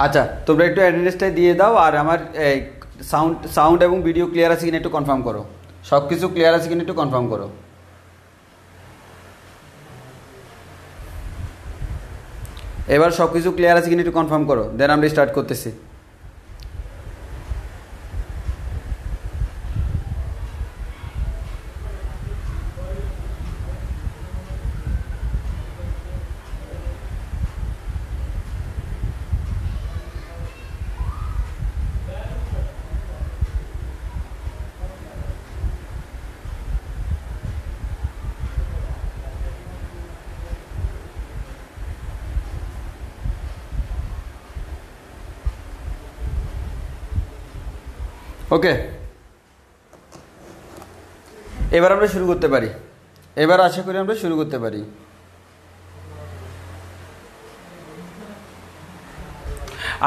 আচ্ছা, তোমরা একটু অ্যাটেন্ডেন্সটা দিয়ে দাও, আর আমার সাউন্ড এবং ভিডিও ক্লিয়ার আছে কিনা একটু কনফার্ম করো। সব কিছু ক্লিয়ার আছে কিনা একটু কনফার্ম করো। এবার সব কিছু ক্লিয়ার আছে কিনা একটু কনফার্ম করো, দেন আমরা স্টার্ট করতেছি। ওকে, এবার আমরা শুরু করতে পারি। এবার আশা করি আমরা শুরু করতে পারি।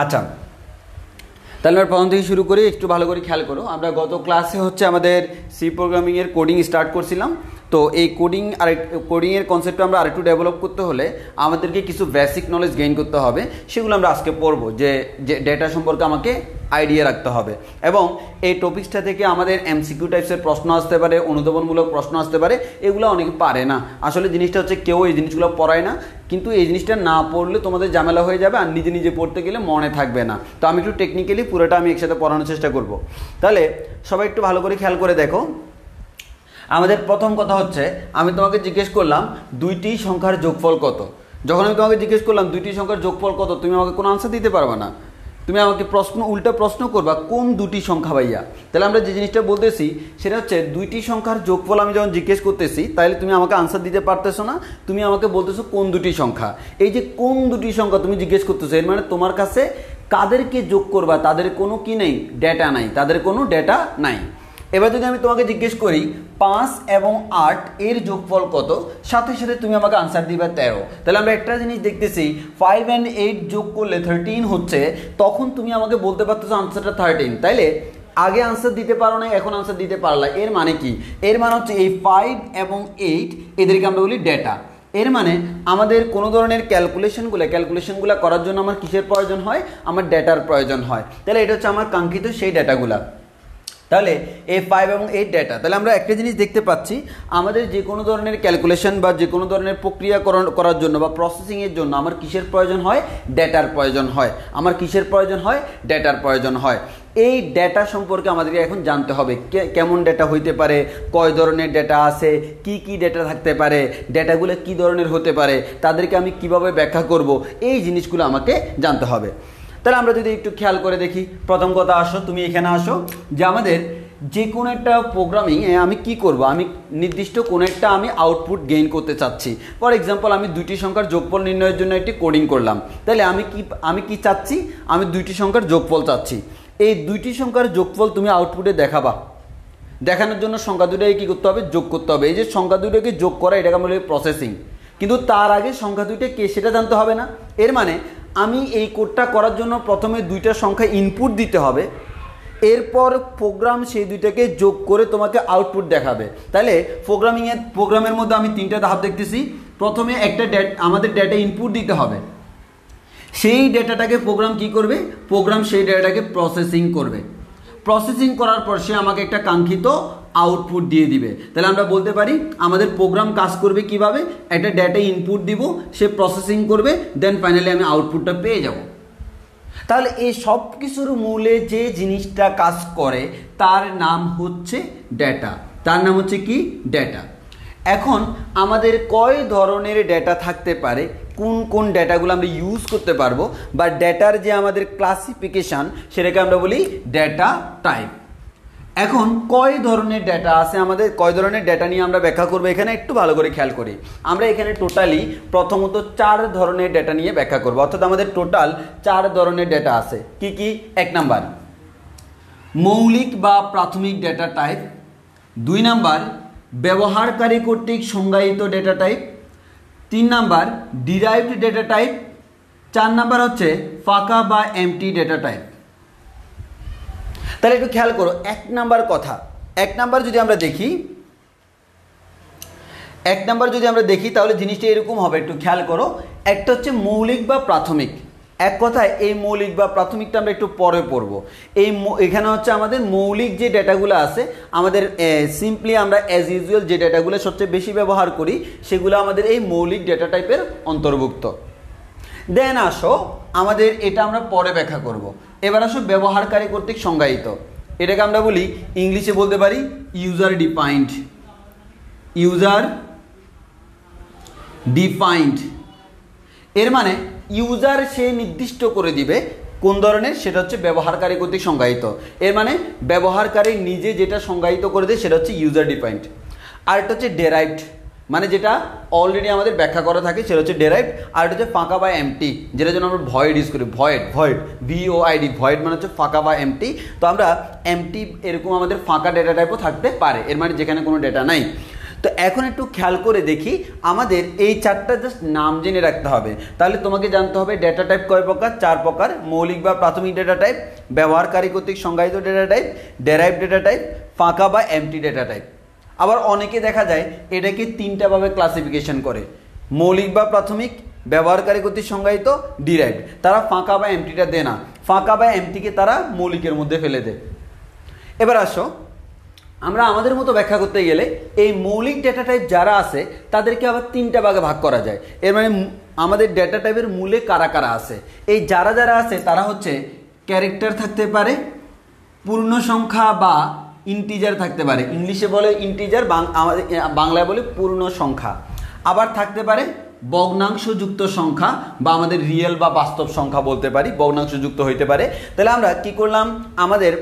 আচ্ছা, তাহলে আমরা প্রথম থেকে শুরু করি। একটু ভালো করে খেয়াল করো, আমরা গত ক্লাসে হচ্ছে আমাদের সি প্রোগ্রামিংয়ের কোডিং স্টার্ট করছিলাম। তো এই কোডিংয়ের কনসেপ্টটা আমরা আরেকটু ডেভেলপ করতে হলে আমাদেরকে কিছু বেসিক নলেজ গেইন করতে হবে। সেগুলো আমরা আজকে পড়বো, যে ডেটা সম্পর্কে আমাকে আইডিয়া রাখতে হবে। এবং এই টপিক্সটা থেকে আমাদের এমসিকিউ টাইপসের প্রশ্ন আসতে পারে, অনুধাবনমূলক প্রশ্ন আসতে পারে। এগুলো অনেকে পারে না। আসলে জিনিসটা হচ্ছে কেউ এই জিনিসগুলো পড়ায় না, কিন্তু এই জিনিসটা না পড়লে তোমাদের ঝামেলা হয়ে যাবে, আর নিজে নিজে পড়তে গেলে মনে থাকবে না। তো আমি একটু টেকনিক্যালি পুরোটা আমি একসাথে পড়ানোর চেষ্টা করব। তাহলে সবাই একটু ভালো করে খেয়াল করে দেখো। আমাদের প্রথম কথা হচ্ছে, আমি তোমাকে জিজ্ঞেস করলাম দুইটি সংখ্যার যোগফল কত। যখন আমি তোমাকে জিজ্ঞেস করলাম দুইটি সংখ্যার যোগফল কত, তুমি আমাকে কোনো আনসার দিতে পারবে না। তুমি আমাকে উল্টা প্রশ্ন করবা, কোন দুটি সংখ্যা ভাইয়া। তাহলে আমরা যে জিনিসটা বলতেছি সেটা হচ্ছে, দুইটি সংখ্যার যোগফল আমি যখন জিজ্ঞেস করতেছি, তাহলে তুমি আমাকে আনসার দিতে পারতেছো না, তুমি আমাকে বলতেছো কোন দুটি সংখ্যা। এই যে কোন দুটি সংখ্যা তুমি জিজ্ঞেস করতেছো, এর মানে তোমার কাছে কাদেরকে যোগ করবা তাদের কোনো কি নেই, ডেটা নাই, তাদের কোনো ডেটা নাই। এবার যদি আমি তোমাকে জিজ্ঞেস করি 5 এবং 8 এর যোগফল কত, সাথে সাথে তুমি আমাকে আনসার দিবে 13। তাহলে আমরা একটা জিনিস দেখতেছি, 5 and 8 যোগ করলে 13 হচ্ছে, তখন তুমি আমাকে বলতে পারতেছো আনসারটা 13। তাইলে আগে আনসার দিতে পারো না, এখন আনসার দিতে পারলা। এর মানে কি? এর মানে হচ্ছে এই 5 এবং 8 এদেরকে আমরা বলি ডেটা। এর মানে আমাদের কোনো ধরনের ক্যালকুলেশনগুলো করার জন্য আমার কিসের প্রয়োজন হয়? আমার ডেটার প্রয়োজন হয়। তাহলে এটা হচ্ছে আমার কাঙ্ক্ষিত সেই ডেটাগুলা। তাহলে এই 5 এবং 8 ডেটা। তাহলে আমরা একটা জিনিস দেখতে পাচ্ছি, আমাদের যে কোনো ধরনের ক্যালকুলেশন বা যে কোনো ধরনের প্রক্রিয়াকরণ করার জন্য বা প্রসেসিংয়ের জন্য আমার কিসের প্রয়োজন হয়? ডেটার প্রয়োজন হয়। আমার কিসের প্রয়োজন হয়? ডেটার প্রয়োজন হয়। এই ডেটা সম্পর্কে আমাদেরকে এখন জানতে হবে, কেমন ডেটা হইতে পারে, কয় ধরনের ডেটা আছে, কি কি ডেটা থাকতে পারে, ডেটাগুলো কি ধরনের হতে পারে, তাদেরকে আমি কিভাবে ব্যাখ্যা করব, এই জিনিসগুলো আমাকে জানতে হবে। তাহলে আমরা যদি একটু খেয়াল করে দেখি, প্রথম কথা আসো, তুমি এখানে আসো, যে আমাদের যে কোনো একটা প্রোগ্রামিং আমি কি করব, আমি নির্দিষ্ট কোনো একটা আমি আউটপুট গেইন করতে চাচ্ছি। ফর এক্সাম্পল, আমি দুইটি সংখ্যার যোগফল নির্ণয়ের জন্য একটি কোডিং করলাম। তাহলে আমি কি চাচ্ছি? আমি দুইটি সংখ্যার যোগফল চাচ্ছি। এই দুইটি সংখ্যার যোগফল তুমি আউটপুটে দেখাবা। দেখানোর জন্য সংখ্যা দুটোকে কী করতে হবে? যোগ করতে হবে। এই যে সংখ্যা দুটোকে যোগ করা, এটাকে আমরা বলি প্রসেসিং। কিন্তু তার আগে সংখ্যা দুইটা কে সেটা জানতে হবে না? এর মানে আমি এই কোডটা করার জন্য প্রথমে দুইটা সংখ্যা ইনপুট দিতে হবে, এরপর প্রোগ্রাম সেই দুইটাকে যোগ করে তোমাকে আউটপুট দেখাবে। তাহলে প্রোগ্রামের মধ্যে আমি তিনটা ধাপ দেখতেছি। প্রথমে একটা আমাদের ডেটা ইনপুট দিতে হবে, সেই ডেটাটাকে প্রোগ্রাম কি করবে? প্রোগ্রাম সেই ডেটাটাকে প্রসেসিং করবে। প্রসেসিং করার পর সে আমাকে একটা কাঙ্ক্ষিত আউটপুট দিয়ে দিবে। তাহলে আমরা বলতে পারি আমাদের প্রোগ্রাম কাজ করবে কিভাবে? একটা ডেটা ইনপুট দিব, সে প্রসেসিং করবে, দেন ফাইনালি আমি আউটপুটটা পেয়ে যাব। তাহলে এই সব কিছুর মূলে যে জিনিসটা কাজ করে তার নাম হচ্ছে ডেটা। তার নাম হচ্ছে কি? ডেটা। এখন আমাদের কয় ধরনের ডেটা থাকতে পারে, কোন কোন ডেটাগুলো আমরা ইউজ করতে পারবো, বা ডেটার যে আমাদের ক্লাসিফিকেশান, সেটাকে আমরা বলি ডেটা টাইপ। এখন কয় ধরনের ডেটা আছে, আমাদের কয় ধরনের ডেটা নিয়ে আমরা ব্যাখ্যা করবো এখানে একটু ভালো করে খেয়াল করি। আমরা এখানে টোটালি প্রথমত 4 ধরনের ডেটা নিয়ে ব্যাখ্যা করবো, অর্থাৎ আমাদের টোটাল 4 ধরনের ডেটা আছে। কি কি? 1 নাম্বার মৌলিক বা প্রাথমিক ডেটা টাইপ, 2 নাম্বার ব্যবহারকারী কর্তৃক সংজ্ঞায়িত data type, 3 number derived data type, 4 number হচ্ছে ফাঁকা বা এমটি ডেটা টাইপ। তাহলে একটু খেয়াল করো 1 নাম্বার কথা। 1 নাম্বার যদি আমরা দেখি তাহলে জিনিসটা এরকম হবে, একটু খেয়াল করো। একটা হচ্ছে মৌলিক বা প্রাথমিক, এক কথায় এই মৌলিক বা প্রাথমিকটা আমরা একটু পরে পড়বো। এখানে হচ্ছে আমাদের মৌলিক যে ডেটাগুলো আছে, আমাদের সিম্পলি আমরা অ্যাজ ইউজুয়াল যে ডেটাগুলো সবচেয়ে বেশি ব্যবহার করি সেগুলো আমাদের এই মৌলিক ডেটা টাইপের অন্তর্ভুক্ত। দেন আসো আমাদের এটা আমরা পরে ব্যাখ্যা করব। এবার আসো ব্যবহারকারী কর্তৃক সংজ্ঞায়িত, এটাকে আমরা বলি ইংলিশে বলতে পারি ইউজার ডিফাইন্ড। ইউজার ডিফাইন্ড এর মানে ইউজার সে নির্দিষ্ট করে দিবে কোন ধরনের, সেটা হচ্ছে ব্যবহারকারী কর্তৃক সংজ্ঞায়িত। এর মানে ব্যবহারকারী নিজে যেটা সংজ্ঞায়িত করে দেয় সেটা হচ্ছে ইউজার ডিফাইন্ড। আর এটা হচ্ছে ডেরাইভড, মানে যেটা অলরেডি আমাদের ব্যাখ্যা করা থাকে সেটা হচ্ছে ডেরাইভড। আর এটা হচ্ছে ফাঁকা বা এমটি, যেটা জন্য আমরা ভয়েড ইউজ করি, ভয়েড VOID, ভয়েড মানে হচ্ছে ফাঁকা বা এমটি। তো আমরা এমটি এরকম আমাদের ফাঁকা ডেটা টাইপও থাকতে পারে, এর মানে যেখানে কোনো ডেটা নাই। তো এখন একটু খেয়াল করে দেখি, আমাদের এই চারটা জাস্ট নাম জেনে রাখতে হবে। তাহলে তোমাকে জানতে হবে ডেটা টাইপ কয় প্রকার, 4 প্রকার। মৌলিক বা প্রাথমিক ডেটা টাইপ, ব্যবহারকারী কর্তৃক সংজ্ঞায়িত ডেটা টাইপ, ডেরাইভড ডেটা টাইপ, ফাঁকা বা এমটি ডেটা টাইপ। আবার অনেকে দেখা যায় এটাকে 3টা ভাবে ক্লাসিফিকেশন করে, মৌলিক বা প্রাথমিক, ব্যবহারকারী কর্তৃক সংজ্ঞায়িত, ডিরাইভড। তারা ফাঁকা বা এমটিটা দেয় না, ফাঁকা বা এমটিকে তারা মৌলিকের মধ্যে ফেলে দেয়। এবার আসো আমরা আমাদের মতো ব্যাখ্যা করতে গেলে এই মৌলিক ডেটা টাইপ যারা আছে তাদেরকে আবার 3টা ভাগে ভাগ করা যায়। এর মানে আমাদের ডেটা টাইপের মূলে কারা কারা আছে, এই যারা যারা আছে তারা হচ্ছে ক্যারেক্টার থাকতে পারে, পূর্ণ সংখ্যা বা ইন্টিজার থাকতে পারে, ইংলিশে বলে ইন্টিজার, আমাদের বাংলায় বলে পূর্ণ সংখ্যা। আবার থাকতে পারে ভগ্নাংশযুক্ত সংখ্যা বা আমাদের রিয়েল বা বাস্তব সংখ্যা বলতে পারি, ভগ্নাংশযুক্ত হইতে পারে। তাহলে আমরা কি করলাম, আমাদের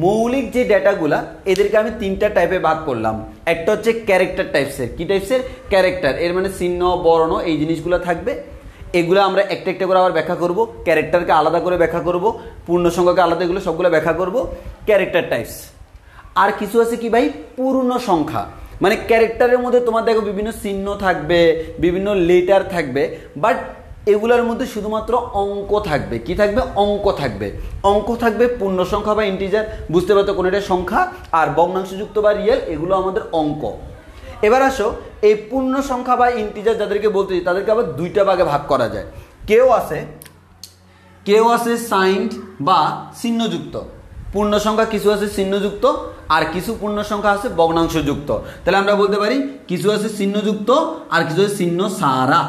মৌলিক যে ডেটাগুলা এদেরকে আমি 3টা টাইপে ভাগ করলাম। একটা হচ্ছে ক্যারেক্টার টাইপসের, কি টাইপসের, ক্যারেক্টার, এর মানে চিহ্ন বর্ণ এই জিনিসগুলো থাকবে। এগুলো আমরা একটা একটা করে আবার ব্যাখ্যা করব, ক্যারেক্টারকে আলাদা করে ব্যাখ্যা করব, পূর্ণ সংখ্যাকে আলাদা, এগুলো সবগুলো ব্যাখ্যা করব, ক্যারেক্টার টাইপস। আর কিছু আছে কি ভাই, পূর্ণ সংখ্যা, মানে ক্যারেক্টারের মধ্যে তোমার দেখো বিভিন্ন চিহ্ন থাকবে, বিভিন্ন লেটার থাকবে, বাট এগুলোর মধ্যে শুধুমাত্র অঙ্ক থাকবে। কি থাকবে, অঙ্ক থাকবে। অঙ্ক থাকবে পূর্ণ সংখ্যা বা ইন্টিজার, বুঝতে পারতো কোনটা সংখ্যা, আর ভগ্নাংশযুক্ত বা রিয়েল এগুলো আমাদের অঙ্ক। এবার আসো এই পূর্ণ সংখ্যা বা ইন্টিজার যাদেরকে বলতেছি তাদেরকে আবার 2টা ভাগে ভাগ করা যায়। কেউ আছে সাইন্ড বা চিহ্নযুক্ত পূর্ণ সংখ্যা, কিছু আছে চিহ্নযুক্ত, আর কিছু পূর্ণ সংখ্যা আছে ভগ্নাংশযুক্ত। তাহলে আমরা বলতে পারি কিছু আছে চিহ্নযুক্ত আর কিছু আছে চিহ্ন ছাড়া,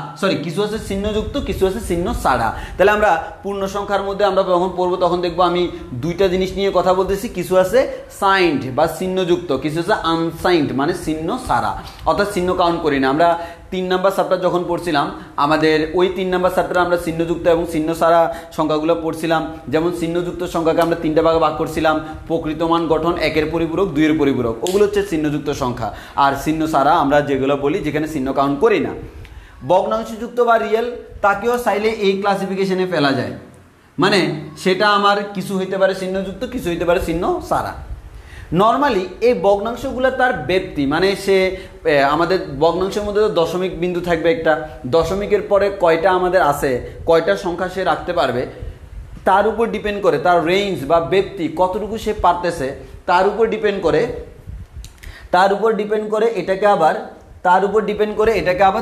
কিছু আছে চিহ্নযুক্ত, কিছু আছে চিহ্ন ছাড়া। তাহলে আমরা পূর্ণ সংখ্যার মধ্যে আমরা যখন পড়বো তখন দেখবো আমি 2টা জিনিস নিয়ে কথা বলতেছি, কিছু আছে সাইন্ড বা চিহ্নযুক্ত, কিছু আছে আনসাইন্ড মানে চিহ্ন ছাড়া, অর্থাৎ চিহ্ন কাউন্ট করি না। আমরা 3 নাম্বার চ্যাপ্টার যখন পড়ছিলাম, আমাদের ওই 3 নাম্বার চ্যাপ্টারে আমরা চিহ্নযুক্ত এবং চিহ্ন ছাড়া সংখ্যাগুলো পড়ছিলাম। যেমন চিহ্নযুক্ত সংখ্যাকে আমরা 3টা ভাগে ভাগ করছিলাম, প্রকৃত মান, গঠন, 1-এর পরিপূরক, 2-এর পরিপূরক, ওগুলো হচ্ছে চিহ্নযুক্ত সংখ্যা। আর চিহ্ন ছাড়া আমরা যেগুলো বলি যেখানে চিহ্ন কাউন্ট করি না। ভগ্নাংশযুক্ত বা রিয়েল তাকেও চাইলে এই ক্লাসিফিকেশনে ফেলা যায়, মানে সেটা আমার কিছু হইতে পারে চিহ্নযুক্ত, কিছু হইতে পারে চিহ্ন ছাড়া। নর্মালি এই ভগ্নাংশগুলো তার ব্যক্তি, মানে সে আমাদের ভগ্নাংশের মধ্যে দশমিক বিন্দু থাকবে একটা, দশমিকের পরে কয়টা আমাদের আছে, কয়টা সংখ্যা সে রাখতে পারবে তার উপর ডিপেন্ড করে, তার রেঞ্জ বা ব্যক্তি কতটুকু সে পারতেছে তার উপর ডিপেন্ড করে এটাকে আবার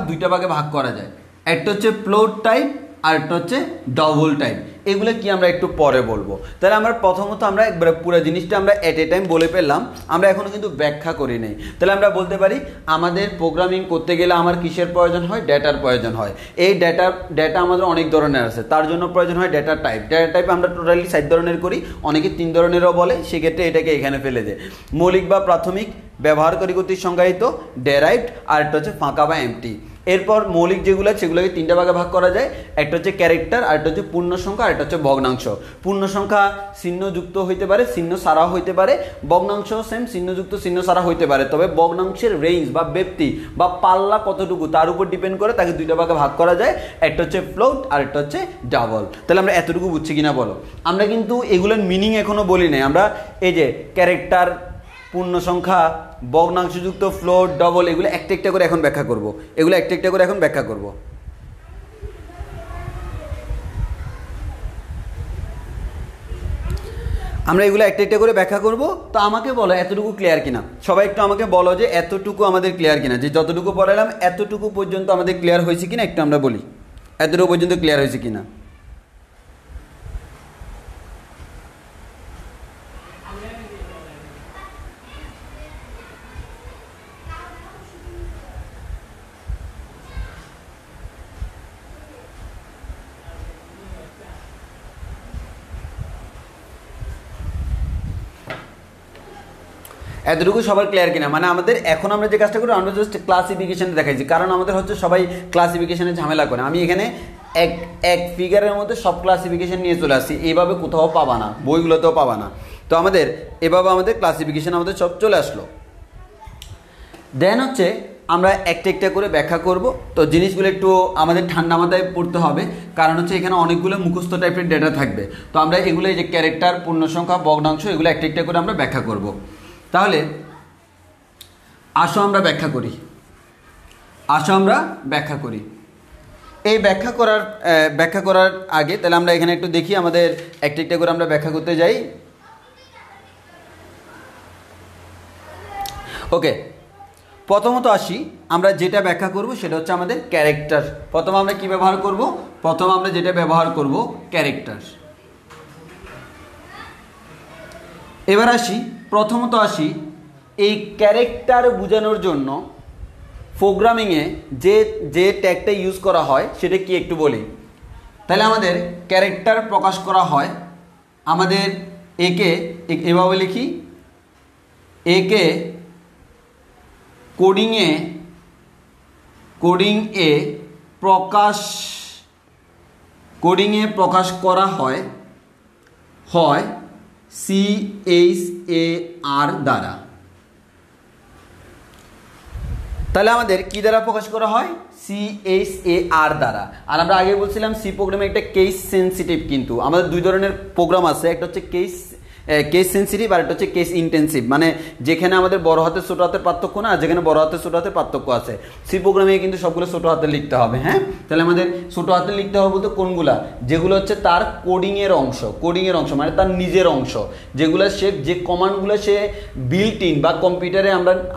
2টা ভাগে ভাগ করা যায়। একটা হচ্ছে ফ্লোট টাইপ আর একটা হচ্ছে ডবল টাইপ। এগুলো কি আমরা একটু পরে বলবো। তাহলে আমরা প্রথমত আমরা একবার পুরো জিনিসটা আমরা এট এ টাইম বলে ফেললাম, আমরা এখনো কিন্তু ব্যাখ্যা করি নাই। তাহলে আমরা বলতে পারি আমাদের প্রোগ্রামিং করতে গেলে আমার কিসের প্রয়োজন হয়, ডেটার প্রয়োজন হয়। এই ডেটা আমাদের অনেক ধরনের আছে, তার জন্য প্রয়োজন হয় ডেটা টাইপ। ডেটা টাইপ আমরা টোটালি 4 ধরনের করি, অনেকে 3 ধরনেরও বলে, সেক্ষেত্রে এটাকে এখানে ফেলে দেয়। মৌলিক বা প্রাথমিক, ব্যবহারকারী কর্তৃক সংজ্ঞায়িত, ডেরাইভড, আর একটা হচ্ছে ফাঁকা বা এমটি। এরপর মৌলিক যেগুলো সেগুলোকে 3টা ভাগে ভাগ করা যায়, একটা হচ্ছে ক্যারেক্টার, আর একটা হচ্ছে পূর্ণ সংখ্যা, আর একটা হচ্ছে ভগ্নাংশ। পূর্ণ সংখ্যা চিহ্নযুক্ত হইতে পারে, চিহ্ন ছাড়াও হইতে পারে, ভগ্নাংশ সেম চিহ্নযুক্ত চিহ্ন ছাড়া হইতে পারে। তবে ভগ্নাংশের রেঞ্জ বা ব্যক্তি বা পাল্লা কতটুকু তার উপর ডিপেন্ড করে তাকে 2টা ভাগে ভাগ করা যায়, একটা হচ্ছে ফ্লোট আর একটা হচ্ছে ডাবল। তাহলে আমরা এতটুকু বুঝছি কিনা বলো। আমরা কিন্তু এগুলোর মিনিং এখনো বলি নাই, আমরা এই যে ক্যারেক্টার, পূর্ণ সংখ্যা, ভগ্নাংশযুক্ত, ফ্লোট, ডবল এগুলো একটা একটা করে এখন ব্যাখ্যা করব। আমরা এগুলো একটা একটা করে ব্যাখ্যা করব। তো আমাকে বলো এতটুকু ক্লিয়ার কিনা, সবাই একটু আমাকে বলো যে এতটুকু আমাদের ক্লিয়ার কিনা, যে যতটুকু পড়ালাম এতটুকু পর্যন্ত আমাদের ক্লিয়ার হয়েছে কিনা একটু আমরা বলি, এতটুকু পর্যন্ত ক্লিয়ার হয়েছে কিনা। এতটুকু সবার ক্লিয়ার কিনা? মানে আমাদের এখন আমরা যে কাজটা করি আমরা জাস্ট ক্লাসিফিকেশনে দেখাইছি, কারণ আমাদের হচ্ছে সবাই ক্লাসিফিকেশনে ঝামেলা করে। আমি এখানে এক ফিগারের মধ্যে সব ক্লাসিফিকেশন নিয়ে চলে আসছি, এইভাবে কোথাও পাবা না, বইগুলোতেও পাবা না। তো আমাদের এভাবে আমাদের ক্লাসিফিকেশন আমাদের সব চলে আসলো। দেন হচ্ছে আমরা একটা একটা করে ব্যাখ্যা করব। তো জিনিসগুলো একটু আমাদের ঠান্ডা মাথায় পড়তে হবে, কারণ হচ্ছে এখানে অনেকগুলো মুখস্থ টাইপের ডেটা থাকবে। তো আমরা এগুলো এই যে ক্যারেক্টার, পূর্ণসংখ্যা, ভগ্নাংশ, এগুলো একটা একটা করে আমরা ব্যাখ্যা করব। তাহলে আসো আমরা ব্যাখ্যা করি। এই ব্যাখ্যা করার আগে তাহলে আমরা এখানে একটু দেখি, আমাদের একটা একটা করে আমরা ব্যাখ্যা করতে যাই। ওকে, প্রথমত আসি, আমরা যেটা ব্যাখ্যা করব সেটা হচ্ছে আমাদের ক্যারেক্টার। প্রথমে আমরা কি ব্যবহার করব? প্রথমে আমরা যেটা ব্যবহার করব ক্যারেক্টার। এবার প্রথমত আসি এই ক্যারেক্টার বোঝানোর জন্য প্রোগ্রামিংয়ে যে ট্যাগটা ইউজ করা হয় সেটা কি একটু বলি। তাহলে আমাদের ক্যারেক্টার প্রকাশ করা হয়, আমাদের একে এভাবে লিখি, একে কোডিংয়ে প্রকাশ করা হয় CHAR দ্বারা। তাহলে আমাদের কি দ্বারা প্রকাশ করা হয়? CHAR দ্বারা। আর আমরা আগে বলছিলাম সি প্রোগ্রামে একটা কেস সেন্সিটিভ, কিন্তু আমাদের দুই ধরনের প্রোগ্রাম আছে, একটা হচ্ছে কেস সেন্সিটিভ আর একটা হচ্ছে কেস ইন্টেন্সিভ। মানে যেখানে আমাদের বড় হাতের ছোট হাতের পার্থক্য না, যেখানে বড় হাতের ছোট হাতের পার্থক্য আছে। সি প্রোগ্রামে কিন্তু সবগুলো ছোট হাতে লিখতে হবে। হ্যাঁ, তাহলে আমাদের ছোট হাতে লিখতে হবে বলতে কোনগুলা? যেগুলো হচ্ছে তার কোডিংয়ের অংশ মানে তার নিজের অংশ, যেগুলো যে কমান্ডগুলো সে বিল্ট ইন বা কম্পিউটারে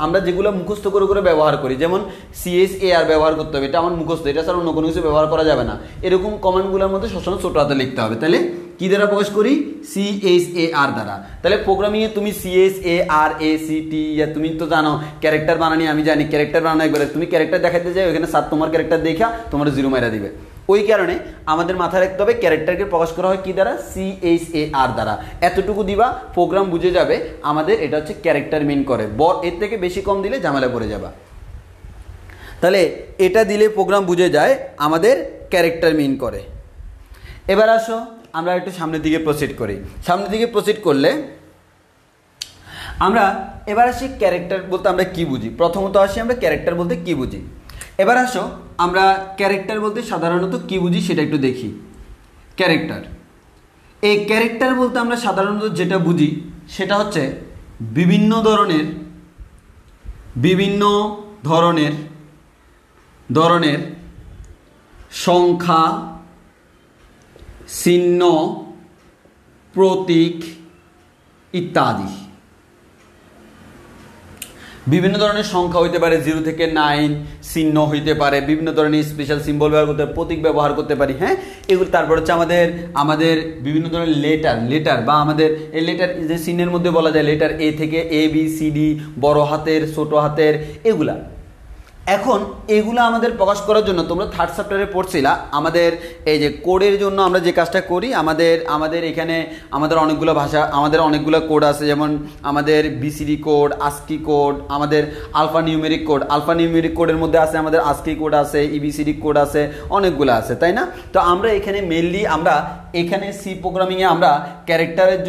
আমরা যেগুলো মুখস্থ করে ব্যবহার করি, যেমন CHAR ব্যবহার করতে হবে, এটা আমার মুখস্থ, এটা ছাড়া অন্য কোনো কিছু ব্যবহার করা যাবে না। এরকম কমান্ডগুলোর মধ্যে সবসময় ছোট হাতে লিখতে হবে। তাহলে কি দ্বারা প্রকাশ করি? CHAR দ্বারা। তাহলে প্রোগ্রামিংয়ে তুমি CHARACT, তুমি তো জানো ক্যারেক্টার বানানি, আমি জানি ক্যারেক্টার বানানো, একবারে তুমি ক্যারেক্টার দেখাতে যাই ওখানে স্যার তোমার ক্যারেক্টার দেখা তোমার 0 মাইরা দিবে। ওই কারণে আমাদের মাথায় রাখতে হবে ক্যারেক্টারকে প্রকাশ করা হয় কি দ্বারা? CHAR দ্বারা। এতটুকু দিবা, প্রোগ্রাম বুঝে যাবে আমাদের এটা হচ্ছে ক্যারেক্টার মিন করে। এর থেকে বেশি কম দিলে ঝামেলা পড়ে যাবা। তাহলে এটা দিলে প্রোগ্রাম বুঝে যায় আমাদের ক্যারেক্টার মিন করে। এবার আসো আমরা একটু সামনের দিকে প্রসিড করি। সামনের দিকে প্রসিড করলে আমরা এবার আসি ক্যারেক্টার বলতে আমরা কি বুঝি। প্রথমত আসি আমরা ক্যারেক্টার বলতে কি বুঝি। এবার আসো আমরা ক্যারেক্টার বলতে সাধারণত কি বুঝি সেটা একটু দেখি। এই ক্যারেক্টার বলতে আমরা সাধারণত যেটা বুঝি সেটা হচ্ছে বিভিন্ন ধরনের সংখ্যা, চিহ্ন, প্রতীক ইত্যাদি। বিভিন্ন ধরনের সংখ্যা হইতে পারে 0 থেকে 9, চিহ্ন হইতে পারে, বিভিন্ন ধরনের স্পেশাল সিম্বল ব্যবহার করতে পারে, প্রতীক ব্যবহার করতে পারি। হ্যাঁ, এগুলো তারপর হচ্ছে আমাদের বিভিন্ন ধরনের লেটার বা আমাদের এই লেটার যে চিহ্নের মধ্যে বলা যায় লেটার A থেকে ABCD, বড় হাতের ছোট হাতের, এগুলা। এখন এগুলো আমাদের প্রকাশ করার জন্য তোমরা থার্ড চ্যাপ্টারে পড়ছিলা, আমাদের এই যে কোডের জন্য আমরা যে কাজটা করি, আমাদের এখানে আমাদের অনেকগুলো ভাষা, আমাদের অনেকগুলো কোড আছে, যেমন আমাদের BCD কোড, ASCII কোড, আমাদের আলফা নিউমেরিক কোডের মধ্যে আছে আমাদের ASCII কোড আছে, EBCD কোড আছে, অনেকগুলো আছে, তাই না? তো আমরা এখানে মেইনলি আমরা এখানে সি প্রোগ্রামিংয়ে আমরা ক্যারেক্টারের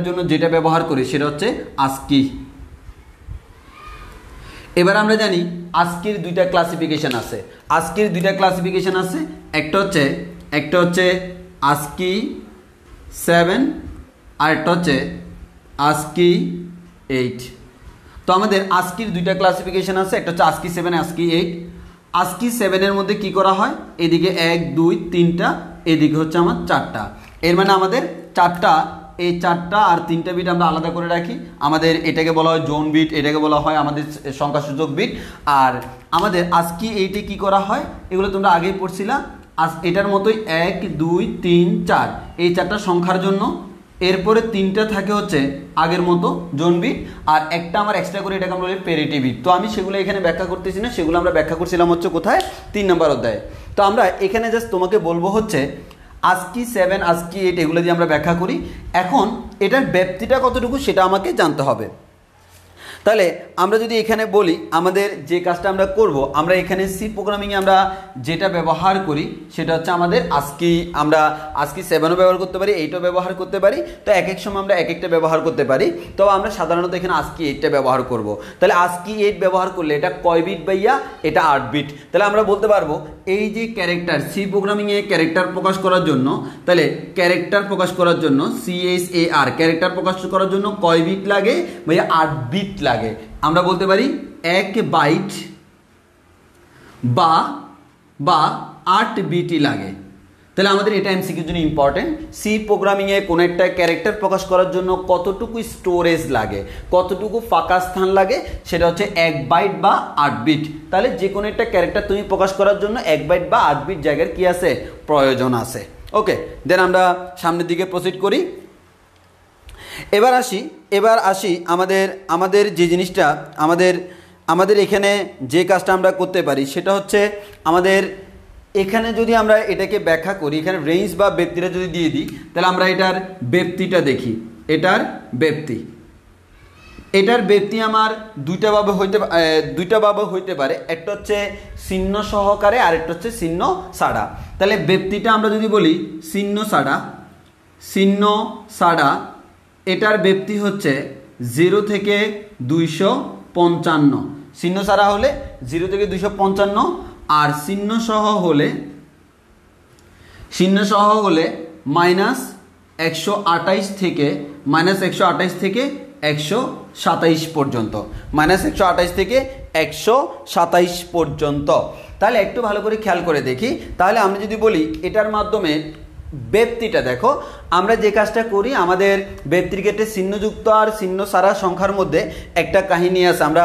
জন্য যেটা ব্যবহার করি সেটা হচ্ছে ASCII। এবার আমরা জানি ASCIIর দুইটা ক্লাসিফিকেশন আছে। একটা হচ্ছে ASCII 7 আর একটা হচ্ছে ASCII 8। তো আমাদের ASCIIর দুইটা ক্লাসিফিকেশন আছে, একটা হচ্ছে ASCII 7, ASCII 8। ASCII 7 এর মধ্যে কি করা হয়? এদিকে 1 2 3টা, এদিকে হচ্ছে আমার 4টা। এর মানে আমাদের 4টা, এই 4টা আর 3টা বিট আমরা আলাদা করে রাখি। আমাদের এটাকে বলা হয় জোন বিট, এটাকে বলা হয় আমাদের সংখ্যাসূচক বিট। আর আমাদের ASCII 8 এ কি করা হয় এগুলো তোমরা আগেই পড়ছিলা। এটার মতোই 1 2 3 4, এই 4টা সংখ্যার জন্য। এরপরে 3টা থাকে হচ্ছে আগের মতো জোন বিট, আর একটা আমার এক্সট্রা করে এটাকে আমরা বলি প্যারিটি বিট। তো আমি সেগুলো এখানে ব্যাখ্যা করতেছি না, সেগুলো আমরা ব্যাখ্যা করছিলাম হচ্ছে কোথায়? 3 নম্বর অধ্যায়ে। তো আমরা এখানে জাস্ট তোমাকে বলবো হচ্ছে ASCII 7 ASCII 8 এগুলো দিয়ে আমরা ব্যাখ্যা করি। এখন এটার ব্যাপ্তিটা কতটুকু সেটা আমাকে জানতে হবে। তাহলে আমরা যদি এখানে বলি আমাদের যে কাজটা আমরা করব, আমরা এখানে সি প্রোগ্রামিংয়ে আমরা যেটা ব্যবহার করি সেটা হচ্ছে আমাদের আজকি, আমরা আজকি 7ও ব্যবহার করতে পারি, 8ও ব্যবহার করতে পারি। তো এক এক সময় আমরা এক একটা ব্যবহার করতে পারি। তো আমরা সাধারণত এখানে আজকি 8টা ব্যবহার করব। তাহলে আজকি 8 ব্যবহার করলে এটা কয় বিট ভাইয়া? এটা 8 বিট। তাহলে আমরা বলতে পারবো এই যে ক্যারেক্টার, সি প্রোগ্রামিংয়ে ক্যারেক্টার প্রকাশ করার জন্য, তাহলে ক্যারেক্টার প্রকাশ করার জন্য CHAR ক্যারেক্টার প্রকাশ করার জন্য কয় বিট লাগে ভাইয়া? 8 বিট লাগে। আমরা বলতে পারি 1 বাইট বা 8 বিটই লাগে। তাহলে আমাদের এটা এমসিকিউর জন্য ইম্পর্টেন্ট। সি প্রোগ্রামিংয়ে কোনো একটা ক্যারেক্টার প্রকাশ করার জন্য কতটুকু স্টোরেজ লাগে, কতটুকু ফাঁকা স্থান লাগে, সেটা হচ্ছে 1 বাইট বা 8 বিট। তাহলে যে কোনো একটা ক্যারেক্টার তুমি প্রকাশ করার জন্য 1 বাইট বা 8 বিট জায়গার কি আছে? প্রয়োজন আছে। ওকে, দেন আমরা সামনের দিকে প্রসিড করি। এবার আসি আমাদের যে জিনিসটা আমাদের এখানে যে কাজটা আমরা করতে পারি সেটা হচ্ছে আমাদের এখানে যদি আমরা এটাকে ব্যাখ্যা করি, এখানে রেঞ্জ বা ব্যক্তিটা যদি দিয়ে দিই, তাহলে আমরা এটার ব্যক্তিটা দেখি। এটার ব্যক্তি আমার দুইটা ভাবে হইতে পারে। একটা হচ্ছে চিহ্ন সহকারে, আর একটা হচ্ছে চিহ্ন ছাড়া। তাহলে ব্যক্তিটা আমরা যদি বলি চিহ্ন ছাড়া, এটার ব্যক্তি হচ্ছে 0 থেকে 255। চিহ্ন ছাড়া হলে 0 থেকে 255, আর চিহ্ন সহ হলে -128 থেকে 127 পর্যন্ত, -128 থেকে 127 পর্যন্ত। তাহলে একটু ভালো করে খেয়াল করে দেখি। তাহলে আমরা যদি বলি এটার মাধ্যমে ব্যক্তিটা, দেখো আমরা যে কাজটা করি, আমাদের ব্যক্তির ক্ষেত্রে চিহ্নযুক্ত আর চিহ্ন ছাড়া সংখ্যার মধ্যে একটা কাহিনী আছে। আমরা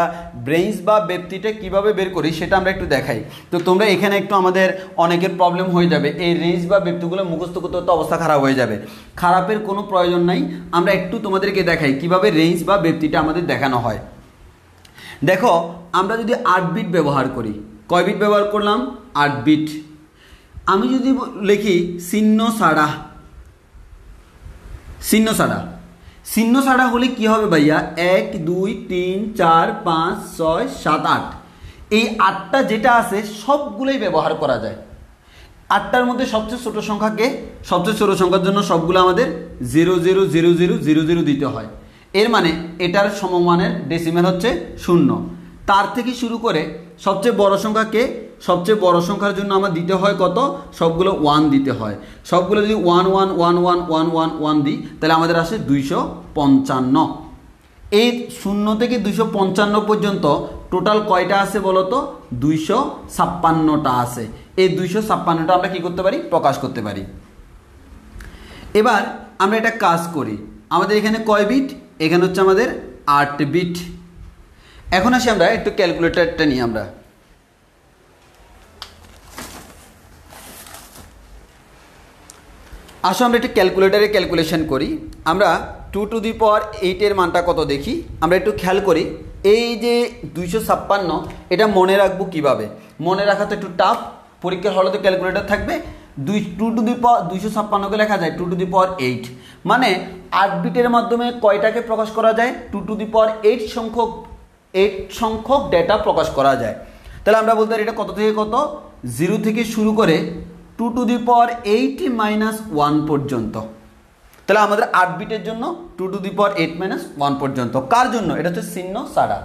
রেঞ্জ বা ব্যক্তিটা কিভাবে বের করি সেটা আমরা একটু দেখাই। তো তোমরা এখানে একটু, আমাদের অনেকের প্রবলেম হয়ে যাবে, এই রেঞ্জ বা ব্যক্তিগুলো মুখস্থ করতে করতে অবস্থা খারাপ হয়ে যাবে। খারাপের কোনো প্রয়োজন নাই, আমরা একটু তোমাদেরকে দেখাই কিভাবে রেঞ্জ বা ব্যক্তিটা আমাদের দেখানো হয়। দেখো আমরা যদি 8 বিট ব্যবহার করি, কয় বিট ব্যবহার করলাম? 8 বিট। আমি যদি লিখি চিহ্ন ছাড়া হলে কি হবে ভাইয়া? 1 2 3 4 5 6 7 8, এই 8টা যেটা আছে সবগুলোই ব্যবহার করা যায়। 8টার মধ্যে সবচেয়ে ছোট সংখ্যাকে, সবচেয়ে ছোট সংখ্যার জন্য সবগুলো আমাদের 0 0 0 0 0 0 দিতে হয়। এর মানে এটার সমমানের ডেসিমেল হচ্ছে 0। তার থেকে শুরু করে সবচেয়ে বড় সংখ্যাকে, সবচেয়ে বড় সংখ্যার জন্য আমার দিতে হয় কত? সবগুলো 1 দিতে হয়। সবগুলো যদি 1 1 1 1 1 1 1 দিই, তাহলে আমাদের আসে 255। এই 0 থেকে 255 পর্যন্ত টোটাল কয়টা আছে বলো তো? 256টা আছে। এই 256টা আমরা কি করতে পারি? প্রকাশ করতে পারি। এবার আমরা একটা কাজ করি, আমাদের এখানে কয় বিট? এখানে হচ্ছে আমাদের 8 বিট। এখন আসি আমরা একটু ক্যালকুলেটরটা নিই। আমরা একটু ক্যালকুলেটারে ক্যালকুলেশন করি। আমরা 2 টু দি পাওয়ার 8 এর মানটা কত দেখি। আমরা একটু খেয়াল করি, এই যে 256, এটা মনে রাখবো কিভাবে? মনে রাখা তো একটু টাফ, পরীক্ষার হলে তো ক্যালকুলেটর থাকবে। 2 টু দি পাওয়ার 256কে লেখা যায় 2 টু দি পাওয়ার 8, মানে 8 বিটের মাধ্যমে কয়টাকে প্রকাশ করা যায়? 2 টু দি পাওয়ার 8 সংখ্যক ডেটা প্রকাশ করা যায়। তাহলে আমরা বলতে পারি এটা কত থেকে কত? 0 থেকে শুরু করে 2 টু দি পাওয়ার 8 - 1 পর্যন্ত। তাহলে আমাদের 8 বিটের জন্য 2 টু দি পাওয়ার 8 - 1 পর্যন্ত। কার জন্য? এটা হচ্ছে চিহ্ন ছাড়া।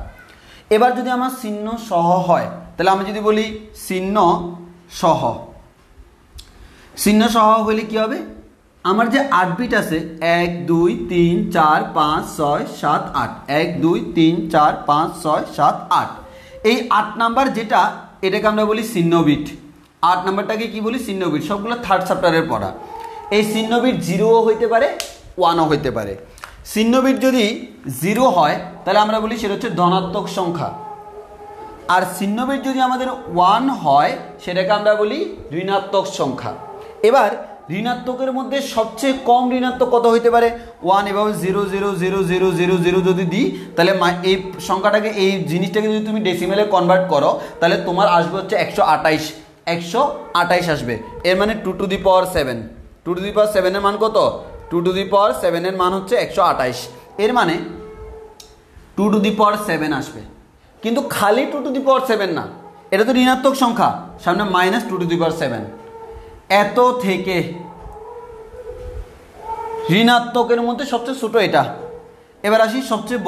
এবার যদি আমার চিহ্ন সহ হয়, তাহলে আমি যদি বলি চিহ্ন সহ হলে কি হবে? আমার যে 8 বিট আছে 1 2 3 4 5 6 7 8, 1 2 3 4 5 6 7 8, এই 8 নাম্বার যেটা, এটাকে আমরা বলি চিহ্ন বিট। 8 নাম্বারটাকে কি বলি? চিহ্ন বিট। সবগুলো 3rd চ্যাপ্টারের পড়া। এই চিহ্ন বিট 0ও হইতে পারে, 1ও হইতে পারে। চিহ্ন বিট যদি 0 হয় তাহলে আমরা বলি সেটা হচ্ছে ধনাত্মক সংখ্যা, আর চিহ্ন বিট যদি আমাদের 1 হয় সেটাকে আমরা বলি ঋণাত্মক সংখ্যা। এবার ঋণাত্মকের মধ্যে সবচেয়ে কম ঋণাত্মক কত হইতে পারে? 1। এভাবে 0 0 0 0 0 0 যদি দিই, তাহলে এই সংখ্যাটাকে, এই জিনিসটাকে যদি তুমি ডেসিমেলে কনভার্ট করো, তাহলে তোমার আসবে হচ্ছে 128 আসবে। এর মানে 2 to the power 7। 2 to the পাওয়ার 7 এর মান কত? 2 টু দি পাওয়ার 7 এর মান হচ্ছে 128। এর মানে 2^7 আসবে, কিন্তু খালি 2^7 না, এটা তো ঋণাত্মক সংখ্যা, সামনে -2^7। এত থেকে ঋণাত্মকের মধ্যে সবচেয়ে ছোট এটা। এবার আসি সবচেয়ে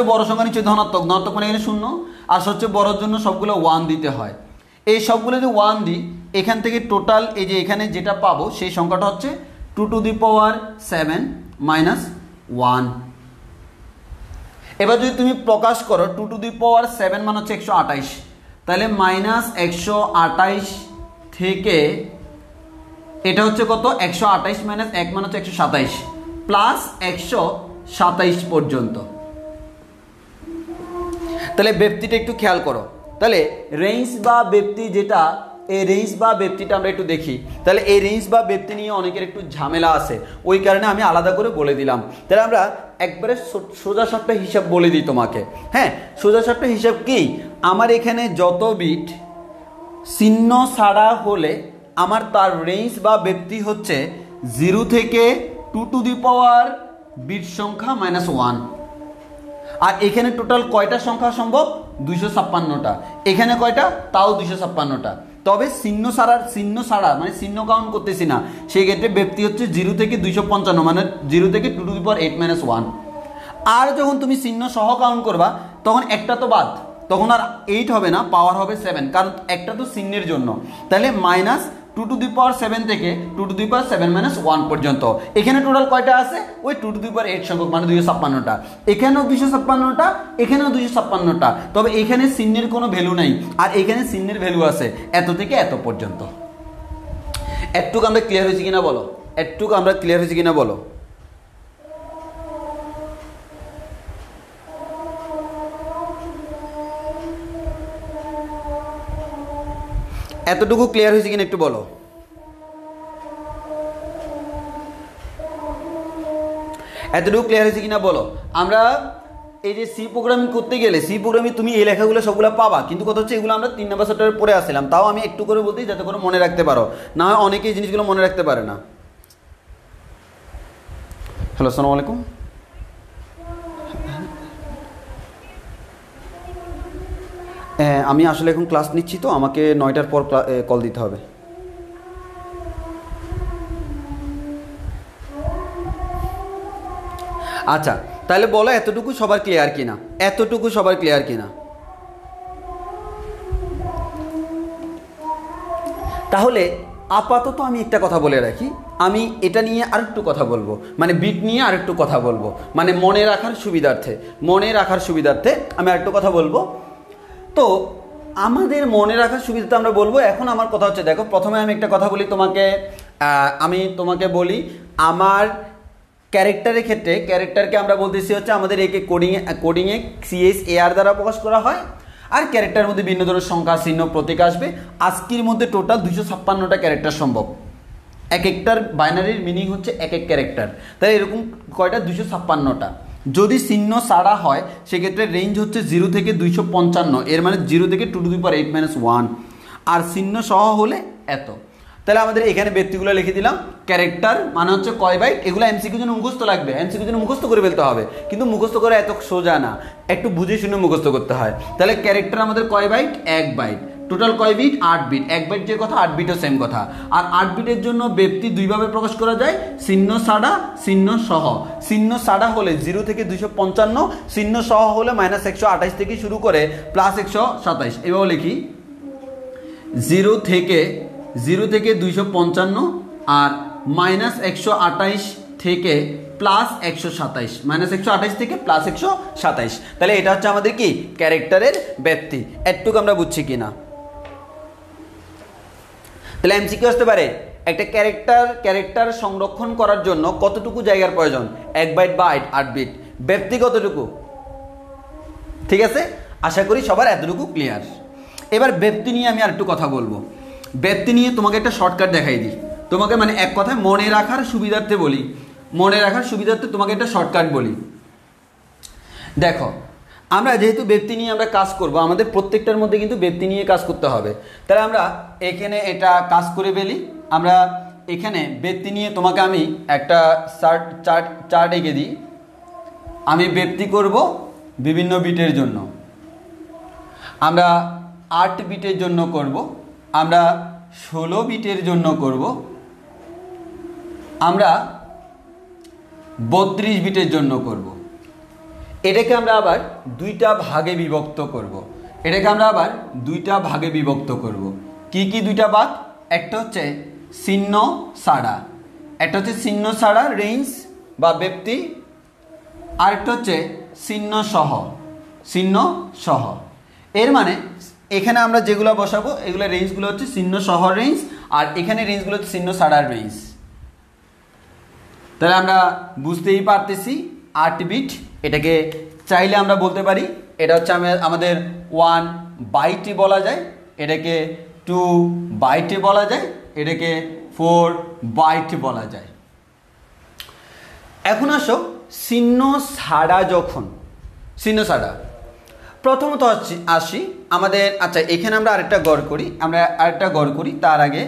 বড় সংখ্যা নিচে ধনাত্মক, ধনাত্মক মানে এখানে 0, আর সবচেয়ে বড়র জন্য সবগুলো 1 দিতে হয়। এই সবগুলো যদি 1 দিই, এখান থেকে টোটাল এই যে এখানে যেটা পাবো সেই সংখ্যাটা হচ্ছে 2^7 - 1। এবার যদি তুমি প্রকাশ করো 2^7 মানে হচ্ছে 128, তাহলে -128 থেকে এটা হচ্ছে কত, 128 - 1 মানে হচ্ছে 127 প্লাস 127 পর্যন্ত। তাহলে ব্যক্তিটা একটু খেয়াল করো। তাহলে রেঞ্জ বা ব্যক্তি যেটা, এই রেঞ্জ বা ব্যক্তিটা আমরা একটু দেখি। তাহলে এই রেঞ্জ বা ব্যক্তি নিয়ে অনেকের একটু ঝামেলা আছে, ওই কারণে আমি আলাদা করে বলে দিলাম। তাহলে আমরা একবারে সোজা সাপটা হিসাব বলে দিই তোমাকে। হ্যাঁ, সোজা সাপটা হিসাব কি, আমার এখানে যত বিট চিহ্ন ছাড়া হলে আমার তার রেঞ্জ বা ব্যক্তি হচ্ছে 0 থেকে 2 বিট সংখ্যা -1। আর এখানে টোটাল কয়টা সংখ্যা সম্ভব, 256টা। এখানে কয়টা, তাও 256টা। তবে চিহ্ন ছাড়া মানে চিহ্ন কাউন্ট করতেছি না, সেই ক্ষেত্রে ব্যক্তি হচ্ছে 0 থেকে 255, মানে 0 থেকে 2^8 - 1। আর যখন তুমি চিহ্ন সহ কাউন্ট করবা তখন একটা তো বাদ, তখন আর 8 হবে না, পাওয়ার হবে 7, কারণ একটা তো চিহ্নের জন্য। তাহলে -2^7 থেকে 2^7 - 1 পর্যন্ত। এখানে টোটাল কয়টা আছে, ওই 2^8 সংখ্যক, মানে 256টা। এখানেও 256টা, এখানেও 256টা। তবে এখানে চিহ্নের কোনো ভ্যালু নাই, আর এখানে চিহ্নের ভ্যালু আছে এত থেকে এত পর্যন্ত। এতটুকু আমরা ক্লিয়ার হয়েছি কিনা বলো, এতটুকু আমরা ক্লিয়ার হয়েছি কিনা বলো। এতটুকু ক্লিয়ার হয়েছে কিনা একটু বলো। এতটুকু ক্লিয়ার হয়েছে কিনা বলো। আমরা এই যে সি প্রোগ্রামিং করতে গেলে, সি প্রোগ্রামিং তুমি এই লেখাগুলো সবগুলো পাবা, কিন্তু কথা হচ্ছে এগুলো আমরা 3 নম্বর চ্যাপ্টারে পড়ে আসছিলাম। তাও আমি একটু করে বলতে যাতে করে মনে রাখতে পারো, না হয় অনেকেই জিনিসগুলো মনে রাখতে পারে না। হ্যালো, আসসালামু আলাইকুম। আমি আসলে এখন ক্লাস নিচ্ছি, তো আমাকে 9টার পর কল দিতে হবে। আচ্ছা, তাহলে বলো এতটুকু সবার ক্লিয়ার কিনা, এতটুকু সবার ক্লিয়ার কিনা। তাহলে আপাতত আমি একটা কথা বলে রাখি, আমি এটা নিয়ে আরেকটু কথা বলবো, মানে বিট নিয়ে আরেকটু কথা বলবো, মানে মনে রাখার সুবিধার্থে আমি আরেকটু কথা বলবো। তো আমাদের মনে রাখার সুবিধাতে আমরা বলবো। এখন আমার কথা হচ্ছে, দেখো প্রথমে আমি একটা কথা বলি তোমাকে, আমি তোমাকে বলি আমার ক্যারেক্টারের ক্ষেত্রে, ক্যারেক্টারকে আমরা বলতেছি হচ্ছে আমাদের একে কোডিংয়ে CHAR দ্বারা প্রকাশ করা হয়। আর ক্যারেক্টারের মধ্যে বিভিন্ন ধরনের সংখ্যা, চিহ্ন, প্রতীক আসবে। আজকের মধ্যে টোটাল 256টা ক্যারেক্টার সম্ভব। এক একটার বাইনারির মিনিং হচ্ছে এক এক ক্যারেক্টার, তাই এরকম কয়টা, 256টা। যদি চিহ্ন ছাড়া হয় সেক্ষেত্রে রেঞ্জ হচ্ছে 0 থেকে 255, এর মানে 0 থেকে 2^8 - 1, আর চিহ্ন সহ হলে এত। তাহলে আমাদের এখানে ব্যক্তিগুলো লিখে দিলাম। ক্যারেক্টার মানে হচ্ছে কয় বাইট, এগুলো এমসিকিউর জন্য মুখস্থ লাগবে, এমসিকিউর জন্য মুখস্থ করে ফেলতে হবে, কিন্তু মুখস্থ করে এত সোজা না, একটু বুঝে শুনে মুখস্থ করতে হয়। তাহলে ক্যারেক্টার আমাদের কয় বাইট, 1 বাইট। টোটাল কয় বিট, 8 বিট। 1 বাইট যে কথা, 8 বিটও সেম কথা। আর 8 বিটের জন্য ব্যক্তি দুইভাবে প্রকাশ করা যায়, চিহ্ন ছাড়া, চিহ্ন সহ। চিহ্ন ছাড়া হলে 0 থেকে 255, চিহ্ন সহ হলে -128 থেকে শুরু করে +127। এভাবে লিখি, 0 থেকে 255 আর -128 থেকে +127, -128 থেকে +127। তাহলে এটা হচ্ছে আমাদের কি, ক্যারেক্টারের ব্যক্তি। এটুকু আমরা বুঝছি কিনা। তাহলে এমসিকিউ আসতে পারে, একটা ক্যারেক্টার সংরক্ষণ করার জন্য কতটুকু জায়গার প্রয়োজন, 1 বাইট বা 8 বিট। ব্যক্তি কতটুকু, ঠিক আছে। আশা করি সবার এতটুকু ক্লিয়ার। এবার ব্যক্তি নিয়ে আমি আরেকটু কথা বলবো। ব্যক্তি নিয়ে তোমাকে একটা শর্টকাট দেখাই দিই, তোমাকে মানে এক কথায় মনে রাখার সুবিধার্থে বলি, তোমাকে একটা শর্টকাট বলি। দেখো, আমরা যেহেতু ব্যক্তি নিয়ে আমরা কাজ করব, আমাদের প্রত্যেকটার মধ্যে কিন্তু ব্যক্তি নিয়ে কাজ করতে হবে। তাহলে আমরা এখানে এটা কাজ করে ফেলি। আমরা এখানে ব্যক্তি নিয়ে তোমাকে আমি একটা চার্ট এঁকে দিই। আমি ব্যক্তি করব বিভিন্ন বিটের জন্য। আমরা 8 বিটের জন্য করব, আমরা 16 বিটের জন্য করব, আমরা 32 বিটের জন্য করব। এটাকে আমরা আবার দুইটা ভাগে বিভক্ত করব। কি কি দুইটা ভাগ? একটা হচ্ছে চিহ্ন ছাড়া, রেঞ্জ বা ব্যক্তি, আরেকটা হচ্ছে চিহ্ন সহ। এর মানে এখানে আমরা যেগুলো বসাবো এগুলো রেঞ্জগুলো হচ্ছে চিহ্ন সহ রেঞ্জ, আর এখানে রেঞ্জগুলো হচ্ছে চিহ্ন ছাড়ার রেঞ্জ। তাহলে আমরা বুঝতেই পারতেছি 8 বিট। এটাকে চাইলে আমরা বলতে পারি এটা হচ্ছে আমাদের 1 বাইটে বলা যায়, এটাকে 2 বাইটে বলা যায়, এটাকে 4 বাইট বলা যায়। এখন আসো চিহ্ন ছাড়া। প্রথমত আসি আমাদের, আচ্ছা এখানে আমরা আরেকটা গড় করি। তার আগে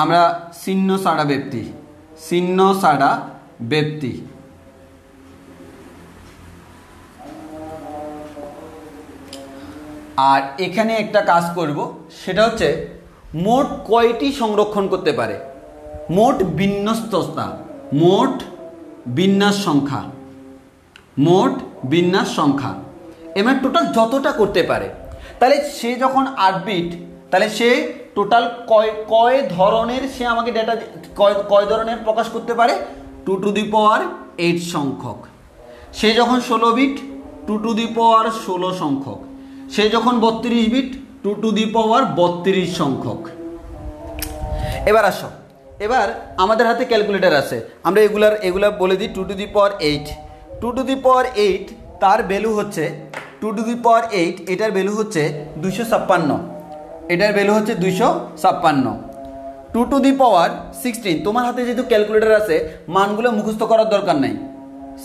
আমরা চিহ্ন ছাড়া ব্যক্তি, আর এখানে একটা কাজ করব, সেটা হচ্ছে মোট কয়টি সংরক্ষণ করতে পারে, মোট বিন্যাস সংখ্যা এমন টোটাল যতটা করতে পারে। তাহলে সে যখন 8 বিট, তাহলে সে টোটাল কয় ধরনের সে আমাকে ডেটা কয় ধরনের প্রকাশ করতে পারে? 2 টু দি পাওয়ার 8 সংখ্যক। সে যখন 16 বিট 2 টু দি পাওয়ার 16 সংখ্যক। সে যখন 32 বিট 2 টু দি পাওয়ার 32 সংখ্যক। এবার আসো, এবার আমাদের হাতে ক্যালকুলেটর আছে, আমরা এগুলা বলে দিই। 2 টু দি পাওয়ার 8 তার ভ্যালু হচ্ছে 2 টু দি পাওয়ার 8, এটার ভ্যালু হচ্ছে 256। 2 টু দি পাওয়ার 16, তোমার হাতে যেহেতু ক্যালকুলেটর আছে মানগুলো মুখস্থ করার দরকার নাই।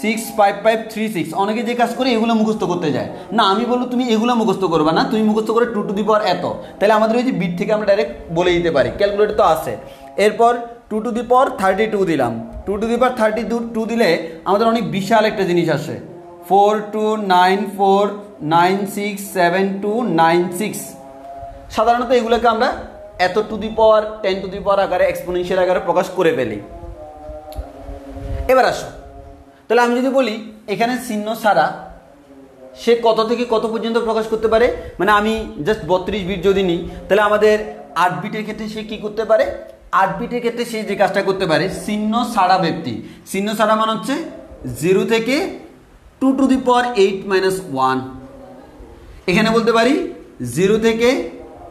65536, অনেকে যে কাজ করে এগুলো মুখস্থ করতে যায় না। আমি বলবো তুমি এগুলো মুখস্থ করবে না, তুমি মুখস্থ করে 2 টু দি পাওয়ার এত। তাহলে আমাদের ওই যে বিট থেকে আমরা ডাইরেক্ট বলে দিতে পারি, ক্যালকুলেটর তো আছে। এরপর 2 টু দি পাওয়ার 32 দিলাম। 2 টু দি পাওয়ার 32 দিলে আমাদের অনেক বিশাল একটা জিনিস আসে, 4294967296। সাধারণত এগুলোকে আমরা এত to the power 10 to the পাওয়ার আকারে, এক্সপোনেনশিয়াল আকারে প্রকাশ করে ফেলি। এবার আসো, তাহলে আমি যদি বলি এখানে চিহ্ন ছাড়া সে কত থেকে কত পর্যন্ত প্রকাশ করতে পারে, মানে আমি জাস্ট 32 বিট যদি নিই, তাহলে আমাদের 8 বিটের ক্ষেত্রে সে কি করতে পারে? 8 বিটের ক্ষেত্রে সে যে কাজটা করতে পারে, চিহ্ন ছাড়া ব্যক্তি। চিহ্ন ছাড়া মানে হচ্ছে 0 থেকে 2 টু দি পাওয়ার 8 মাইনাস 1। এখানে বলতে পারি 0 থেকে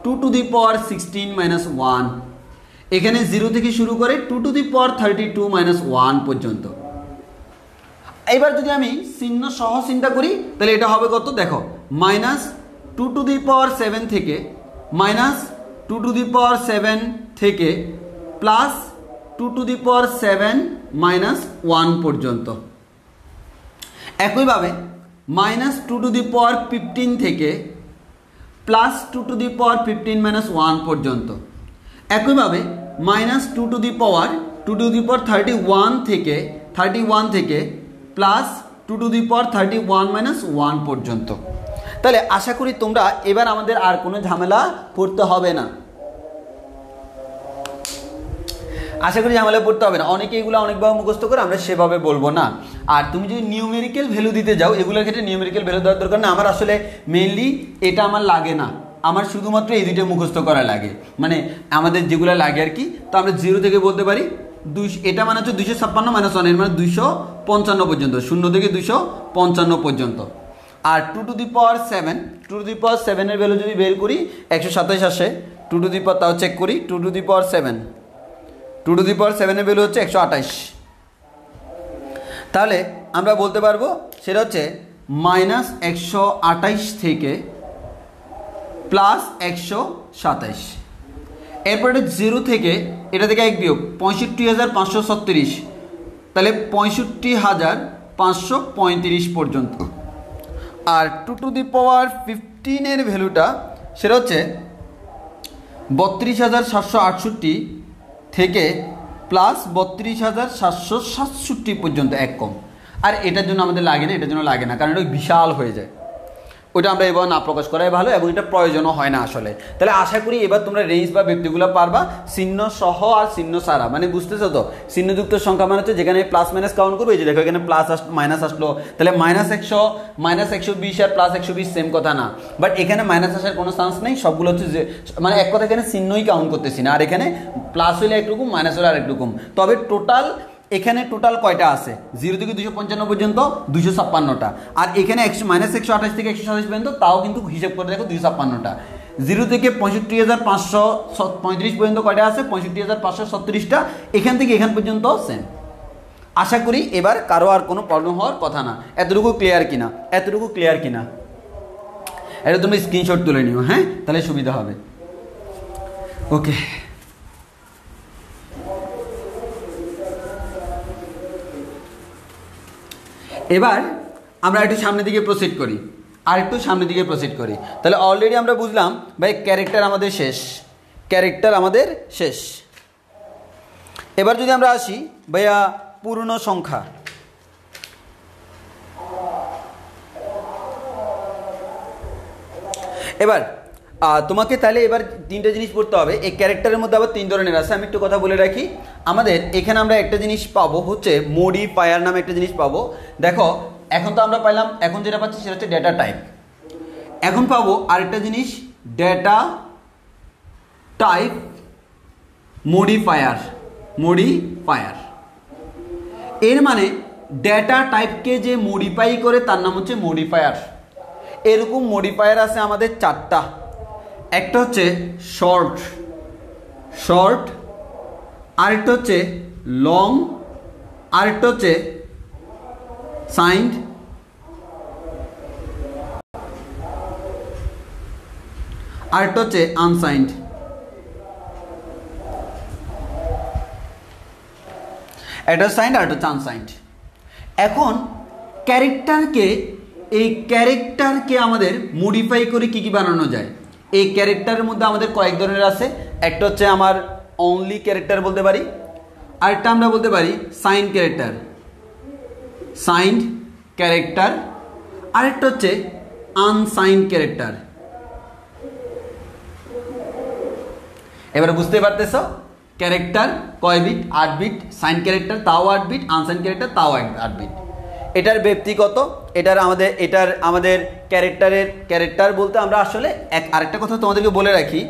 2 টু দি পাওয়ার 16 মাইনাস 1। এখানে 0 থেকে শুরু করে 2 টু দি পাওয়ার 32 মাইনাস 1 পর্যন্ত। এবার যদি আমি চিহ্ন সহ চিন্তা করি তাহলে এটা হবে কত? দেখো, মাইনাস 2 টু দি পাওয়ার 7 থেকে, মাইনাস 2 টু দি পাওয়ার 7 থেকে plus 2 to the power 7 minus 1 পর্যন্ত। একইভাবে মাইনাস 2 টু দি পাওয়ার 15 থেকে plus 2 to the power 15 minus 1 পর্যন্ত। একইভাবে মাইনাস 2 টু দি পাওয়ার 31 থেকে plus 2 to the power 31 minus 1 পর্যন্ত। তাহলে আশা করি তোমরা এবার আমাদের আর কোনো ঝামেলা পড়তে হবে না। অনেকে এগুলো অনেকভাবে মুখস্থ করে, আমরা সেভাবে বলবো না। আর তুমি যদি নিউমেরিক্যাল ভ্যালু দিতে যাও, এগুলোর ক্ষেত্রে নিউমেরিক্যাল ভ্যালু দেওয়ার দরকার না। আমার আসলে মেইনলি এটা আমার লাগে না, আমার শুধুমাত্র এই দুইটা মুখস্থ করা লাগে, মানে আমাদের যেগুলো লাগে আর কি। তো আমরা 0 থেকে বলতে পারি 2, এটা মানে হচ্ছে 256 মাইনাস 1, এর মানে 255 পর্যন্ত, 0 থেকে 255 পর্যন্ত। আর 2 টু দি পাওয়ার 7 এর ভ্যালু যদি বের করি 127 আসে। 2 টু দি পাওয়ার, তাও চেক করি, 2 টু দি পাওয়ার 7 এর ভ্যালু হচ্ছে 128। তাহলে আমরা বলতে পারবো সেটা হচ্ছে মাইনাস 128 থেকে প্লাস 127। এরপরে 0 থেকে, এটা থেকে 1 বিয়োগ 65,536, তাহলে 65,535 পর্যন্ত। আর 2 টু দি পাওয়ার 15 এর ভ্যালুটা সেটা হচ্ছে 32,768 থেকে প্লাস 32,767 পর্যন্ত, এক কম। আর এটার জন্য আমাদের লাগে না, এটার জন্য লাগে না, কারণ এটা বিশাল হয়ে যায়, ওইটা আমরা এবার না প্রকাশ করাই ভালো এবং এটা প্রয়োজনও হয় না আসলে। তাহলে আশা করি এবার তোমরা রেঞ্জ বা ব্যক্তিগুলো পারবা চিহ্ন সহ আর চিহ্ন সারা, মানে বুঝতেছো তো? চিহ্নযুক্ত সংখ্যা মানে হচ্ছে যেখানে প্লাস মাইনাস কাউন্ট করবো, এই যে দেখো এখানে প্লাস মাইনাস আসলো, তাহলে -100 আর +120 সেম কথা না, বাট এখানে মাইনাস আসার কোনো চান্স নেই, সবগুলো হচ্ছে যে মানে এক কথা এখানে চিহ্নই কাউন্ট করতেছি না, আর এখানে প্লাস হলে একরকম মাইনাস হলে আরেক রকম। তবে টোটাল এখানে টোটাল কয়টা আছে? 0 থেকে 255 পর্যন্ত 256টা, আর এখানে -128 থেকে 127 পর্যন্ত, তাও কিন্তু হিসাব করে দেখো 256টা। 0 থেকে 65,535 পর্যন্ত কয়টা আছে? 65,536টা। এখান থেকে এখান পর্যন্ত সেম। আশা করি এবার কারো আর কোনো প্রবলেম হওয়ার কথা না। এতটুকু ক্লিয়ার কিনা? এতটুকু ক্লিয়ার কিনা? এটা তুমি স্ক্রিনশট তুলে নিও, হ্যাঁ, তাহলে সুবিধা হবে। ওকে, এবার আমরা একটু সামনের দিকে প্রসিড করি, আর একটু সামনের দিকে প্রসিড করি। তাহলে অলরেডি আমরা বুঝলাম ভাই ক্যারেক্টার আমাদের শেষ, ক্যারেক্টার আমাদের শেষ। এবার যদি আমরা আসি ভাইয়া পূর্ণ সংখ্যা, এবার তোমাকে তাহলে এবার তিনটা জিনিস পড়তে হবে। এই ক্যারেক্টারের মধ্যে আবার 3 ধরনের আছে, আমি একটু কথা বলে রাখি। আমাদের এখানে আমরা একটা জিনিস পাবো হচ্ছে মডিফায়ার নামে একটা জিনিস পাবো। দেখো এখন তো আমরা পাইলাম, এখন যেটা পাচ্ছি সেটা হচ্ছে ডেটা টাইপ। এখন পাবো আরেকটা জিনিস ডেটা টাইপ মডিফায়ার। মডিফায়ার এর মানে ডেটা টাইপকে যে মডিফাই করে তার নাম হচ্ছে মডিফায়ার। এরকম মডিফায়ার আছে আমাদের 4টা। একটা হচ্ছে শর্ট, আরেকটা হচ্ছে লং, আরেকটা হচ্ছে সাইন্ড, আরেকটা হচ্ছে আনসাইন্ড। একটা সাইন্ড আর একটা হচ্ছে আনসাইন্ড। এখন এই ক্যারেক্টারকে আমাদের মডিফাই করে কি কি বানানো যায়? এই ক্যারেক্টারের মধ্যে আমাদের কয়েক ধরনের আছে। একটা হচ্ছে আমার অনলি ক্যারেক্টার বলতে পারি, আরেকটা আমরা বলতে পারি সাইন্ড ক্যারেক্টার, আরেকটা হচ্ছে আনসাইন্ড ক্যারেক্টার। এবারে বুঝতে পারতেছ ক্যারেক্টার কয় বিট? 8 বিট। সাইন ক্যারেক্টার তাও 8 বিট, আনসাইন ক্যারেক্টার তাও 8 বিট। এটার ব্যক্তিগত, এটার আমাদের ক্যারেক্টার বলতে আমরা আসলে আরেকটা কথা তোমাদেরকে বলে রাখি,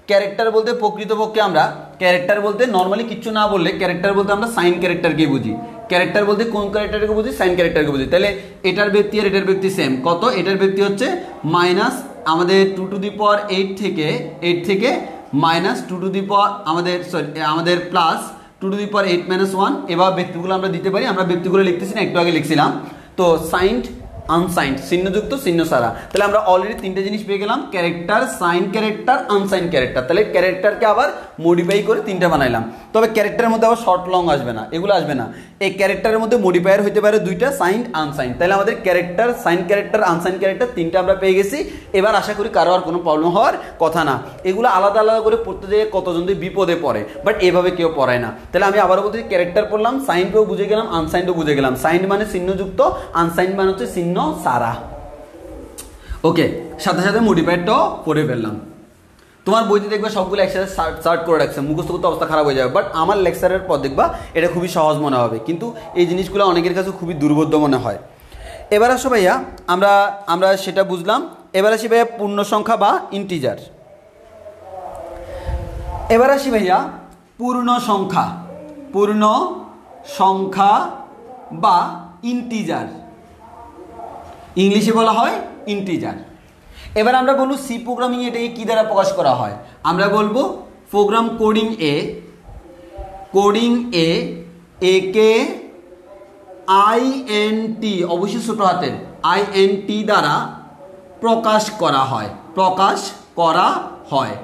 ক্যারেক্টার বলতে প্রকৃতপক্ষে আমরা ক্যারেক্টার বলতে নর্মালি কিচ্ছু না বললে ক্যারেক্টার বলতে আমরা সাইন ক্যারেক্টারকে বুঝি। ক্যারেক্টার বলতে কোন ক্যারেক্টারকে বুঝি? সাইন ক্যারেক্টারকে বুঝি। তাহলে এটার ব্যক্তি আর এটার ব্যক্তি সেম। কত? এটার ব্যক্তি হচ্ছে মাইনাস আমাদের 2 টু দি পাওয়ার 8 থেকে মাইনাস 2 টু দি পাওয়ার আমাদের প্লাস 2 টু দি পাওয়ার 8 - 1। এবার ব্যক্তিগুলো আমরা দিতে পারি, আমরা ব্যক্তিগুলো লিখতেছি না, একটু আগে লিখছিলাম। তো সাইন্ড, আনসাইন্ড, চিহ্নযুক্ত, চিহ্ন সারা। তাহলে আমরা অলরেডি 3টে জিনিস পেয়ে গেলাম, character, sign character, unsign character. তাহলে ক্যারেক্টারকে আবার মডিফাই করে 3টা বানাইলাম। তবে ক্যারেক্টারের মধ্যে আবার শর্ট লং আসবে না, এগুলো আসবে না। এই ক্যারেক্টারের মধ্যে মডিফায়ার হতে পারে 2টা, সাইন, আনসাইন। তাহলে আমাদের character, sign character, unsign character 3টা আমরা পেয়ে গেছি। এবার আশা করি কারো আর কোনো প্রবলেম হওয়ার কথা না। এগুলো আলাদা আলাদা করে পড়তে যেয়ে কতজন বিপদে পড়ে, বাট এভাবে কেউ পড়ায় না। তাহলে আমি আবারও বলছি, ক্যারেক্টার পড়লাম, সাইনকেও বুঝে গেলাম, আনসাইনও বুঝে গেলাম। সাইন মানে চিহ্নযুক্ত, আনসাইন মানে হচ্ছে চিহ্ন সারা। ওকে, সাথে সাথে মডিফায়ারটাও পড়ে ফেললাম। তোমার বইতে দেখবে সবগুলো একসাথে চার্ট করে রাখছে, মুখস্থ করতে অবস্থা খারাপ হয়ে যাবে, বাট আমার লেকচারের পর দেখবা এটা খুবই সহজ মনে হবে, কিন্তু এই জিনিসগুলো অনেকের কাছে খুবই দুর্বোধ্য মনে হয়। এবার আসো ভাইয়া, আমরা সেটা বুঝলাম। এবার আসি ভাইয়া পূর্ণ সংখ্যা বা ইন্টিজার। এবার আসি ভাইয়া পূর্ণ সংখ্যা বা ইন্টিজার, ইংলিশে বলা হয় ইন্টিজার। এবার আমরা বলবো সি প্রোগ্রামিং এটাকে কি দ্বারা প্রকাশ করা হয়? আমরা বলবো প্রোগ্রাম কোডিং এ কে INT, অবশ্যই ছোট হাতের INT দ্বারা প্রকাশ করা হয়।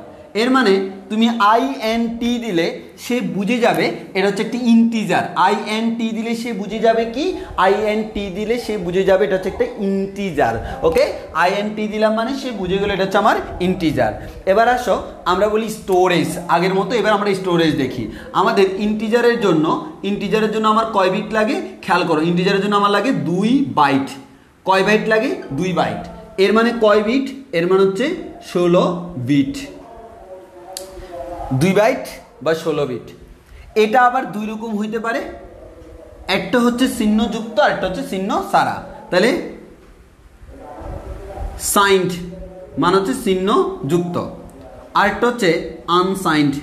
এর মানে তুমি INT দিলে সে বুঝে যাবে এটা হচ্ছে একটি ইন্টিজার। INT দিলে সে বুঝে যাবে কি, INT দিলে সে বুঝে যাবে এটা হচ্ছে একটা ইন্টিজার। ওকে, INT দিলাম মানে সে বুঝে গেল এটা হচ্ছে আমার ইন্টিজার। এবার আসো আমরা বলি স্টোরেজ, আগের মতো এবার আমরা স্টোরেজ দেখি। আমাদের ইন্টিজারের জন্য আমার কয় বিট লাগে খেয়াল করো। ইন্টিজারের জন্য আমার লাগে 2 বাইট। কয় বাইট লাগে? 2 বাইট। এর মানে কয় বিট? এর মানে হচ্ছে 16 বিট। 2 বাইট বা 16 বিট। এটা আবার দুই রকম হইতে পারে, একটা হচ্ছে চিহ্নযুক্ত আর একটা হচ্ছে চিহ্ন ছাড়া। তাহলে সাইন্ড মানে হচ্ছে চিহ্ন যুক্ত, আরেকটা হচ্ছে আনসাইন্ড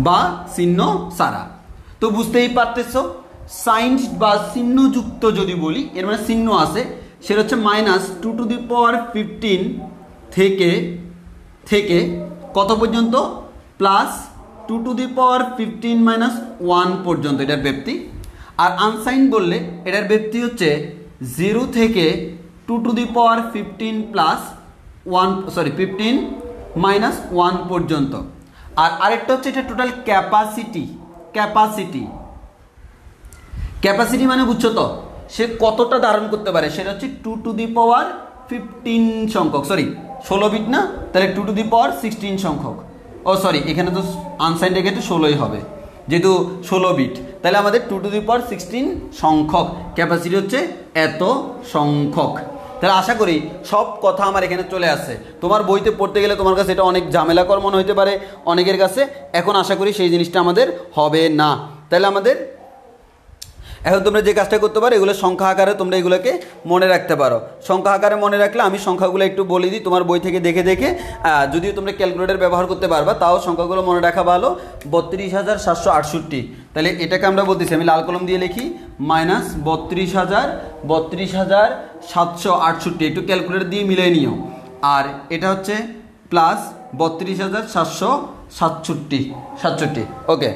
বা চিহ্ন ছাড়া। তো বুঝতেই পারতেছো, সাইন্ড বা চিহ্নযুক্ত যদি বলি এর মানে চিহ্ন আছে, সেটা হচ্ছে -2^15 থেকে কত পর্যন্ত? +2^15 - 1 পর্যন্ত এটার ব্যাপ্তি। আর আনসাইন বললে এটার ব্যাপ্তি হচ্ছে 0 থেকে 2^15 +1 -1 পর্যন্ত। আর আরেকটা হচ্ছে এটা টোটাল ক্যাপাসিটি মানে বুঝছো তো, সে কতটা ধারণ করতে পারে, সেটা হচ্ছে 2^15 সংখ্যক, 16 বিট না, তাহলে 2^16 সংখ্যক। এখানে তো আনসাইন রেখে তো 16ই হবে, যেহেতু 16 বিট, তাহলে আমাদের 2^16 সংখ্যক ক্যাপাসিটি হচ্ছে এত সংখ্যক। তাহলে আশা করি সব কথা আমার এখানে চলে আসছে। তোমার বইতে পড়তে গেলে তোমার কাছে এটা অনেক ঝামেলাকর মনে হইতে পারে অনেকের কাছে, এখন আশা করি সেই জিনিসটা আমাদের হবে না। তাহলে আমাদের এখন তোমরা যে কাজটা করতে পারো, এগুলো সংখ্যা আকারে তোমরা এগুলোকে মনে রাখতে পারো। সংখ্যা আকারে মনে রাখলে আমি সংখ্যাগুলো একটু বলে দিই তোমার বই থেকে দেখে যদিও তোমরা ক্যালকুলেটর ব্যবহার করতে পারবা, তাও সংখ্যাগুলো মনে রাখা ভালো। 32,768, তাহলে এটাকে আমরা বলতেছি, আমি লাল কলম দিয়ে লিখি -32,768, একটু ক্যালকুলেটর দিয়ে মিলিয়ে নিও। আর এটা হচ্ছে +32,767। ওকে,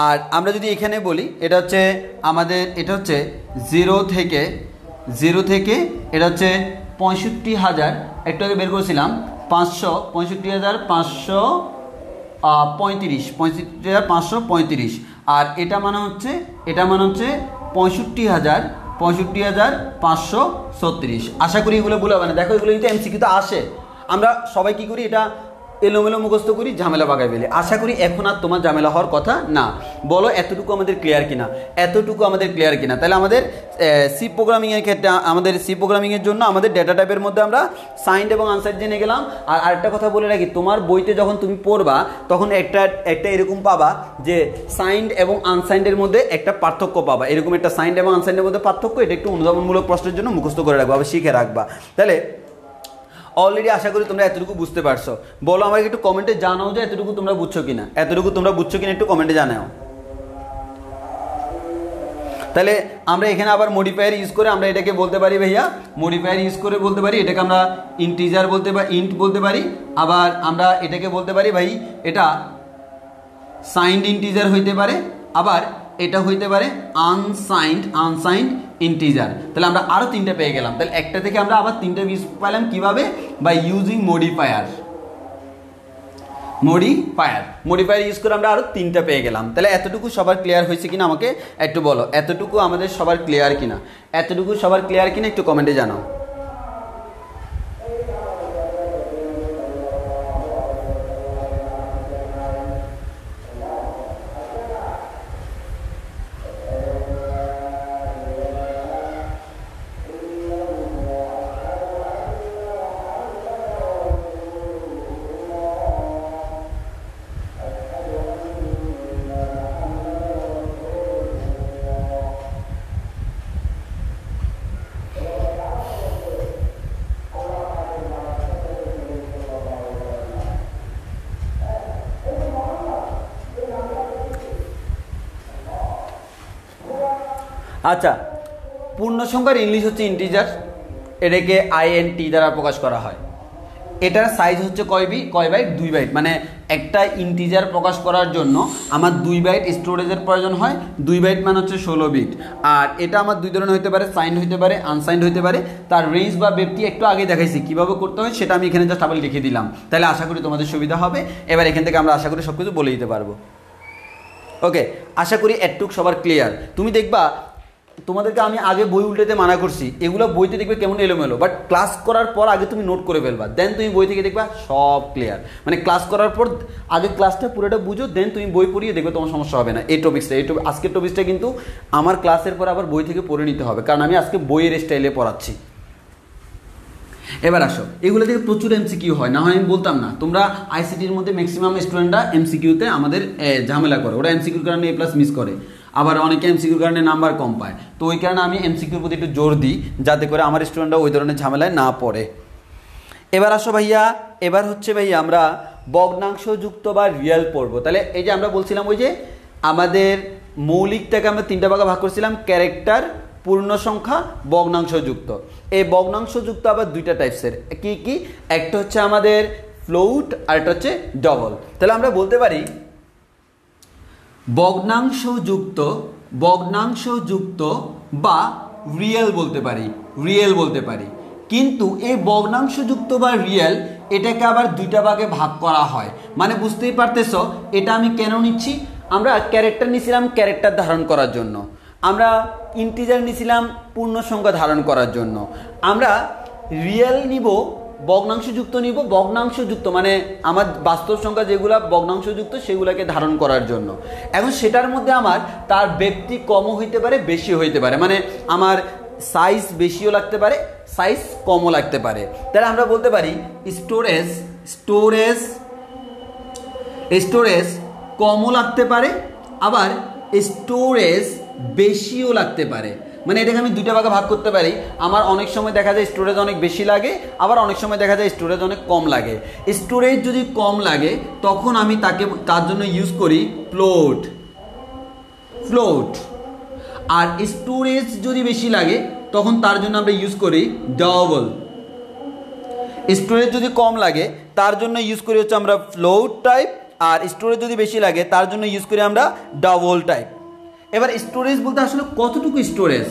আর আমরা যদি এখানে বলি এটা হচ্ছে আমাদের, এটা হচ্ছে 0 থেকে এটা হচ্ছে 65,000, একটু আগে বের করেছিলাম 65,535, আর এটা মানে হচ্ছে 65,536। আশা করি এগুলো ভুল হবে না। দেখো এগুলো কিন্তু এমসিকিউতে আসে, আমরা সবাই কি করি, এটা এলোমেলো মুখস্থ করি, ঝামেলা বাগায় ফেলি। আশা করি এখন আর তোমার ঝামেলা হওয়ার কথা না। বলো এতটুকু আমাদের ক্লিয়ার কিনা? তাহলে আমাদের সি প্রোগ্রামিংয়ের ক্ষেত্রে, আমাদের সি প্রোগ্রামিংয়ের জন্য আমাদের ডেটা টাইপের মধ্যে আমরা সাইন্ড এবং আনসাইন্ড জেনে গেলাম। আর আরেকটা কথা বলে রাখি, তোমার বইতে যখন তুমি পড়বা তখন একটা এরকম পাবা যে সাইন্ড এবং আনসাইন্ডের মধ্যে একটা পার্থক্য পাবা, এরকম একটা সাইন্ড এবং আনসাইন্ডের মধ্যে পার্থক্য, এটা একটু অনুধাবনমূলক প্রশ্নের জন্য মুখস্থ করে রাখবা বা শিখে রাখবা। তাহলে অলরেডি আশা করি তোমরা এতটুকু বুঝতে পারছো। বলো আমাকে একটু কমেন্টে জানাও যে এতটুকু তোমরা বুঝছো কিনা, একটু কমেন্টে জানাও। তাহলে আমরা এখানে আবার মডিফায়ার ইউজ করে আমরা এটাকে বলতে পারি, ভাইয়া মডিফায়ার ইউজ করে বলতে পারি এটাকে আমরা ইন্টিজার বলতে পারি, ইন্ট বলতে পারি। আবার আমরা এটাকে বলতে পারি ভাই এটা সাইন্ড ইন্টিজার হইতে পারে, আবার এটা হইতে পারে আনসাইন্ড ইন্টিজার। তাহলে আমরা আরো 3টা পেয়ে গেলাম। তাহলে একটা থেকে আমরা আবার 3টা ইউজ পেলাম কিভাবে? বাই ইউজিং মডিফায়ার ইউজ করে আমরা আরো 3টা পেয়ে গেলাম। তাহলে এতটুকু সবার ক্লিয়ার হয়েছে কিনা আমাকে একটু বলো, এতটুকু আমাদের সবার ক্লিয়ার কিনা একটু কমেন্টে জানাও। আচ্ছা, পূর্ণ সংখ্যার ইংলিশ হচ্ছে ইন্টিজার, এটাকে INT দ্বারা প্রকাশ করা হয়। এটার সাইজ হচ্ছে কয় বাইট? 2 বাইট, মানে একটা ইন্টিজার প্রকাশ করার জন্য আমার 2 বাইট স্টোরেজের প্রয়োজন হয়। 2 বাইট মানে হচ্ছে 16 বিট। আর এটা আমার দুই ধরনের হতে পারে, সাইন্ড হতে পারে, আনসাইন্ড হতে পারে। তার রেঞ্জ বা ব্যক্তি একটু আগে দেখাইছি কীভাবে করতে হয়, সেটা আমি এখানে জাস্ট আবার লিখে দিলাম। তাহলে আশা করি তোমাদের সুবিধা হবে। এবার এখান থেকে আমরা আশা করি সব কিছু বলে দিতে পারবো। ওকে, আশা করি এটুক সবার ক্লিয়ার। তুমি দেখবা তোমাদেরকে আমি আগে বই উল্টেতে মানা করছি, এগুলো বইতে দেখবে কেমন এলোমেলো, বাট ক্লাস করার পর আগে তুমি নোট করে ফেলবা, দেন তুমি বই থেকে দেখবা সব ক্লিয়ার। মানে ক্লাস করার পর আগে ক্লাসটা পুরোটা বুঝো, দেন তুমি বই পড়িয়ে দেখবে তোমার সমস্যা হবে না। এই টপিক্সটা আজকের টপিক্সটা কিন্তু আমার ক্লাসের পর আবার বই থেকে পড়ে নিতে হবে, কারণ আমি আজকে বইয়ের স্টাইলে পড়াচ্ছি। এবার আসো, এগুলো থেকে প্রচুর এমসিকিউ হয়, না হয় আমি বলতাম না। তোমরা আইসিটির মধ্যে ম্যাক্সিমাম স্টুডেন্টরা এমসিকিউতে আমাদের ঝামেলা করে, ওরা এমসিকিউর কারণে এ প্লাস মিস করে, আবার অনেকে এমসিকিউর কারণে নাম্বার কম পায়। তো ওই কারণে আমি এমসিকিউর প্রতি একটু জোর দিই, যাতে করে আমার স্টুডেন্টরা ওই ধরনের ঝামেলায় না পড়ে। এবার আসো ভাইয়া, এবার হচ্ছে ভাইয়া আমরা ভগ্নাংশযুক্ত বা রিয়েল পড়বো। তাহলে এই যে আমরা বলছিলাম ওই যে আমাদের মৌলিকটাকে আমরা 3টা ভাগে ভাগ করছিলাম, ক্যারেক্টার, পূর্ণ সংখ্যা, ভগ্নাংশযুক্ত। এই ভগ্নাংশযুক্ত আবার 2টা টাইপসের, কি কি? একটা হচ্ছে আমাদের ফ্লোট আর একটা হচ্ছে ডবল। তাহলে আমরা বলতে পারি ভগ্নাংশযুক্ত বা রিয়েল বলতে পারি। কিন্তু এই ভগ্নাংশযুক্ত বা রিয়েল এটাকে আবার 2টা ভাগে ভাগ করা হয়। মানে বুঝতেই পারতেছো এটা আমি কেন নিচ্ছি। আমরা ক্যারেক্টার নিছিলাম ক্যারেক্টার ধারণ করার জন্য, আমরা ইন্টিজার নিছিলাম পূর্ণ সংখ্যা ধারণ করার জন্য, আমরা রিয়েল নিব, ভগ্নাংশযুক্ত নিব। ভগ্নাংশযুক্ত মানে আমার বাস্তব সংখ্যা যেগুলো ভগ্নাংশযুক্ত সেগুলোকে ধারণ করার জন্য। এখন সেটার মধ্যে আমার তার ব্যক্তি কমও হইতে পারে, বেশি হইতে পারে। মানে আমার সাইজ বেশিও লাগতে পারে, সাইজ কমও লাগতে পারে। তাহলে আমরা বলতে পারি স্টোরেজ কমও লাগতে পারে, আবার স্টোরেজ বেশিও লাগতে পারে। মানে এটাকে আমি 2টা ভাগে ভাগ করতে পারি। আমার অনেক সময় দেখা যায় স্টোরেজ অনেক বেশি লাগে, আবার অনেক সময় দেখা যায় স্টোরেজ অনেক কম লাগে। স্টোরেজ যদি কম লাগে তখন আমি তার জন্য ইউজ করি ফ্লোট। আর স্টোরেজ যদি বেশি লাগে তখন তার জন্য আমরা ইউজ করি ডবল। স্টোরেজ যদি কম লাগে তার জন্য ইউজ করি হচ্ছে আমরা ফ্লোট টাইপ, আর স্টোরেজ যদি বেশি লাগে তার জন্য ইউজ করি আমরা ডবল টাইপ। এবার স্টোরেজ বলতে আসলে কতটুকু স্টোরেজ,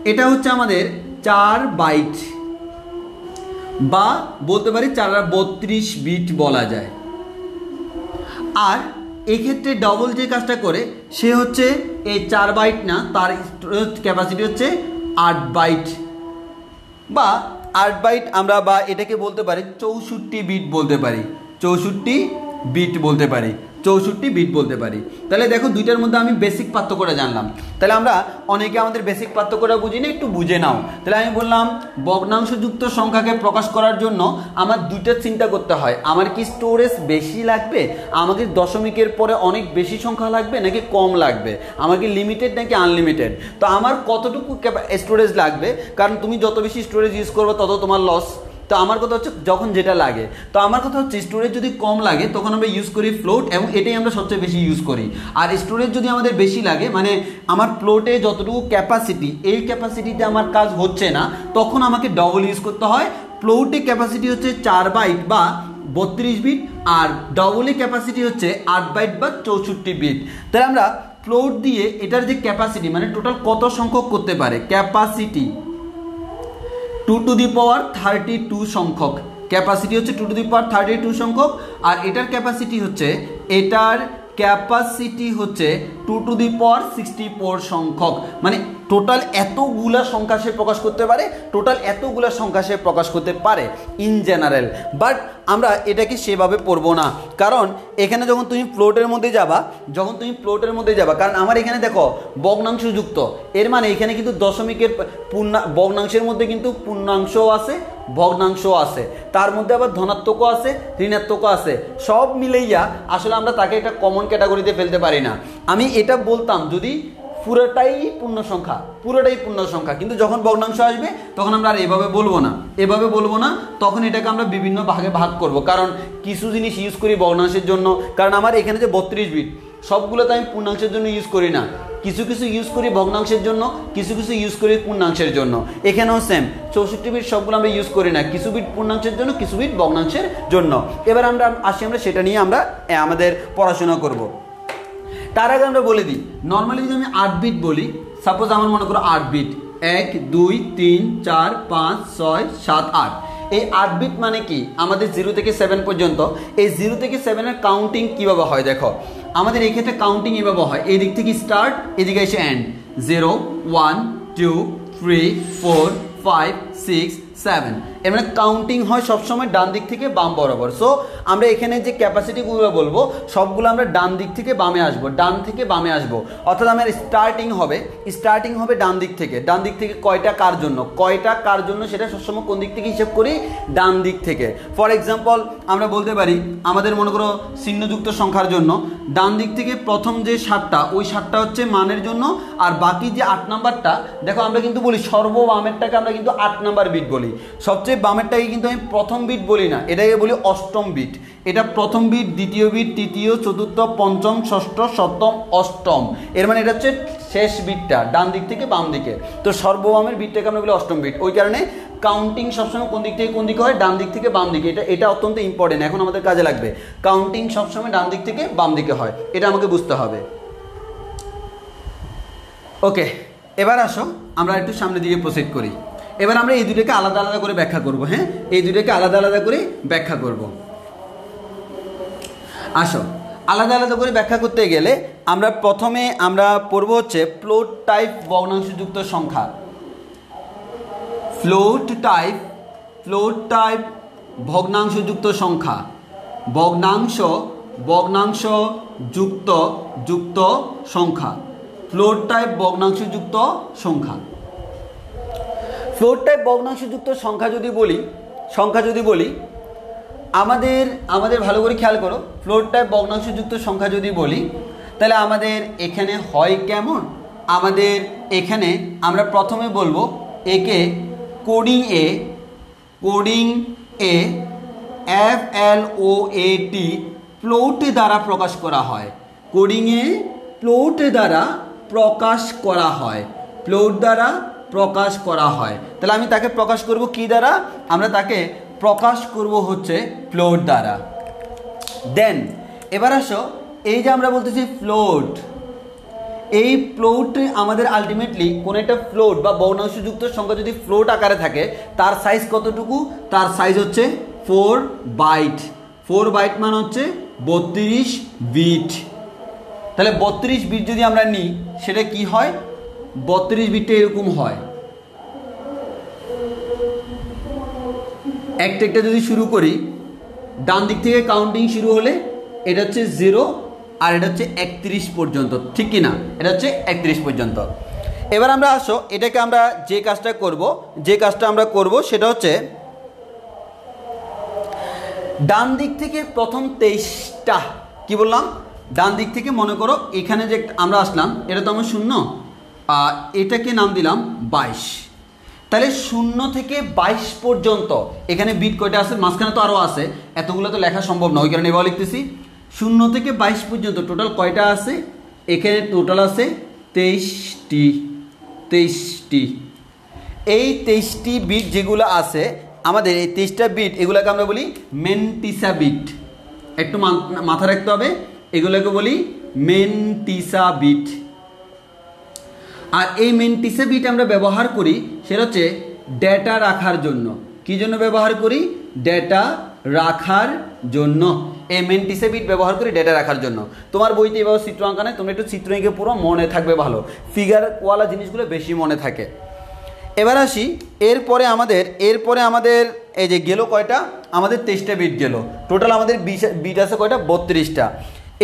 এটা হচ্ছে আমাদের 4 বাইট বা বলতে পারি 432 বিট বলা যায়। আর এক্ষেত্রে ডবল যে কাজটা করে সে হচ্ছে এই 4 বাইট না, তার স্টোরেজ ক্যাপাসিটি হচ্ছে 8 বাইট বা 8 বাইট আমরা, বা এটাকে বলতে পারি 64 বিট বলতে পারি, 64 বিট বলতে পারি। তাহলে দেখো 2টার মধ্যে আমি বেসিক পার্থক্যটা জানলাম। তাহলে আমরা অনেকে আমাদের বেসিক পার্থক্যটা বুঝি না, একটু বুঝে নাও। তাহলে আমি বললাম ভগ্নাংশযুক্ত সংখ্যাকে প্রকাশ করার জন্য আমার 2টা চিন্তা করতে হয়। আমার কি স্টোরেজ বেশি লাগবে, আমাকে দশমিকের পরে অনেক বেশি সংখ্যা লাগবে নাকি কম লাগবে, আমার কি লিমিটেড নাকি আনলিমিটেড, তো আমার কতটুকু স্টোরেজ লাগবে। কারণ তুমি যত বেশি স্টোরেজ ইউজ করবে তত তোমার লস। তো আমার কথা হচ্ছে যখন যেটা লাগে, তো আমার কথা হচ্ছে স্টোরেজ যদি কম লাগে তখন আমরা ইউজ করি ফ্লোট, এবং এটাই আমরা সবচেয়ে বেশি ইউজ করি। আর স্টোরেজ যদি আমাদের বেশি লাগে, মানে আমার ফ্লোটে যতটুকু ক্যাপাসিটি, এই ক্যাপাসিটিতে আমার কাজ হচ্ছে না, তখন আমাকে ডবল ইউজ করতে হয়। ফ্লোটে ক্যাপাসিটি হচ্ছে 4 বাইট বা 32 বিট, আর ডবলে ক্যাপাসিটি হচ্ছে 8 বাইট বা 64 বিট। তাহলে আমরা ফ্লোট দিয়ে এটার যে ক্যাপাসিটি, মানে টোটাল কত সংখ্যক করতে পারে, ক্যাপাসিটি 2 টু দি পাওয়ার 32 সংখ্যক, ক্যাপাসিটি হচ্ছে 2 টু দি পাওয়ার 32 সংখ্যক। আর এটার ক্যাপাসিটি হচ্ছে 2 টু দি পাওয়ার 64 সংখ্যক। মানে টোটাল এতগুলা সংখ্যা সে প্রকাশ করতে পারে ইন জেনারেল। বাট আমরা এটাকে সেভাবে পড়বো না, কারণ এখানে যখন তুমি ফ্লোটের মধ্যে যাবা, কারণ আমার এখানে দেখো ভগ্নাংশযুক্ত, এর মানে এখানে কিন্তু দশমিকের ভগ্নাংশের মধ্যে কিন্তু পূর্ণাংশও আছে, ভগ্নাংশও আছে, তার মধ্যে আবার ধনাত্মকও আছে, ঋণাত্মকও আছে। সব মিলেইয়া আসলে আমরা তাকে একটা কমন ক্যাটাগরিতে ফেলতে পারি না। আমি এটা বলতাম যদি পুরোটাই পূর্ণ সংখ্যা, কিন্তু যখন ভগ্নাংশ আসবে তখন আমরা আর এভাবে বলবো না, তখন এটাকে আমরা বিভিন্ন ভাগে ভাগ করব। কারণ কিছু জিনিস ইউজ করি ভগ্নাংশের জন্য, কারণ আমার এখানে যে 32 বিট সবগুলো তো আমি পূর্ণাংশের জন্য ইউজ করি না, কিছু কিছু ইউজ করি ভগ্নাংশের জন্য, কিছু কিছু ইউজ করি পূর্ণাংশের জন্য। এখানেও সেম, 64 বিট সবগুলো আমরা ইউজ করি না, কিছু বিট পূর্ণাংশের জন্য, কিছু বিট ভগ্নাংশের জন্য। এবার আমরা সেটা নিয়ে আমরা আমাদের পড়াশোনা করব। তার আগে আমরা বলে দিই, নর্মালি যদি আমি 8 বিট বলি, সাপোজ আমার মনে করো 8 বিট, 1 2 3 4 5 6 7 8, এই 8 বিট মানে কি আমাদের 0 থেকে 7 পর্যন্ত। এই 0 থেকে 7 এর কাউন্টিং কীভাবে হয় দেখো, আমাদের এই ক্ষেত্রে কাউন্টিং এভাবে হয়, এই দিক থেকে স্টার্ট, এদিকে এসে এন্ড, 0 1 2 3 4 5 6 7, এর মানে কাউন্টিং হয় সবসময় ডান দিক থেকে বাম বরাবর। সো আমরা এখানে যে ক্যাপাসিটিগুলো বলবো সবগুলো আমরা ডান দিক থেকে বামে আসবো, ডান থেকে বামে আসবো, অর্থাৎ আমার স্টার্টিং হবে ডান দিক থেকে। ডান দিক থেকে কয়টা কার জন্য সেটা সবসময় কোন দিক থেকে হিসেব করি, ডান দিক থেকে। ফর এক্সাম্পল আমরা বলতে পারি আমাদের মনে করো চিহ্নযুক্ত সংখ্যার জন্য ডান দিক থেকে প্রথম যে 7টা, ওই 7টা হচ্ছে মানের জন্য, আর বাকি যে 8 নাম্বারটা, দেখো আমরা কিন্তু বলি সর্ববামেরটাকে আমরা কিন্তু 8 নাম্বার বিট বলি, সবচেয়ে বামেরটাকে কিন্তু আমি প্রথম বিট বলি না, এটাকে বলি অষ্টম বিট। এটা প্রথম বিট, দ্বিতীয় বিট, তৃতীয়, চতুর্থ, পঞ্চম, ষষ্ঠ, সপ্তম, অষ্টম, এর মানে এটা হচ্ছে শেষ বিটটা ডান দিক থেকে বাম দিকে। তো সর্ববামের বিটটাকে আমরা বলি অষ্টম বিট। ওই কারণে কাউন্টিং সবসময় কোন দিক থেকে কোন দিকে হয়, ডান দিক থেকে বাম দিকে। এটা অত্যন্ত ইম্পর্টেন্ট, এখন আমাদের কাজে লাগবে। কাউন্টিং সবসময় ডান দিক থেকে বাম দিকে হয়, এটা আমাকে বুঝতে হবে। ওকে, এবার আসো আমরা একটু সামনের দিকে প্রসিড করি। এবার আমরা এই দুটোকে আলাদা আলাদা করে ব্যাখ্যা করব। হ্যাঁ, এই দুটোকে আলাদা আলাদা করে ব্যাখ্যা করব। আসো, আলাদা আলাদা করে ব্যাখ্যা করতে গেলে আমরা প্রথমে আমরা পড়ব হচ্ছে ফ্লোট টাইপ ভগ্নাংশযুক্ত সংখ্যা। ফ্লোট টাইপ ভগ্নাংশযুক্ত সংখ্যা, ভগ্নাংশ যুক্ত সংখ্যা, ফ্লোট টাইপ ভগ্নাংশযুক্ত সংখ্যা। ফ্লোট টাইপ ভগ্নাংশযুক্ত সংখ্যা যদি বলি আমাদের ভালো করে খেয়াল করো, ফ্লোট টাইপ ভগ্নাংশযুক্ত সংখ্যা যদি বলি তাহলে আমাদের এখানে হয় কেমন, আমাদের এখানে আমরা প্রথমে বলবো একে কোডিং এ FLOAT ফ্লোট দ্বারা প্রকাশ করা হয়। কোডিংয়ে ফ্লোট দ্বারা প্রকাশ করা হয়, তাহলে আমি তাকে প্রকাশ করব কি দ্বারা, আমরা তাকে প্রকাশ করব হচ্ছে ফ্লোট দ্বারা। দেন এবার আসো, এই যে আমরা বলতেছি ফ্লোট, এই ফ্লোট আমাদের আলটিমেটলি কোন একটা ফ্লোট বা ভগ্নাংশযুক্ত সংখ্যা যদি ফ্লোট আকারে থাকে তার সাইজ কতটুকু, তার সাইজ হচ্ছে 4 বাইট। 4 বাইট মানে হচ্ছে 32 বিট। তাহলে 32 বিট যদি আমরা নিই সেটা কি হয়, 32 বিটটা এরকম হয়। একটা যদি শুরু করি, ডান দিক থেকে কাউন্টিং শুরু হলে এটা হচ্ছে 0 আর এটা হচ্ছে 31 পর্যন্ত, ঠিক কি না, এটা হচ্ছে 31 পর্যন্ত। এবার আমরা আসো, এটাকে আমরা যে কাজটা আমরা করব সেটা হচ্ছে ডান দিক থেকে প্রথম 23টা, কি বললাম, ডান দিক থেকে মনে করো এখানে যে আমরা আসলাম এটা তো আমার 0, এটাকে নাম দিলাম 22। তাহলে 0 থেকে 22 পর্যন্ত এখানে বিট কয়টা আছে, মাঝখানে তো আরও আছে, এতগুলো তো লেখা সম্ভব না, ওই কারণে এবার লিখতেছি 0 থেকে 22 পর্যন্ত টোটাল কয়টা আছে, এখানে টোটাল আছে 23টি। এই 23টি বিট যেগুলো আছে আমাদের, এই 23টা বিট এগুলোকে আমরা বলি মেন্টিসা বিট। একটু মাথা রাখতে হবে, এগুলোকে বলি মেন্টিসা বিট। আর এই মেন্টিসা বিট আমরা ব্যবহার করি সেটা হচ্ছে ডেটা রাখার জন্য। কি জন্য ব্যবহার করি, ডেটা রাখার জন্য। এই মেন্টিসা বিট ব্যবহার করি ডেটা রাখার জন্য। তোমার বইতে এভাবে চিত্র আঁকা নেই, তোমরা একটু চিত্র এঁকে পুরো মনে থাকবে, ভালো ফিগারওয়ালা জিনিসগুলো বেশি মনে থাকে। এবার আসি, এরপরে আমাদের এই যে গেল কয়টা, আমাদের 23টা বিট গেল, টোটাল আমাদের বিট আছে কয়টা, 32টা।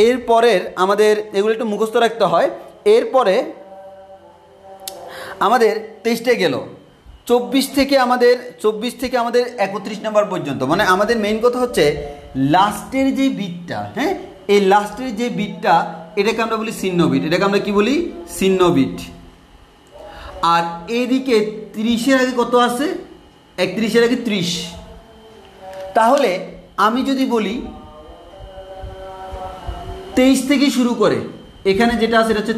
এরপরের আমাদের এগুলো একটু মুখস্থ রাখতে হয়। এরপরে আমাদের 23টে গেল, 24 থেকে আমাদের 31 নাম্বার পর্যন্ত, মানে আমাদের মেইন কথা হচ্ছে লাস্টের যে বিটটা, হ্যাঁ, এই লাস্টের যে বিটটা এটাকে আমরা বলি চিহ্ন বিট, এটাকে আমরা কি বলি, চিহ্ন বিট। আর এদিকে 30-এর আগে কত আছে, 31-এর আগে 30। তাহলে আমি যদি বলি 23 থেকে শুরু করে এখানে যেটা আছে এটা হচ্ছে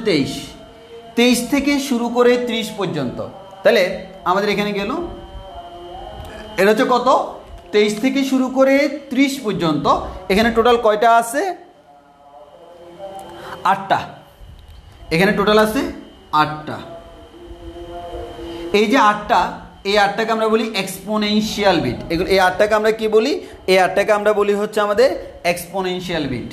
23 থেকে শুরু করে 30 পর্যন্ত। তাহলে আমাদের এখানে গেল এটা হচ্ছে কত, 23 থেকে শুরু করে 30 পর্যন্ত। এখানে টোটাল কয়টা আছে, 8টা। এখানে টোটাল আছে 8টা। এই যে 8টা, এই 8টাকে আমরা বলি এক্সপোনেনশিয়াল বিট। এগুলো এই 8টাকে আমরা কি বলি, এই 8টাকে আমরা বলি হচ্ছে আমাদের এক্সপোনেনশিয়াল বিট।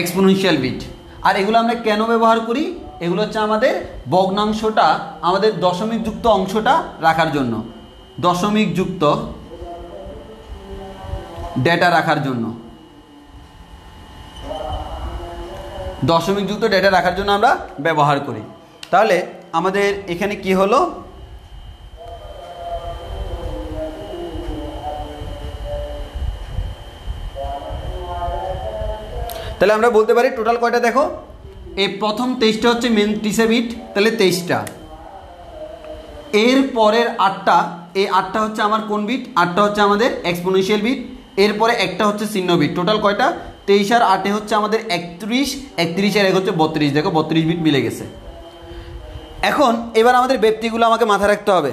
Exponential bit. আর এগুলো আমরা কেন ব্যবহার করি, এগুলো হচ্ছে আমাদের ভগ্নাংশটা, আমাদের দশমিক যুক্ত অংশটা রাখার জন্য, দশমিক যুক্ত ডেটা রাখার জন্য, দশমিক যুক্ত ডেটা রাখার জন্য আমরা ব্যবহার করি। তাহলে আমাদের এখানে কি হলো, তাহলে আমরা বলতে পারি টোটাল কয়টা দেখো, এই প্রথম 23টা হচ্ছে মেন্টিসে বিট, তাহলে 23টা। এর পরের 8টা, এই 8টা হচ্ছে আমার কোন বিট, 8টা হচ্ছে আমাদের এক্সপোনেনশিয়াল বিট। এরপরে একটা হচ্ছে চিহ্ন বিট। টোটাল কয়টা, 23 আর 8 হচ্ছে আমাদের 31, 31 আর 1 হচ্ছে 32। দেখো 32 বিট মিলে গেছে। এখন এবার আমাদের ব্যক্তিগুলো আমাকে মাথায় রাখতে হবে।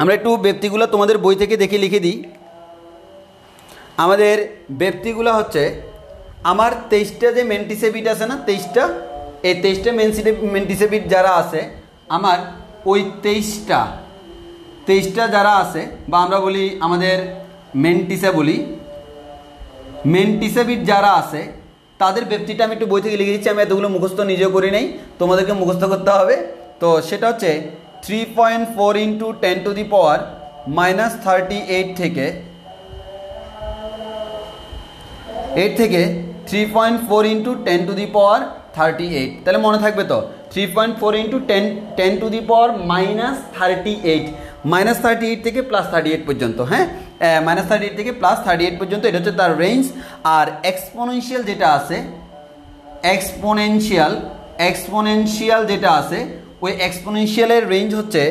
আমরা একটু ব্যক্তিগুলো তোমাদের বই থেকে দেখে লিখে দিই। আমাদের ব্যক্তিগুলো হচ্ছে আমার 23টা যে মেন্টিসে বিট আছে না, 23টা, এই 23টা মেন্টিসে বিট যারা আছে আমার, ওই 23টা যারা আছে, বা আমরা বলি আমাদের মেন্টিসে বলি, মেন্টিসে বিট যারা আছে তাদের ব্যক্তিটা আমি একটু বই থেকে লিখে দিচ্ছি। আমি এতগুলো মুখস্থ নিজেও করি নাই, তোমাদেরকে মুখস্থ করতে হবে। তো সেটা হচ্ছে 3.4 × 10⁻⁻38 থেকে 3.4 × 10⁻38। তাহলে মনে থাকবে তো, 3.4 × 10⁻⁻38, -38 থেকে +38 পর্যন্ত। হ্যাঁ, -38 থেকে +38 পর্যন্ত, এটা হচ্ছে তার রেঞ্জ। আর এক্সপোনেনশিয়াল যেটা আছে, এক্সপোনেনশিয়াল যেটা আছে, ওই এক্সপোনেনশিয়ালের রেঞ্জ হচ্ছে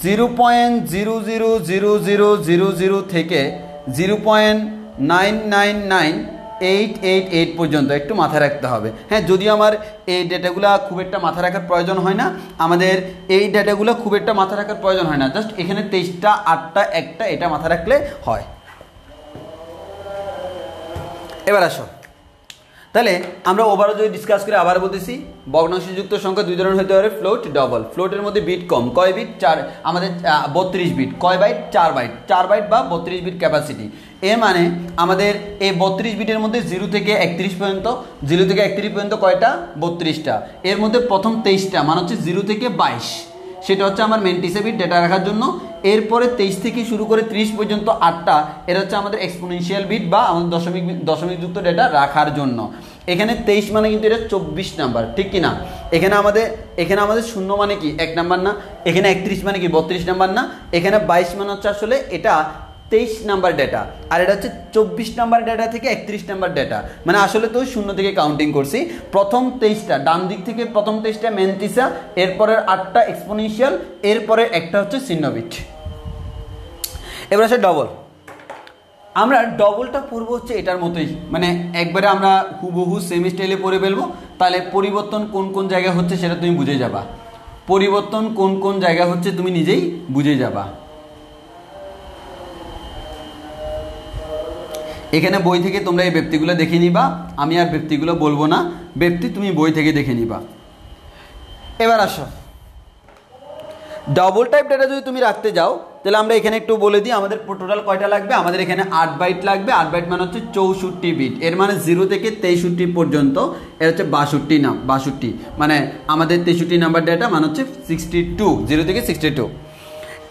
0.000000 থেকে 0.999888 পর্যন্ত একটু মাথায় রাখতে হবে। হ্যাঁ, যদিও আমার এই ডেটাগুলো খুব একটা মাথা রাখার প্রয়োজন হয় না, আমাদের এই ডেটাগুলো খুব একটা মাথা রাখার প্রয়োজন হয় না, জাস্ট এখানে 23টা, 8টা, 1টা এটা মাথা রাখলে হয়। এবার আসো, তাহলে আমরা ওভারঅল যদি ডিসকাস করে আবার বলতেছি, ভগ্নাংশযুক্ত সংখ্যা দুই ধরনের হতে পারে, ফ্লোট, ডবল। ফ্লোটের মধ্যে বিট কম, কয় বিট, 4, আমাদের 32 বিট। কয় বাইট, 4 বাইট, 4 বাইট বা 32 বিট ক্যাপাসিটি। এর মানে আমাদের এই 32 বিটের মধ্যে 0 থেকে 31 পর্যন্ত, 0 থেকে 31 পর্যন্ত কয়টা, 32টা। এর মধ্যে প্রথম 23টা মানে হচ্ছে 0 থেকে 22, সেটা হচ্ছে আমার মেন্টিসে বিট ডেটা রাখার জন্য। এরপরে 23 থেকে শুরু করে 30 পর্যন্ত 8টা, এটা হচ্ছে আমাদের এক্সপোনেনশিয়াল বিট বা আমাদের দশমিক যুক্ত ডেটা রাখার জন্য। এখানে 23 মানে কিন্তু এটা 24 নাম্বার, ঠিক কি না? এখানে আমাদের 0 মানে কি 1 নাম্বার না, এখানে 31 মানে কি 32 নাম্বার না, এখানে 22 মানে হচ্ছে আসলে এটা 23 নাম্বার ডেটা, আর এটা হচ্ছে 24 নাম্বার ডেটা থেকে 31 নাম্বার ডেটা। মানে আসলে তো 0 থেকে কাউন্টিং করছি। প্রথম 23টা ডান দিক থেকে, প্রথম 23টা মেন্টিসা, এরপরের 8টা এক্সপোনেনশিয়াল, এরপরে একটা হচ্ছে চিহ্ন বিট। এবার আসে ডবল। আমরা ডবলটা পড়বো হচ্ছে এটার মতোই, মানে একবারে আমরা হুবহু সেমি স্টাইলে পড়ে ফেলবো। তাহলে পরিবর্তন কোন কোন জায়গায় হচ্ছে সেটা তুমি বুঝে যাবা, পরিবর্তন কোন কোন জায়গায় হচ্ছে তুমি নিজেই বুঝে যাবা। এখানে বই থেকে তোমরা এই ব্যক্তিগুলো দেখে নিবা, আমি আর ব্যক্তিগুলো বলবো না, ব্যক্তি তুমি বই থেকে দেখে নিবা। এবার আসো, ডবল টাইপ ডেটা যদি তুমি রাখতে যাও, তাহলে আমরা এখানে একটু বলে দিই আমাদের টোটাল কয়টা লাগবে। আমাদের এখানে 8 বাইট লাগবে। 8 বাইট মানে হচ্ছে 64 বিট। এর মানে 0 থেকে 63 পর্যন্ত, এর হচ্ছে 62 মানে আমাদের 63 নাম্বার ডেটা মানে হচ্ছে 62, 0 থেকে 62।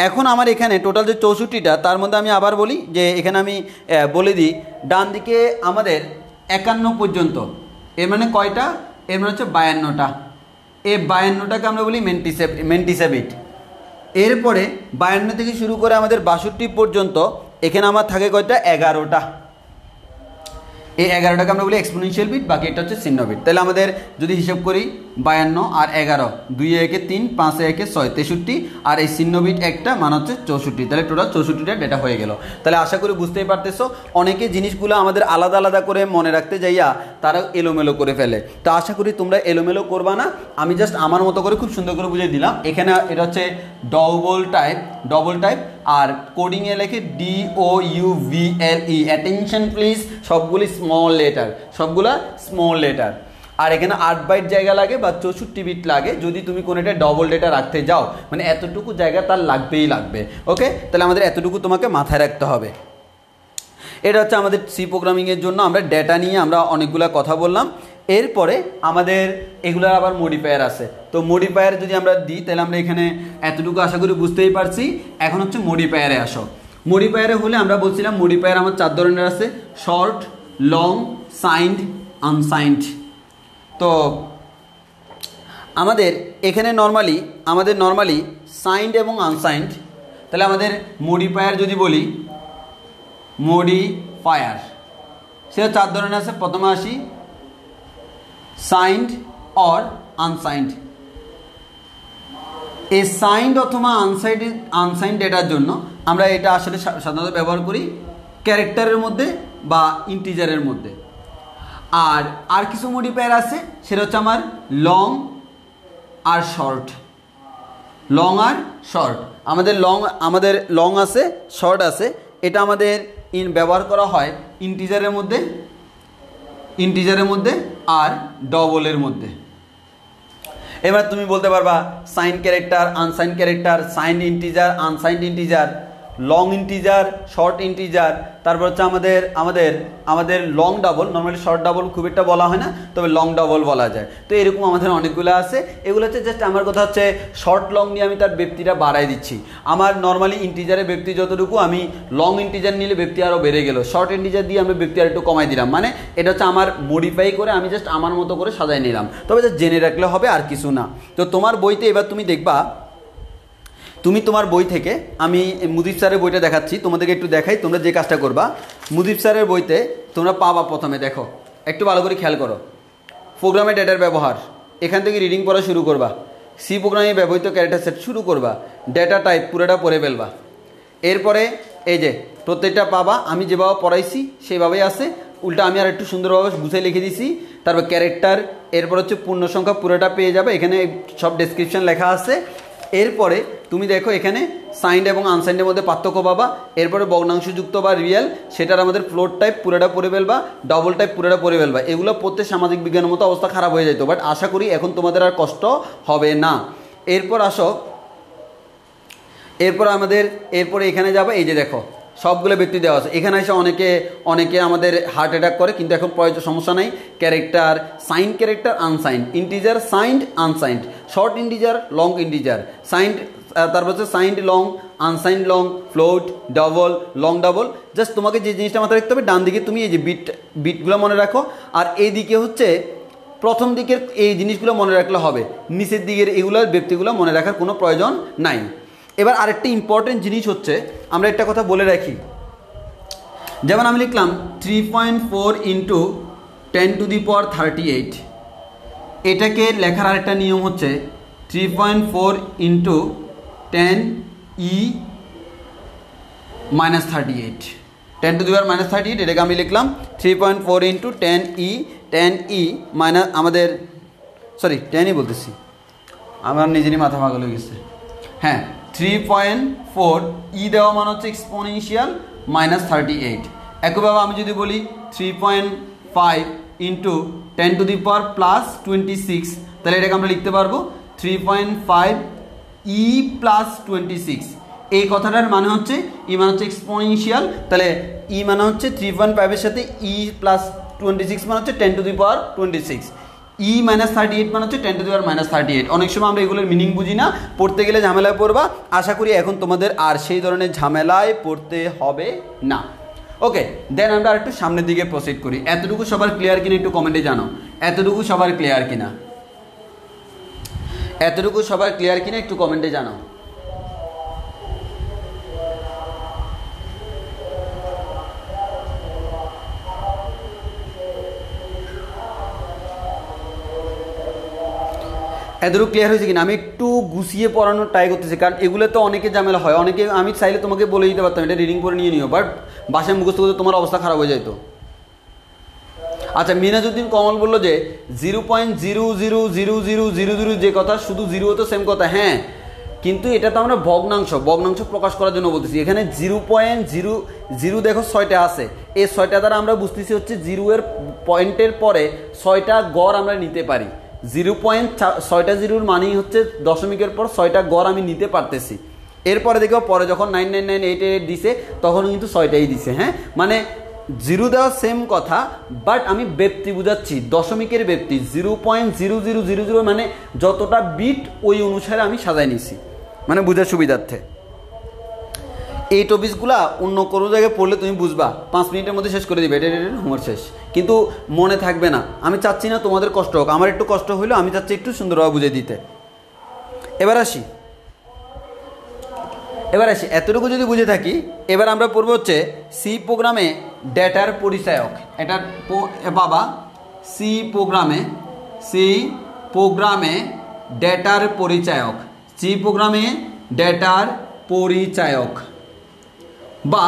এখন আমার এখানে টোটাল যে 64টা, তার মধ্যে আমি আবার বলি যে এখানে আমি বলে দিই, ডান দিকে আমাদের 51 পর্যন্ত, এর মানে কয়টা, এর মানে হচ্ছে 52টা। এই 52টাকে আমরা বলি মেন্টিসে বিট। এরপরে 52 থেকে শুরু করে আমাদের 62 পর্যন্ত, এখানে আমার থাকে কয়টা, 11টা। এই 11টাকে আমরা বলি এক্সপোনেনশিয়াল বিট, বাকি এটা হচ্ছে চিহ্ন বিট। তাহলে আমাদের যদি হিসাব করি 52 আর 11, 2 একে 3, 5 একে 6, 63 আর এই চিহ্ন বিট একটা মান হচ্ছে 64। তাহলে টোটাল 64টা ডেটা হয়ে গেল। তাহলে আশা করি বুঝতেই পারতেছো, অনেকে জিনিসগুলো আমাদের আলাদা আলাদা করে মনে রাখতে যাইয়া তারা এলোমেলো করে ফেলে। তো আশা করি তোমরা এলোমেলো করবা না, আমি জাস্ট আমার মতো করে খুব সুন্দর করে বুঝিয়ে দিলাম। এখানে এটা হচ্ছে ডবল টাইপ আর কোডিংয়ে লেখে DOUVLE, অ্যাটেনশন প্লিজ, সবগুলি স্মল লেটার। আর এখানে 8 বাইট জায়গা লাগে বা 64 বিট লাগে যদি তুমি কোনো একটা ডবল ডেটা রাখতে যাও, মানে এতটুকু জায়গা তার লাগবেই লাগবে। ওকে, তাহলে আমাদের এতটুকু তোমাকে মাথায় রাখতে হবে। এটা হচ্ছে আমাদের সি প্রোগ্রামিংয়ের জন্য আমরা ডেটা নিয়ে আমরা অনেকগুলো কথা বললাম। এরপরে আমাদের এগুলার আবার মডিফায়ার আছে। তো মডিফায়ার যদি আমরা দিই তাহলে আমরা এখানে এতটুকু আশা করি বুঝতেই পারছি। এখন হচ্ছে মডিফায়ারে আসো। মডিফায়ারে হলে আমরা বলছিলাম মডিফায়ার আমার 4 ধরনের আছে, শর্ট, লং, সাইন্ড, আনসাইন্ড। তো আমাদের এখানে নর্মালি সাইন্ড এবং আনসাইন্ড। তাহলে আমাদের মডিফায়ার যদি বলি, মডিফায়ার সেটা 4 ধরনের আছে। প্রথমে আসি সাইন্ড অর আনসাইন্ড। এই সাইন্ড অথবা আনসাইন্ড ডেটার জন্য আমরা এটা আসলে সাধারণত ব্যবহার করি ক্যারেক্টারের মধ্যে বা ইন্টিজারের মধ্যে। আর কিছু মডিফায়ার আছে, সেটা হচ্ছে আমার লং আর শর্ট। আমাদের লং আছে, শর্ট আছে। এটা আমাদের ব্যবহার করা হয় ইন্টিজারের মধ্যে আর ডবলের মধ্যে। এবার তুমি বলতে পারবা sign character, unsign character, sign integer, unsigned integer, long integer, short integer. তারপর হচ্ছে আমাদের long double. Normally short double খুব একটা বলা হয় না, তবে লং ডাবল বলা যায়। তো এরকম আমাদের অনেকগুলো আছে। এগুলো হচ্ছে জাস্ট আমার কথা হচ্ছে শর্ট লং নিয়ে আমি তার ব্যক্তিটা বাড়াই দিচ্ছি। আমার নর্মালি ইন্টিজারের ব্যক্তি যতটুকু, আমি লং ইন্টিজার নিলে ব্যক্তি আরও বেড়ে গেল, শর্ট ইন্টিজার দিয়ে আমি ব্যক্তি আর একটু কমাই দিলাম। মানে এটা হচ্ছে আমার মডিফাই করে আমি জাস্ট আমার মতো করে সাজাই নিলাম। তবে জাস্ট জেনে রাখলে হবে, আর কিছু না। তো তোমার বইতে এবার তুমি দেখবা, তোমার বই থেকে আমি মুদিব স্যারের বইটা দেখাচ্ছি, তোমাদেরকে একটু দেখাই, তোমরা যে কাজটা করবা। মুদিব স্যারের বইতে তোমরা পাবা, প্রথমে দেখো, একটু ভালো করে খেয়াল করো, প্রোগ্রামে ডেটার ব্যবহার। এখান থেকে রিডিং পড়া শুরু করবা, সি প্রোগ্রামে ব্যবহৃত ক্যারেক্টার সেট শুরু করবা, ডেটা টাইপ পুরোটা পড়ে ফেলবা। এরপরে এই যে প্রত্যেকটা পাবা, আমি যেভাবে পড়াইছি সেইভাবেই আছে, উল্টা আমি আর একটু সুন্দরভাবে গুছিয়ে লিখে দিছি। তারপর ক্যারেক্টার, এরপর হচ্ছে পূর্ণ সংখ্যা পুরোটা পেয়ে যাবে, এখানে সব ডেসক্রিপশন লেখা আছে। এরপরে তুমি দেখো এখানে সাইন্ড এবং আনসাইন্ডের মধ্যে পার্থক্য পাবা। এরপরে ভগ্নাংশযুক্ত বা রিয়েল, সেটার আমাদের ফ্লোট টাইপ পুরোটা পড়ে ফেলবা, ডবল টাইপ পুরোটা পড়ে ফেলবা। এগুলো পড়তে সামাজিক বিজ্ঞানের মতো অবস্থা খারাপ হয়ে যেত, বাট আশা করি এখন তোমাদের আর কষ্ট হবে না। এরপর আসো, এরপরে এখানে যাবে, এই যে দেখো সবগুলো ব্যক্তি দেওয়া আছে। এখানে এসে অনেকে আমাদের হার্ট অ্যাটাক করে, কিন্তু এখন প্রয়োজন সমস্যা নাই। Character, signed character, unsigned, integer, signed, unsigned, short integer, long integer, signed, তারপর হচ্ছে signed long, unsigned long, float, double, long double. Just তোমাকে যে জিনিসটা মাথায় রাখতে হবে, ডান দিকে তুমি এই যে বিটগুলো মনে রাখো, আর এই দিকে হচ্ছে প্রথম দিকের এই জিনিসগুলো মনে রাখলে হবে, নিচের দিকের এগুলোর ব্যক্তিগুলো মনে রাখার কোনো প্রয়োজন নাই। এবার আরেকটা ইম্পর্টেন্ট জিনিস হচ্ছে, আমরা একটা কথা বলে রাখি, যেমন আমি লিখলাম 3.4 ইন্টু 10⁻38, এটাকে লেখার আরেকটা নিয়ম হচ্ছে 3.4 ইন্টু 10e−38, 10⁻38, এটাকে আমি লিখলাম 3.4 ইন্টু 10e মাইনাস, আমাদের 10ই বলতেছি, আমার নিজেরই মাথা পাগল হয়ে গেছে। হ্যাঁ, 3.4 দেওয়া মানে হচ্ছে এক্সপোনেনশিয়াল -38। একইভাবে আমি যদি বলি 3.5 ইন্টু 10⁻+26, তাহলে এটাকে আমরা লিখতে পারবো 3.5 e + 26। এই কথাটার মানে হচ্ছে মানে হচ্ছে এক্সপোনেনশিয়াল, তাহলে মানে হচ্ছে 3.5 এর সাথে + 26 মানে হচ্ছে 10⁻26। e−38 মানে হচ্ছে 10⁻38। অনেক সময় আমরা এগুলোর মিনিং বুঝি না, পড়তে গেলে ঝামেলায় পড়বা। আশা করি এখন তোমাদের আর সেই ধরনের ঝামেলায় পড়তে হবে না। ওকে, দেন আমরা একটু সামনের দিকে প্রসিড করি। এতটুকু সবার ক্লিয়ার কিনা একটু কমেন্টে জানাও, এতটুকু সবার ক্লিয়ার কিনা একটু কমেন্টে জানাও। এতটুকু ক্লিয়ার হয়েছে কিনা? আমি একটু গুছিয়ে পড়ানোর ট্রাই করতেছি, কারণ এগুলো তো অনেকে ঝামেলা হয়। অনেকে আমি চাইলে তোমাকে বলে দিতে পারতাম এটা রিডিং করে নিয়ে নিও, বাট বাসায় মুখস্থ করতে তোমার অবস্থা খারাপ হয়ে যেত। আচ্ছা, মিনাজউদ্দিন কমল বললো যে 0.0000000 যে কথা, শুধু জিরো তো সেম কথা। হ্যাঁ, কিন্তু এটা তো আমরা ভগ্নাংশ প্রকাশ করার জন্য বলতেছি। এখানে 0.00 দেখো 6টা আছে, এই 6টা দ্বারা আমরা বুঝতেছি হচ্ছে জিরোয়ের পয়েন্টের পরে 6টা গড় আমরা নিতে পারি। 0.6টা জিরোর মানেই হচ্ছে দশমিকের পর 6টা গড় আমি নিতে পারতেছি। এরপরে দেখো পরে যখন 99988 দিছে তখন কিন্তু 6টাই দিছে। হ্যাঁ, মানে জিরো দেওয়া সেম কথা, বাট আমি ব্যক্তি বুঝাচ্ছি, দশমিকের ব্যক্তি। 0.0000 মানে যতটা বিট ওই অনুসারে আমি সাজাই নিছি, মানে বুঝার সুবিধার্থে। এই টপিকসগুলা অন্য কোনো জায়গায় পড়লে তুমি বুঝবা, 5 মিনিটের মধ্যে শেষ করে দিবে, এটা হোমওয়ার্ক শেষ, কিন্তু মনে থাকবে না। আমি চাচ্ছি না তোমাদের কষ্ট হোক, আমার একটু কষ্ট হইলেও আমি চাচ্ছি একটু সুন্দরভাবে বুঝে দিতে। এবার আসি এতটুকু যদি বুঝে থাকি, এবার আমরা পড়বো হচ্ছে সি প্রোগ্রামে ডেটার পরিচায়ক। এটার বাবা সি প্রোগ্রামে ডেটার পরিচায়ক, ডেটার পরিচায়ক, বা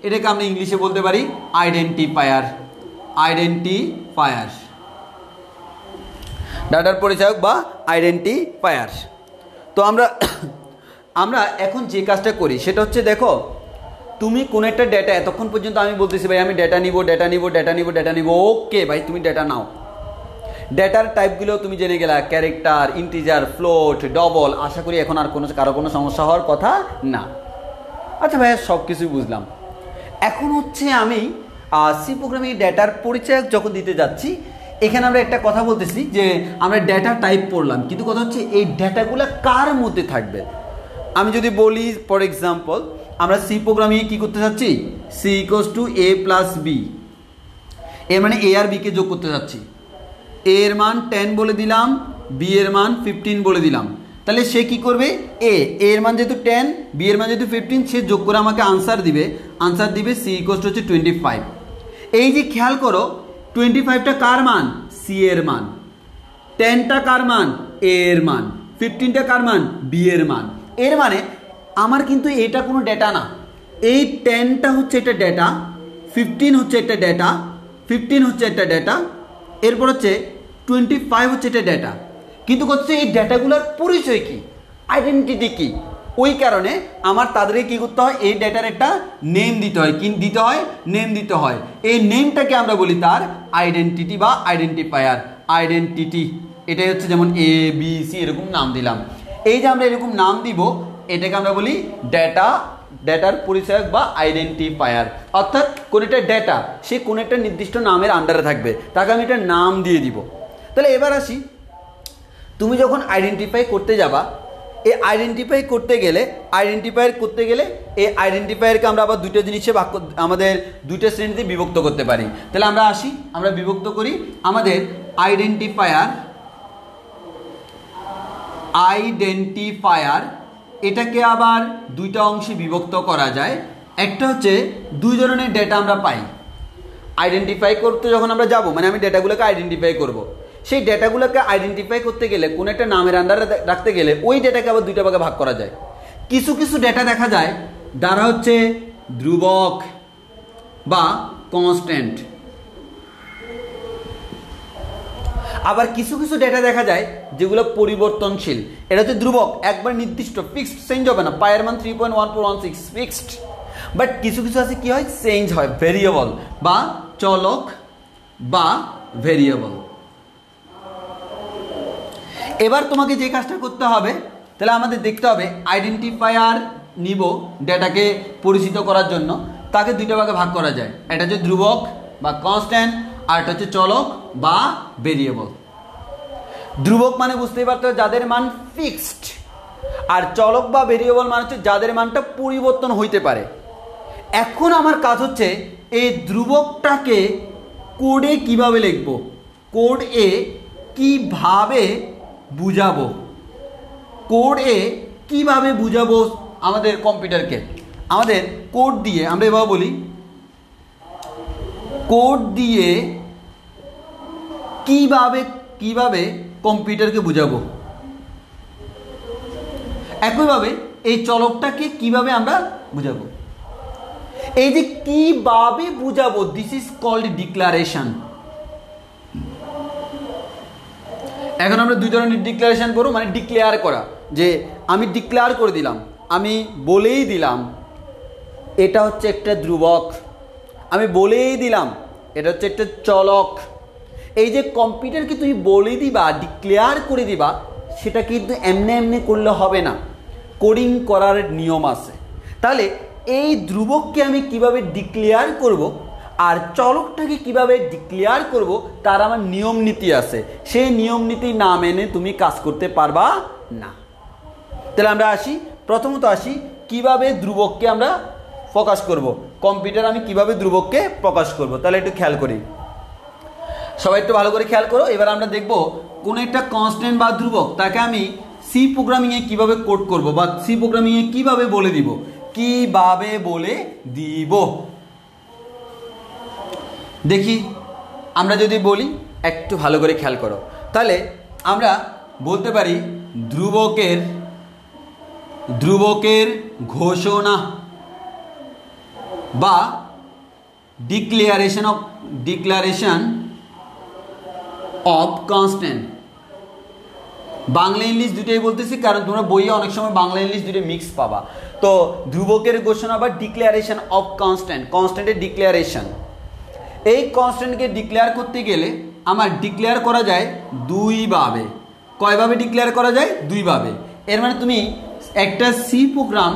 এটাকে আমরা ইংলিশে বলতে পারি আইডেন্টিফায়ার। ডেটার পরিচায়ক বা আইডেন্টিফায়ার। তো আমরা এখন যে কাজটা করি সেটা হচ্ছে, দেখো তুমি কোন একটা ডেটা, এতক্ষণ পর্যন্ত আমি বলতেছি ভাই আমি ডেটা নিব, ওকে ভাই তুমি ডেটা নাও। ডেটার টাইপগুলো তুমি জেনে গেলা, ক্যারেক্টার, ইন্টিজার, ফ্লোট, ডবল। আশা করি এখন আর কারো কোনো সমস্যা হওয়ার কথা না। আচ্ছা ভাইয়া সব কিছুই বুঝলাম। এখন হচ্ছে আমি সি প্রোগ্রামে ডেটার পরিচয় যখন দিতে যাচ্ছি, এখানে আমরা একটা কথা বলতেছি যে আমরা ডেটা টাইপ পড়লাম, কিন্তু কথা হচ্ছে এই ডেটাগুলো কার মধ্যে থাকবে। আমি যদি বলি ফর এক্সাম্পল, আমরা সি প্রোগ্রামে কি করতে যাচ্ছি, C equals to a plus B, এর মানে এ আর বিকে যোগ করতে যাচ্ছি। এ এর মান 10 বলে দিলাম, বি এর মান 15 বলে দিলাম। তাহলে সে কি করবে, এর মান যেহেতু 10, বি এর মান যেহেতু 15, সে যোগ করে আমাকে আনসার দিবে সি ইকুয়ালস টু হচ্ছে 25। এই যে খেয়াল করো, 25টা কার মান, সি এর মান, 10টা কার মান, এ এর মান, 15টা কার মান, বি এর মান। এর মানে আমার কিন্তু এটা কোনো ডেটা না, এই 10টা হচ্ছে একটা ডেটা, 15 হচ্ছে একটা ডেটা, এরপর হচ্ছে 25 হচ্ছে একটা ডেটা। কিন্তু হচ্ছে এই ডেটাগুলোর পরিচয় কি, আইডেন্টিটি কি, ওই কারণে আমার তাদেরকে কী করতে হয়, এই ডেটার একটা নেম দিতে হয়। কি দিতে হয়, নেম দিতে হয়। এই নেমটাকে আমরা বলি তার আইডেন্টিটি বা আইডেন্টিফায়ার। আইডেন্টিটি এটাই হচ্ছে, যেমন এ বি সি এরকম নাম দিলাম। এই যে আমরা এরকম নাম দিব, এটাকে আমরা বলি ডেটার পরিচয়ক বা আইডেন্টিফায়ার। অর্থাৎ কোন একটা ডেটা সে কোন একটা নির্দিষ্ট নামের আন্ডারে থাকবে, তাকে আমি একটা নাম দিয়ে দিব। তাহলে এবার আসি, তুমি যখন আইডেন্টিফাই করতে যাবা, এই আইডেন্টিফায়ার করতে গেলে এই আইডেন্টিফায়ারকে আমরা আবার দুটো জিনিসে আমাদের দুটো শ্রেণীতে বিভক্ত করতে পারি। তাহলে আমরা আসি, আমরা বিভক্ত করি আমাদের আইডেন্টিফায়ার এটাকে আবার দুইটা অংশে বিভক্ত করা যায়। একটা হচ্ছে, দুই ধরনের ডেটা আমরা পাই। আইডেন্টিফাই করতে যখন আমরা যাব, মানে আমি ডেটাগুলোকে আইডেন্টিফাই করব, সেই ডেটাগুলোকে আইডেন্টিফাই করতে গেলে, কোনো একটা নামের আন্ডারে রাখতে গেলে ওই ডেটাকে আবার দুইটা ভাগে ভাগ করা যায়। কিছু ডেটা দেখা যায় দ্বারা হচ্ছে ধ্রুবক বা কনস্ট্যান্ট, আবার কিছু ডেটা দেখা যায় যেগুলো পরিবর্তনশীল। এটা হচ্ছে ধ্রুবক, একবার নির্দিষ্ট ফিক্সড, চেঞ্জ হবে না। পায়ের মান 3.1416 ফিক্সড। বাট কিছু আছে কি হয়, চেঞ্জ হয়, ভেরিয়েবল বা চলক বা ভেরিয়েবল। এবার তোমাকে যে কাজটা করতে হবে, তাহলে আমাদের দেখতে হবে আইডেন্টিফায়ার নিব ডেটাকে পরিচিত করার জন্য, তাকে দুইটা ভাগে ভাগ করা যায়। এটা হচ্ছে ধ্রুবক বা কনস্ট্যান্ট, আর এটা হচ্ছে চলক বা ভেরিয়েবল। ধ্রুবক মানে বুঝতেই পারতে হবে যাদের মান ফিক্সড, আর চলক বা ভেরিয়েবল মানে হচ্ছে যাদের মানটা পরিবর্তন হইতে পারে। এখন আমার কাজ হচ্ছে এই ধ্রুবকটাকে কোডে কিভাবে লিখব, কোড এ কিভাবে বুঝাবো, আমাদের কম্পিউটারকে। আমাদের কোড দিয়ে আমরা এভাবে বলি, কোড দিয়ে কিভাবে কম্পিউটারকে বুঝাবো। একইভাবে এই চলকটাকে কিভাবে আমরা বুঝাবো, এই যে কিভাবে বুঝাবো, দিস ইজ কল্ড ডিক্লারেশন। এখন আমরা দুই ধরনের ডিক্লারেশন করবো, মানে ডিক্লেয়ার করা, যে আমি ডিক্লেয়ার করে দিলাম, আমি বলেই দিলাম এটা হচ্ছে একটা ধ্রুবক, আমি বলেই দিলাম এটা হচ্ছে একটা চলক। এই যে কম্পিউটারকে তুমি বলে দিবা, ডিক্লেয়ার করে দিবা, সেটা কিন্তু এমনি এমনি করলে হবে না, কোডিং করার নিয়ম আছে। তাহলে এই ধ্রুবককে আমি কিভাবে ডিক্লেয়ার করব আর চলকটাকে কিভাবে ডিক্লেয়ার করব তার আমার নিয়ম নীতি আছে, সেই নিয়ম নীতি না মেনে তুমি কাজ করতে পারবা না। তাহলে আমরা আসি, প্রথমত আসি কিভাবে ধ্রুবককে আমরা প্রকাশ করব, কম্পিউটার আমি কিভাবে ধ্রুবককে প্রকাশ করব। তাহলে একটু খেয়াল করি, সবাই একটু ভালো করে খেয়াল করো। এবার আমরা দেখব কোনো একটা কনস্ট্যান্ট বা ধ্রুবক তাকে আমি সি প্রোগ্রামিংয়ে কিভাবে কোড করব বা সি প্রোগ্রামিংয়ে কিভাবে বলে দিব, কিভাবে বলে দিব। দেখি আমরা যদি বলি, একটু ভালো করে খেয়াল করো, তাহলে আমরা বলতে পারি ধ্রুবকের ঘোষণা বা declaration of constant. Bangla English দুটোই বলতেছি, কারণ তোমরা বইয়ে অনেক সময় বাংলা ইংলিশ দুটো মিক্স পাবা। তো ধ্রুবকের ঘোষণা বা ডিক্লারেশন অফ কনস্ট্যান্টের ডিক্লারেশন, এই কনস্ট্যান্টকে ডিক্লেয়ার করতে গেলে আমার ডিক্লেয়ার করা যায় দুইভাবে। কয়ভাবে ডিক্লেয়ার করা যায়? দুইভাবে। এর মানে তুমি একটা সি প্রোগ্রাম,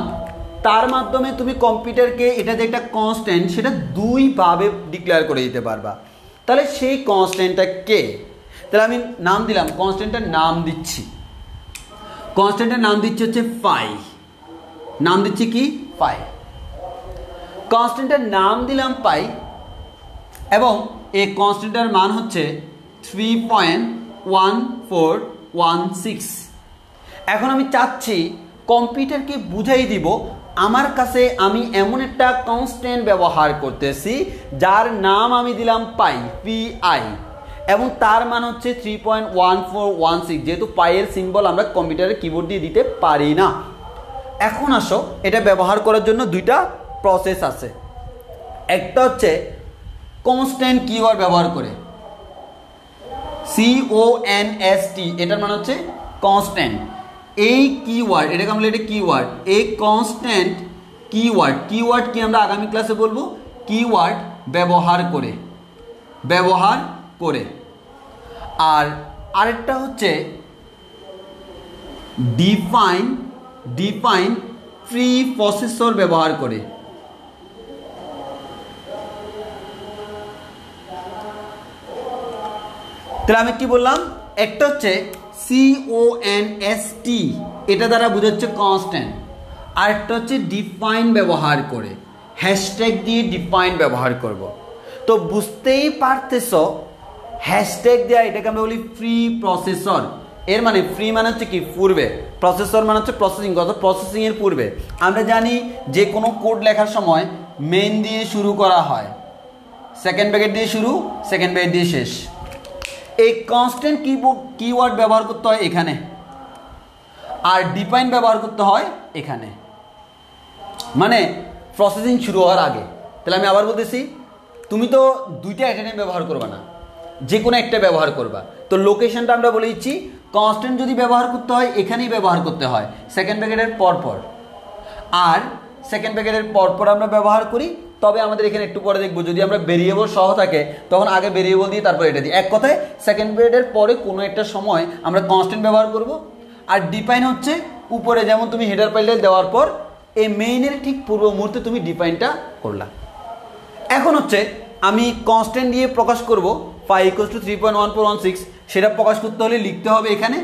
তার মাধ্যমে তুমি কম্পিউটারকে এটা যে একটা কনস্ট্যান্ট সেটা দুইভাবে ডিক্লেয়ার করে দিতে পারবা। তাহলে সেই কনস্ট্যান্টটা কে? তাহলে আমি নাম দিলাম, কনস্ট্যান্টের নাম দিচ্ছি, কনস্ট্যান্টের নাম দিচ্ছি হচ্ছে ফাই, নাম দিচ্ছি কি? ফাই। কনস্ট্যান্টের নাম দিলাম পাই এবং এই কনস্ট্যান্টের মান হচ্ছে 3.1416। এখন আমি চাচ্ছি কম্পিউটারকে বুঝাই দিব আমার কাছে আমি এমন একটা কনস্ট্যান্ট ব্যবহার করতেছি যার নাম আমি দিলাম পাই, PI, এবং তার মান হচ্ছে 3.1416। যেহেতু পাইয়ের সিম্বল আমরা কম্পিউটারের কিবোর্ড দিয়ে দিতে পারি না। এখন আসো, এটা ব্যবহার করার জন্য দুইটা প্রসেস আছে। একটা হচ্ছে কনস্ট্যান্ট কিওয়ার্ড ব্যবহার করে, CONST, এটার মানে হচ্ছে কনস্ট্যান্ট। এই কিওয়ার্ড, এটাকে আমরা এটা কিওয়ার্ড, এই কনস্ট্যান্ট কিওয়ার্ড কি আমরা আগামী ক্লাসে বলবো, কিওয়ার্ড ব্যবহার করে। আর আরেকটা হচ্ছে ডিফাইন প্রি প্রসেসর ব্যবহার করে। তাহলে আমি কি বললাম, একটা হচ্ছে CONST, এটা দ্বারা বোঝাচ্ছে কনস্ট্যান্ট। আরেকটা হচ্ছে ডিফাইন ব্যবহার করে, হ্যাশট্যাগ দিয়ে ডিফাইন ব্যবহার করব। তো বুঝতেই পারতেছ হ্যাশট্যাগ দেওয়া, এটাকে আমরা বলি ফ্রি প্রসেসর। এর মানে ফ্রি মানে হচ্ছে কি? পূর্বে। প্রসেসর মানে হচ্ছে প্রসেসিং, অর্থাৎ প্রসেসিংয়ের পূর্বে। আমরা জানি যে কোনো কোড লেখার সময় মেইন দিয়ে শুরু করা হয়, সেকেন্ড ব্র্যাকেট দিয়ে শুরু, সেকেন্ড ব্র্যাকেট দিয়ে শেষ। এই কনস্ট্যান্ট কিওয়ার্ড ব্যবহার করতে হয় এখানে, আর ডিফাইন ব্যবহার করতে হয় এখানে, মানে প্রসেসিং শুরু হওয়ার আগে। তাহলে আমি আবার বলতেছি, তুমি তো দুইটা অ্যাট এ টাইম ব্যবহার করবা না, যে কোনো একটা ব্যবহার করবা। তো লোকেশনটা আমরা বলে দিচ্ছি, কনস্ট্যান্ট যদি ব্যবহার করতে হয় এখানেই ব্যবহার করতে হয়, সেকেন্ড ব্র্যাকেটের পরপর। আর সেকেন্ড ব্র্যাকেটের পরপর আমরা ব্যবহার করি, তবে আমাদের এখানে একটু পরে দেখবো যদি আমরা ভেরিয়েবল সহ থাকে তখন আগে ভেরিয়েবল দিয়ে তারপর এটা দিই। এক কথায় সেকেন্ড ব্র্যাকেটের পরে কোনো একটা সময় আমরা কনস্ট্যান্ট ব্যবহার করব। আর ডিফাইন হচ্ছে উপরে, যেমন তুমি হেডার ফাইলটা দেওয়ার পর এই মেইনের ঠিক পূর্ব মুহূর্তে তুমি ডিফাইনটা করলা। এখন হচ্ছে আমি কনস্ট্যান্ট দিয়ে প্রকাশ করব পাই ইকুয়ালস টু 3.1416, সেটা প্রকাশ করতে হলে লিখতে হবে এখানে।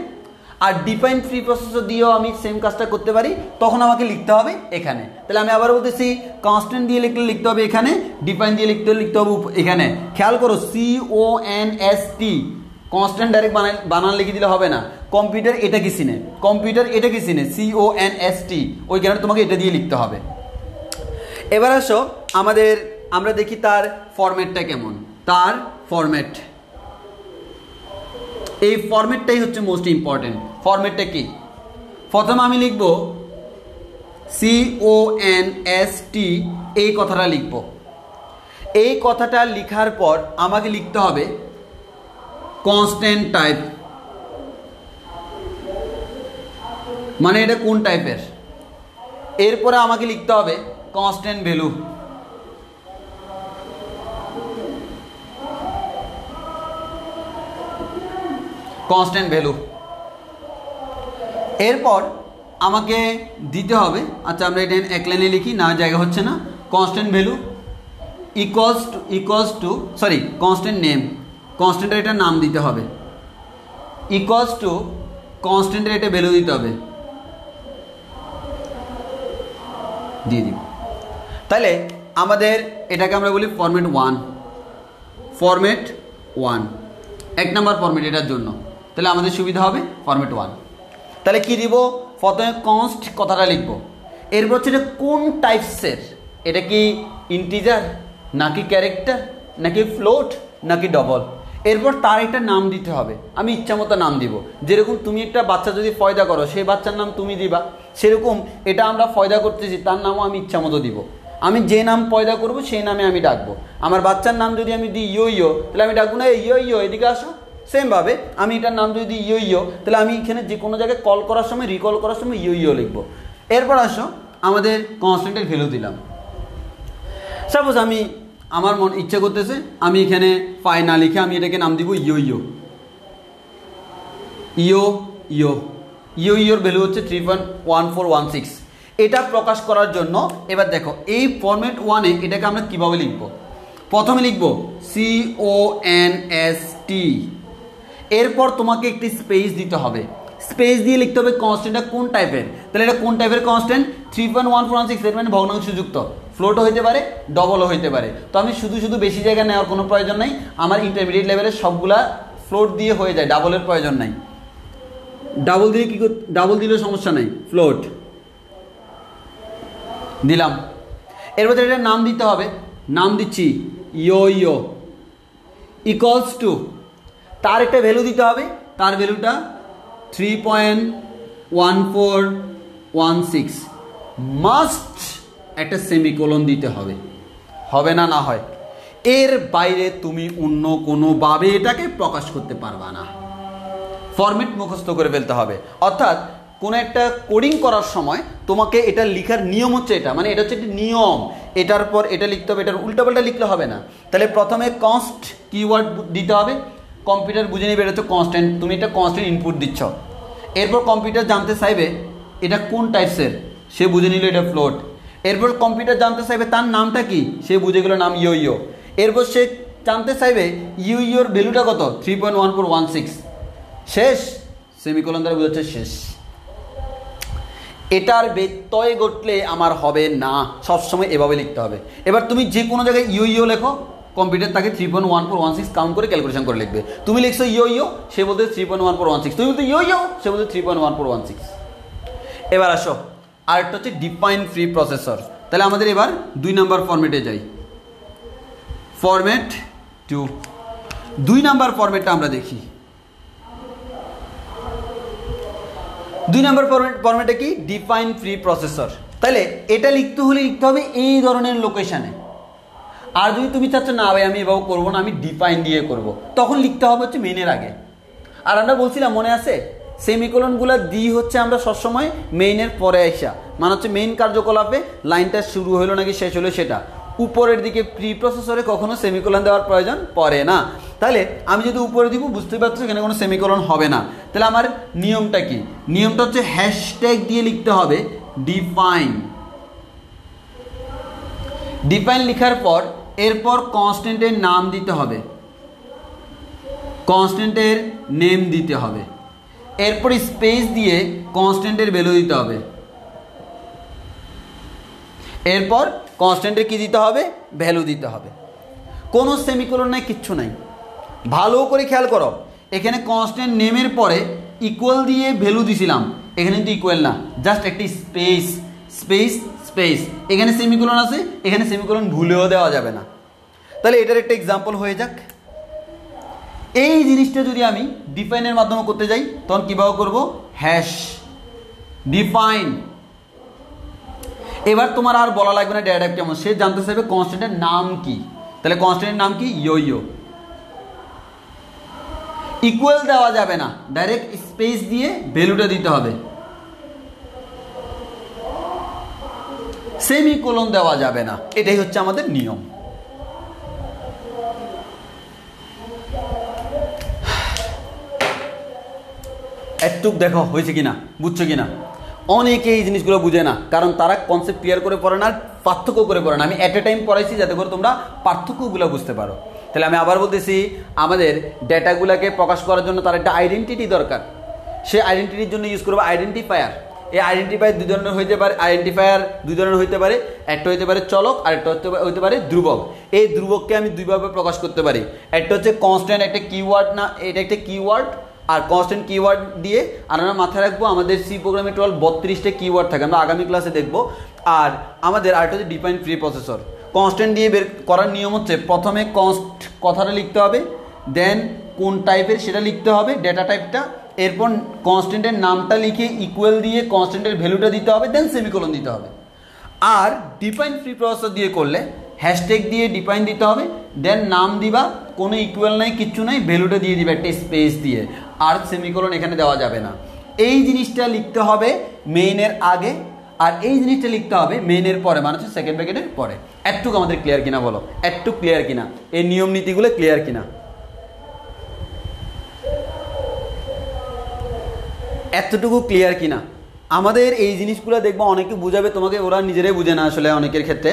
আর ডিফাইন প্রি প্রসেসর দিয়েও আমি সেম কাজটা করতে পারি, তখন আমাকে লিখতে হবে এখানে। তাহলে আমি আবার বলতেছি, কনস্ট্যান্ট দিয়ে লিখতে হবে এখানে, ডিফাইন দিয়ে লিখতে হবে এখানে। খেয়াল করো, CONST, কনস্ট্যান্ট ডাইরেক্ট বানান লিখে দিলে হবে না, কম্পিউটার এটা কি চিনে, CONST, ওই কারণে তোমাকে এটা দিয়ে লিখতে হবে। এবার আসো আমরা দেখি তার ফরম্যাটটা কেমন। তার ফরম্যাট, এই ফরম্যাটটাই হচ্ছে মোস্ট ইম্পর্টেন্ট। ফরম্যাটটা কি? প্রথমে আমি লিখব CONST, এই কথাটা লিখব। এই কথাটা লেখার পর আমাকে লিখতে হবে কনস্ট্যান্ট টাইপ, মানে এটা কোন টাইপের। এরপরে আমাকে লিখতে হবে কনস্ট্যান্ট ভ্যালু, কনস্ট্যান্ট ভ্যালু। এরপর আমাকে দিতে হবে, আচ্ছা আমরা এটা এক লাইনে লিখি, না জায়গা হচ্ছে না, constant value equals to sorry constant name, কনস্ট্যান্টের এটা নাম দিতে হবে, ইকুয়ালস টু কনস্ট্যান্টের এটা ভ্যালু দিতে হবে, দিয়ে দিব। তাহলে আমাদের এটাকে আমরা বলি ফরম্যাট 1, ফরম্যাট 1 এক নাম্বার ফরম্যাট এটার জন্য। তাহলে আমাদের সুবিধা হবে ফরম্যাট 1। তাহলে কি দিব, প্রথমে কনস্ট কথাটা লিখব, এরপর হচ্ছে এটা কোন টাইপসের, এটা কি ইন্টিজার নাকি ক্যারেক্টার নাকি ফ্লোট নাকি ডবল, এরপর তার একটা নাম দিতে হবে। আমি ইচ্ছা মতো নাম দিব, যেরকম তুমি একটা বাচ্চা যদি ফয়দা করো সেই বাচ্চার নাম তুমি দিবা, সেরকম এটা আমরা ফয়দা করতেছি তার নামও আমি ইচ্ছা মতো দিব। আমি যে নাম পয়দা করব সেই নামে আমি ডাকবো। আমার বাচ্চার নাম যদি আমি দিই ইয়ো ইয়ো, তাহলে আমি ডাকবো না ইয়ো ইয়ো এদিকে আসো। সেমভাবে আমি এটার নাম যদি দিই ইয়ো ইয়ো, তাহলে আমি এখানে যে কোনো জায়গায় কল করার সময় রিকল করার সময় ইয়ো ইয়ো লিখবো। এরপর আসো আমাদের কনস্ট্যান্টের ভ্যালু দিলাম। সাপোজ আমি আমার মন ইচ্ছা করতেছে আমি এখানে ফাই না লিখে আমি এটাকে নাম দিব ইয়ো ইয়ো, ইয়ো ইয়ো, ইয়ো ইয়োর ভ্যালু হচ্ছে 3.1416। এটা প্রকাশ করার জন্য এবার দেখো এই ফরম্যাট 1-এ এটাকে আমরা কীভাবে লিখব। প্রথমে লিখব CONST, এরপর তোমাকে একটি স্পেস দিতে হবে, স্পেস দিয়ে লিখতে হবে কনস্ট্যান্টটা কোন টাইপের। তাহলে এটা কোন টাইপের কনস্ট্যান্ট, 3.1416, এর মানে ভগ্নাংশযুক্ত, ফ্লোটও হইতে পারে ডবলও হইতে পারে। তো আমি শুধু বেশি জায়গা নেওয়ার কোনো প্রয়োজন নাই, আমার ইন্টারমিডিয়েট লেভেলের সবগুলা ফ্লোট দিয়ে হয়ে যায়, ডাবলের প্রয়োজন নাই। ডাবল দিয়ে কি, ডাবল দিলেও সমস্যা নাই, ফ্লোট দিলাম। এরপর এটার নাম দিতে হবে, নাম দিচ্ছি ইয়ো ইয়ো, ইকুয়ালস টু তার একটা ভ্যালু দিতে হবে, তার ভ্যালুটা 3.1416, মাস্ট একটা সেমিকোলন দিতে হবে, হবে না না হয়। এর বাইরে তুমি অন্য কোনোভাবে এটাকে প্রকাশ করতে পারবা না, ফরম্যাট মুখস্থ করে ফেলতে হবে। অর্থাৎ কোনো একটা কোডিং করার সময় তোমাকে এটা লেখার নিয়ম হচ্ছে এটা, মানে এটা হচ্ছে একটা নিয়ম, এটার পর এটা লিখতে হবে, এটার উল্টাপাল্টা লিখলে হবে না। তাহলে প্রথমে কনস্ট কিওয়ার্ড দিতে হবে, কম্পিউটার বুঝে নেবে এটা হচ্ছে কনস্ট্যান্ট, তুমি এটা কনস্ট্যান্ট ইনপুট দিচ্ছ। এরপর কম্পিউটার জানতে চাইবে এটা কোন টাইপসের, সে বুঝে নিল এটা ফ্লোট। এরপর কম্পিউটার জানতে চাইবে তার নামটা কি, সে বুঝে গেল নাম ইয়ো ইয়ো। এরপর সে জানতে চাইবে ইয়ো ইয়োর ভ্যালুটা কত, 3.1416, শেষ, সেমিকোলন দ্বারা বোঝাচ্ছে শেষ। এটার ব্যত্যয় ঘটলে আমার হবে না, সবসময় এভাবে লিখতে হবে। এবার তুমি যে কোনো জায়গায় ইয়ো ইয়ো লেখো, কম্পিউটার তাকে 3.1416 কাউন্ট করে ক্যালকুলেশন করে লিখবে। তুমি লিখছো ইয়ো ইয়ো, সে বলতে 3.1416, তুমি বলতে ইয়ো ইয়ো, সে বলতে 3.1416। এবার আসো আরেকটা হচ্ছে ডিফাইন ফ্রি প্রসেসর। তাহলে আমাদের এবার 2 নম্বর ফরম্যাটে যাই, ফরম্যাট 2। 2 নম্বর ফরম্যাটটা আমরা দেখি। 2 নম্বর ফরম্যাটে কি, ডিফাইন ফ্রি প্রসেসর। তাহলে এটা লিখতে হলে লিখতে হবে এই ধরনের লোকেশানে। আর যদি তুমি চাচ্ছ না ভাই আমি এভাবে করবো না, আমি ডিফাইন দিয়ে করব, তখন লিখতে হবে হচ্ছে মেইনের আগে। আর আমরা বলছিলাম মনে আছে, সেমিকোলনগুলো দিই হচ্ছে আমরা সবসময় মেইনের পরে আসা, মানে হচ্ছে মেইন কার্যকলাপে লাইনটা শুরু হলো নাকি শেষ হলো সেটা। উপরের দিকে প্রি প্রসেসরে কখনো সেমিকোলন দেওয়ার প্রয়োজন পড়ে না। তাহলে আমি যদি উপরে দিব বুঝতে পারছো এখানে কোনো সেমিকোলন হবে না। তাহলে আমার নিয়মটা কি, নিয়মটা হচ্ছে হ্যাশট্যাগ দিয়ে লিখতে হবে ডিফাইন। ডিফাইন লেখার পর এরপর কনস্ট্যান্টের নাম দিতে হবে, কনস্ট্যান্টের নেম দিতে হবে, এরপর স্পেস দিয়ে কনস্ট্যান্টের ভ্যালু দিতে হবে, এরপর কনস্ট্যান্টের কি দিতে হবে, ভ্যালু দিতে হবে। কোনো সেমিকোলন নাই, কিচ্ছু নাই। ভালো করে খেয়াল করো, এখানে কনস্ট্যান্ট নেমের পরে ইকুয়াল দিয়ে ভ্যালু দিছিলাম, এখানে কিন্তু ইকুয়াল না, জাস্ট একটি স্পেস স্পেস স্পেস। এখানে সেমিকোলন আছে, এখানে সেমিকোলন ভুলেও দেওয়া যাবে না। তাহলে এটার একটা এক্সাম্পল হয়ে যাক। এই জিনিসটা যদি আমি ডিফাইনের মাধ্যমে করতে যাই তখন কীভাবে করব, হ্যাশ ডিফাইন। এবার তোমার আর বলা লাগবে না ডেটা টাইপ কেমন, সে জানতে চাইবে কনস্ট্যান্টের নাম কি। তাহলে কনস্ট্যান্টের নাম কি? ইয়ো। ইকুয়াল দেওয়া যাবে না, ডাইরেক্ট স্পেস দিয়ে ভ্যালুটা দিতে হবে। সেমিকোলন দেওয়া যাবে না, এটাই হচ্ছে আমাদের নিয়ম। একটু দেখো হয়েছে কিনা, বুঝছো কিনা। অনেকে এই জিনিসগুলো বুঝে না, কারণ তারা কনসেপ্ট ক্লিয়ার করে পড়ে না, আর পার্থক্য করে পড়ে না। আমি অ্যাট এ টাইম পড়াইছি যাতে করে তোমরা পার্থক্যগুলো বুঝতে পারো। তাহলে আমি আবার বলতেছি, আমাদের ডেটাগুলোকে প্রকাশ করার জন্য তার একটা আইডেন্টিটি দরকার। সে আইডেন্টিটির জন্য ইউজ করবো আইডেন্টিফায়ার। এই আইডেন্টিফায়ার দুই ধরনের হইতে পারে, আইডেন্টিফায়ার দুই ধরনের হইতে পারে। একটা হইতে পারে চলক, আর একটা হইতে পারে ধ্রুবক। এই ধ্রুবককে আমি দুইভাবে প্রকাশ করতে পারি। একটা হচ্ছে কনস্ট্যান্ট, একটা কিওয়ার্ড, না এটা একটা কিওয়ার্ড, আর কনস্ট্যান্ট কিওয়ার্ড দিয়ে। আর আমরা মাথায় রাখবো আমাদের সি প্রোগ্রামে টোটাল 32টা কিওয়ার্ড থাকে, আমরা আগামী ক্লাসে দেখবো। আর আমাদের আরেকটা হচ্ছে ডিফাইন প্রি প্রসেসর। কনস্ট্যান্ট দিয়ে বের করার নিয়ম হচ্ছে, প্রথমে কথাটা লিখতে হবে, দেন কোন টাইপের সেটা লিখতে হবে, ডেটা টাইপটা, এরপর কনস্ট্যান্টের নামটা লিখে ইকুয়াল দিয়ে কনস্ট্যান্টের ভ্যালুটা দিতে হবে, দেন সেমিকোলন দিতে হবে। আর ডিফাইন প্রি প্রসেসর দিয়ে করলে হ্যাশট্যাগ দিয়ে ডিফাইন দিতে হবে, দেন নাম দিবা, কোনো ইকুয়াল নাই, কিচ্ছু নাই, ভ্যালুটা দিয়ে দিবে একটা স্পেস দিয়ে, আর সেমিকোলন এখানে দেওয়া যাবে না। এই জিনিসটা লিখতে হবে মেইনের আগে, আর এই জিনিসটা লিখতে হবে মেইনের পরে, মানে হচ্ছে সেকেন্ড ব্র্যাকেটের পরে। একটুকু আমাদের ক্লিয়ার কিনা বলো, একটু ক্লিয়ার কিনা, এই নিয়ম নীতিগুলো ক্লিয়ার কিনা, এতটুকু ক্লিয়ার কিনা। আমাদের এই জিনিসগুলো দেখবো অনেকে বুঝাবে তোমাকে, ওরা নিজেরাই বুঝে না আসলে। অনেকের ক্ষেত্রে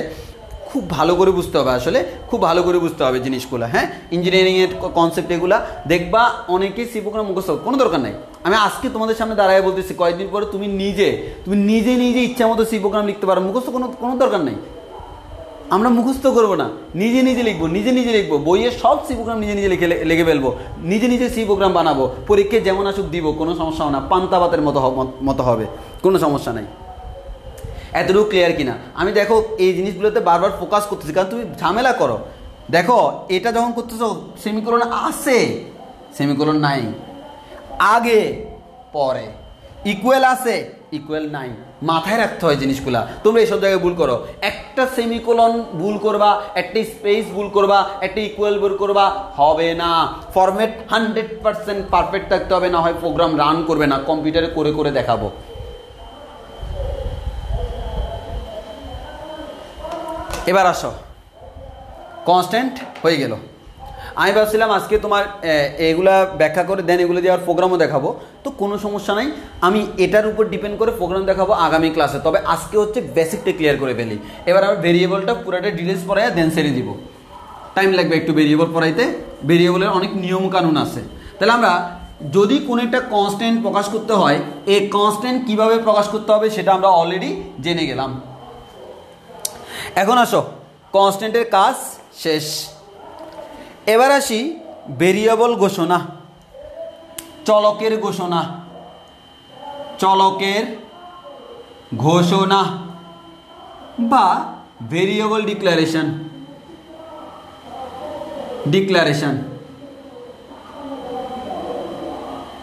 খুব ভালো করে বুঝতে হবে, আসলে খুব ভালো করে বুঝতে হবে জিনিসগুলো। হ্যাঁ, ইঞ্জিনিয়ারিংয়ের কনসেপ্ট এগুলা দেখবা অনেকে সি প্রোগ্রাম মুখস্থ, কোনো দরকার নাই। আমি আজকে তোমাদের সামনে দাঁড়ায় বলতেছি, কয়েকদিন পরে তুমি নিজে ইচ্ছা মতো সি প্রোগ্রাম লিখতে পারো, মুখস্থ কোনো দরকার নাই। আমরা মুখস্থ করবো না, নিজে নিজে লিখবো, বইয়ের সব সি প্রোগ্রাম নিজে লিখে ফেলবো, নিজে সি প্রোগ্রাম বানাবো, পরীক্ষায় যেমন আসুক দিব, কোনো সমস্যা না, পান্তা ভাতের মতো হবে, কোনো সমস্যা নাই। এতটুকু ক্লিয়ার কিনা। আমি দেখো এই জিনিসগুলোতে বারবার ফোকাস করতেছি, কারণ তুমি ঝামেলা করো। দেখো এটা যখন করতেছো, সেমিকোলন আছে, সেমিকোলন নাই, আগে পরে, ইকুয়াল আছে, ইকুয়াল নাই, মাথায় রাখতে হয় জিনিসগুলা। তোমরা এইসব জায়গায় ভুল করো, একটা সেমিকোলন ভুল করবা, একটা স্পেস ভুল করবা, একটা ইকুয়াল ভুল করবা, হবে না। ফরম্যাট 100% পারফেক্ট থাকতে হবে, না হয় প্রোগ্রাম রান করবে না। কম্পিউটারে করে দেখাবো। এবার আসো, কনস্ট্যান্ট হয়ে গেল। আমি ভাবছিলাম আজকে তোমার এগুলা ব্যাখ্যা করে দেন, এগুলো দিয়ে আর প্রোগ্রামও দেখাবো, তো কোনো সমস্যা নাই। আমি এটার উপর ডিপেন্ড করে প্রোগ্রাম দেখাবো আগামী ক্লাসে। তবে আজকে হচ্ছে বেসিকটা ক্লিয়ার করে ফেলি। এবার আমরা ভেরিয়েবলটা পুরোটা ডিটেলস পড়াই দেন ছেড়ে দিব, টাইম লাগবে একটু ভেরিয়েবল পড়াইতে। ভেরিয়েবলের অনেক নিয়ম কানুন আছে। তাহলে আমরা যদি কোনো একটা কনস্ট্যান্ট প্রকাশ করতে হয়, এই কনস্ট্যান্ট কীভাবে প্রকাশ করতে হবে সেটা আমরা অলরেডি জেনে গেলাম। এখন আসো, কনস্ট্যান্টের কাজ শেষ। এবার আসি ভেরিয়েবল ঘোষণা, চলকের ঘোষণা, চলকের ঘোষণা বা ভেরিয়েবল ডিক্লারেশন।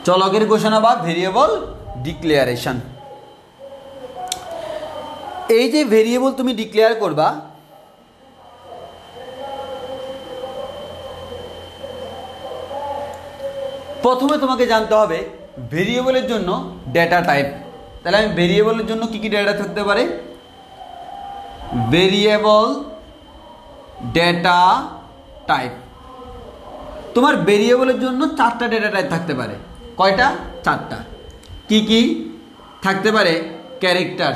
চলকের ঘোষণা বা ভেরিয়েবল ডিক্লারেশন। এই যে ভেরিয়েবল তুমি ডিক্লেয়ার করবা, প্রথমে তোমাকে জানতে হবে ভেরিয়েবলের জন্য ডেটা টাইপ। তাহলে আমি ভেরিয়েবলের জন্য কি কি ডেটা থাকতে পারে? Variable data type. তোমার ভেরিয়েবলের জন্য 4টা ডেটা টাইপ থাকতে পারে। কয়টা? 4টা। কি কি থাকতে পারে? ক্যারেক্টার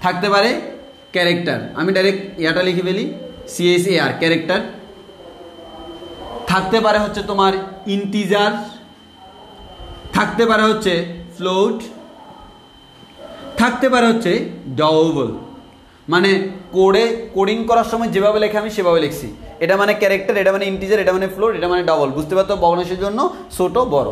থাকতে পারে, ক্যারেক্টার। আমি ডাইরেক্ট ইয়াটা লিখে ফেলি, CHAR, ক্যারেক্টার। থাকতে পারে হচ্ছে তোমার ইন্টিজার, থাকতে পারে হচ্ছে ফ্লোট, থাকতে পারে হচ্ছে ডাবল। মানে কোডিং করার সময় যেভাবে লেখে আমি সেভাবে লিখছি। এটা মানে ক্যারেক্টার, এটা মানে ইন্টিজার, এটা মানে ফ্লোট, এটা মানে ডাবল। বুঝতে পারতো? ভগ্নাংশের জন্য ছোট বড়।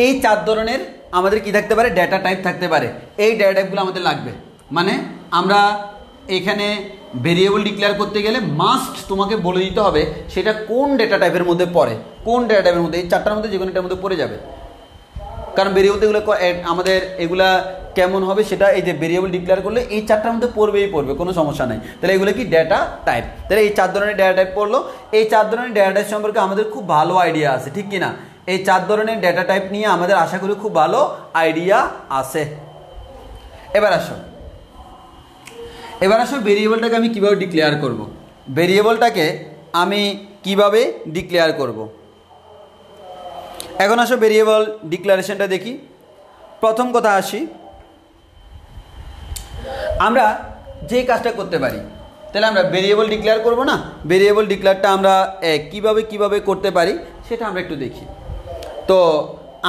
এই 4 ধরনের আমাদের কি থাকতে পারে? ডেটা টাইপ থাকতে পারে। এই ডেটা টাইপগুলো আমাদের লাগবে। মানে আমরা এখানে ভেরিয়েবল ডিক্লেয়ার করতে গেলে মাস্ট তোমাকে বলে দিতে হবে সেটা কোন ডেটা টাইপের মধ্যে পড়ে, কোন ডেটা টাইপের মধ্যে। এই 4টার মধ্যে যে কোনো এটার মধ্যে পড়ে যাবে। কারণ ভেরিয়েবল এগুলো আমাদের এগুলা কেমন হবে সেটা এই যে ভেরিয়েবল ডিক্লেয়ার করলে এই চারটার মধ্যে পড়বে কোনো সমস্যা নাই। তাহলে এগুলো কি ডেটা টাইপ। তাহলে এই 4 ধরনের ডেটা টাইপ পড়লো। এই 4 ধরনের ডেটা টাইপ সম্পর্কে আমাদের খুব ভালো আইডিয়া আছে, ঠিক কি না? এই 4 ধরনের ডেটা টাইপ নিয়ে আমাদের আশা করি খুব ভালো আইডিয়া আছে। এবার আসো ভেরিয়েবলটাকে আমি কিভাবে ডিক্লেয়ার করব। ভেরিয়েবলটাকে আমি কিভাবে ডিক্লেয়ার করব। এখন আসো ভেরিয়েবল ডিক্লারেশনটা দেখি। প্রথম কথা আসি, আমরা যে কাজটা করতে পারি, তাহলে আমরা ভেরিয়েবল ডিক্লেয়ার করব না, ভেরিয়েবল ডিক্লেয়ারটা আমরা কিভাবে করতে পারি সেটা আমরা একটু দেখি। তো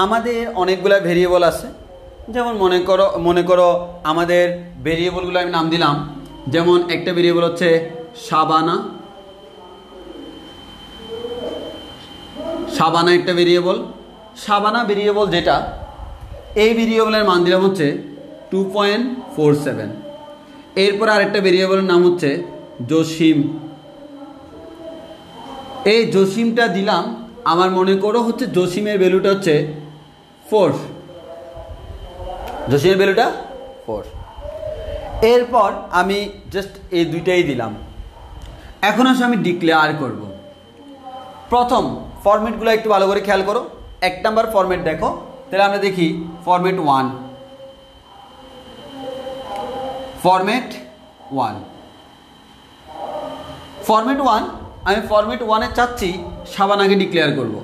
আমাদের অনেকগুলো ভেরিয়েবল আছে, যেমন মনে করো আমাদের ভেরিয়েবলগুলো আমি নাম দিলাম, যেমন একটা ভেরিয়েবল হচ্ছে শাবানা একটা ভেরিয়েবল। শাবানা ভেরিয়েবল যেটা, এই ভেরিয়েবলের মান দিলাম হচ্ছে 2.47। এরপর আরেকটা ভেরিয়েবলের নাম হচ্ছে জসিম। এই জসিমটা দিলাম, আমার মনে করো হচ্ছে জসিমের ভ্যালুটা হচ্ছে 4, জসিমের ভ্যালুটা 4। এরপর আমি জাস্ট এই দুইটাই দিলাম। এখন আসলে আমি ডিক্লেয়ার করব। প্রথম ফরম্যাটগুলো একটু ভালো করে খেয়াল করো। 1 নাম্বার ফরম্যাট দেখো, তাহলে আমরা দেখি ফরম্যাট 1। আমি ফরম্যাট 1-এ চাচ্ছি শাবানাকে ডিক্লেয়ার করব।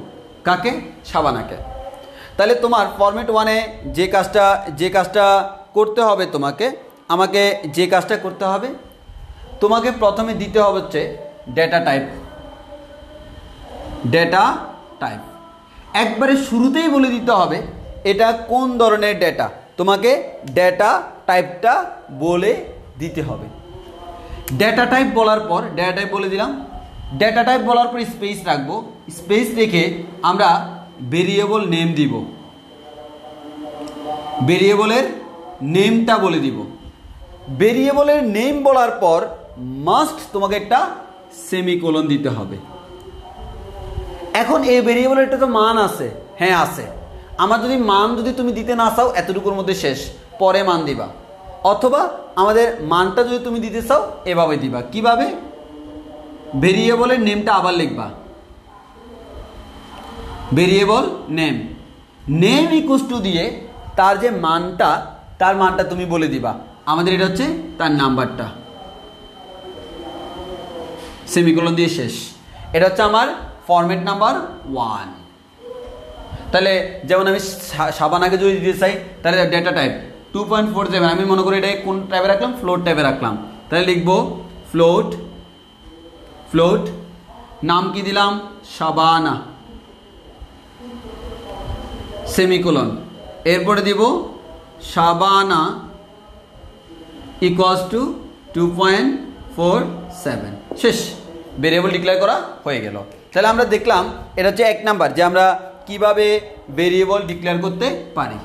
কাকে? শাবানাকে। তাহলে তোমার ফরম্যাট 1-এ যে কাজটা করতে হবে, আমাকে যে কাজটা করতে হবে, তোমাকে প্রথমে দিতে হবে হচ্ছে ডেটা টাইপ। একবারে শুরুতেই বলে দিতে হবে এটা কোন ধরনের ডেটা, তোমাকে ডেটা টাইপটা বলে দিতে হবে। ডেটা টাইপ বলার পর ডেটা টাইপ বলে দিলাম। ডেটা টাইপ বলার পর স্পেস রাখবো, স্পেস রেখে আমরা ভেরিয়েবল নেম দিব, ভেরিয়েবলের নেমটা বলে দিব। ভেরিয়েবলের নেম বলার পর মাস্ট তোমাকে একটা সেমিকোলন দিতে হবে। এখন এই ভেরিয়েবলের একটা তো মান আছে, হ্যাঁ আছে। আমার মান যদি তুমি দিতে না চাও এতটুকুর মধ্যে শেষ, পরে মান দিবা। অথবা আমাদের মানটা যদি তুমি দিতে চাও এভাবে দিবা। কিভাবে? ভেরিয়েবলের নেমটা আবার লিখবা, ভেরিয়েবল নেম ইকুয়ালস টু দিয়ে তার যে মানটা, তার মানটা তুমি বলে দিবা। আমাদের এটা হচ্ছে তার নাম্বারটা, সেমিকোলন দিয়ে শেষ। এটা হচ্ছে আমার ফরম্যাট নাম্বার 1। তাহলে যেমন আমি শাবানাকে যদি দিতে চাই, তাহলে ডেটা টাইপ 2.47, আমি মনে করি এটা কোন টাইপে রাখলাম, ফ্লোট টাইপে রাখলাম। তাহলে লিখবো ফ্লোট, নাম কি দিলাম, শাবানা, সেমিকোলন। এরপরে দিব শাবানা ইকুয়ালস টু 2.47, শেষ। ভেরিয়েবল ডিক্লেয়ার করা হয়ে গেল। তাহলে আমরা দেখলাম এটা হচ্ছে 1 নাম্বার, যে আমরা কিভাবে ভেরিয়েবল ডিক্লেয়ার করতে পারি।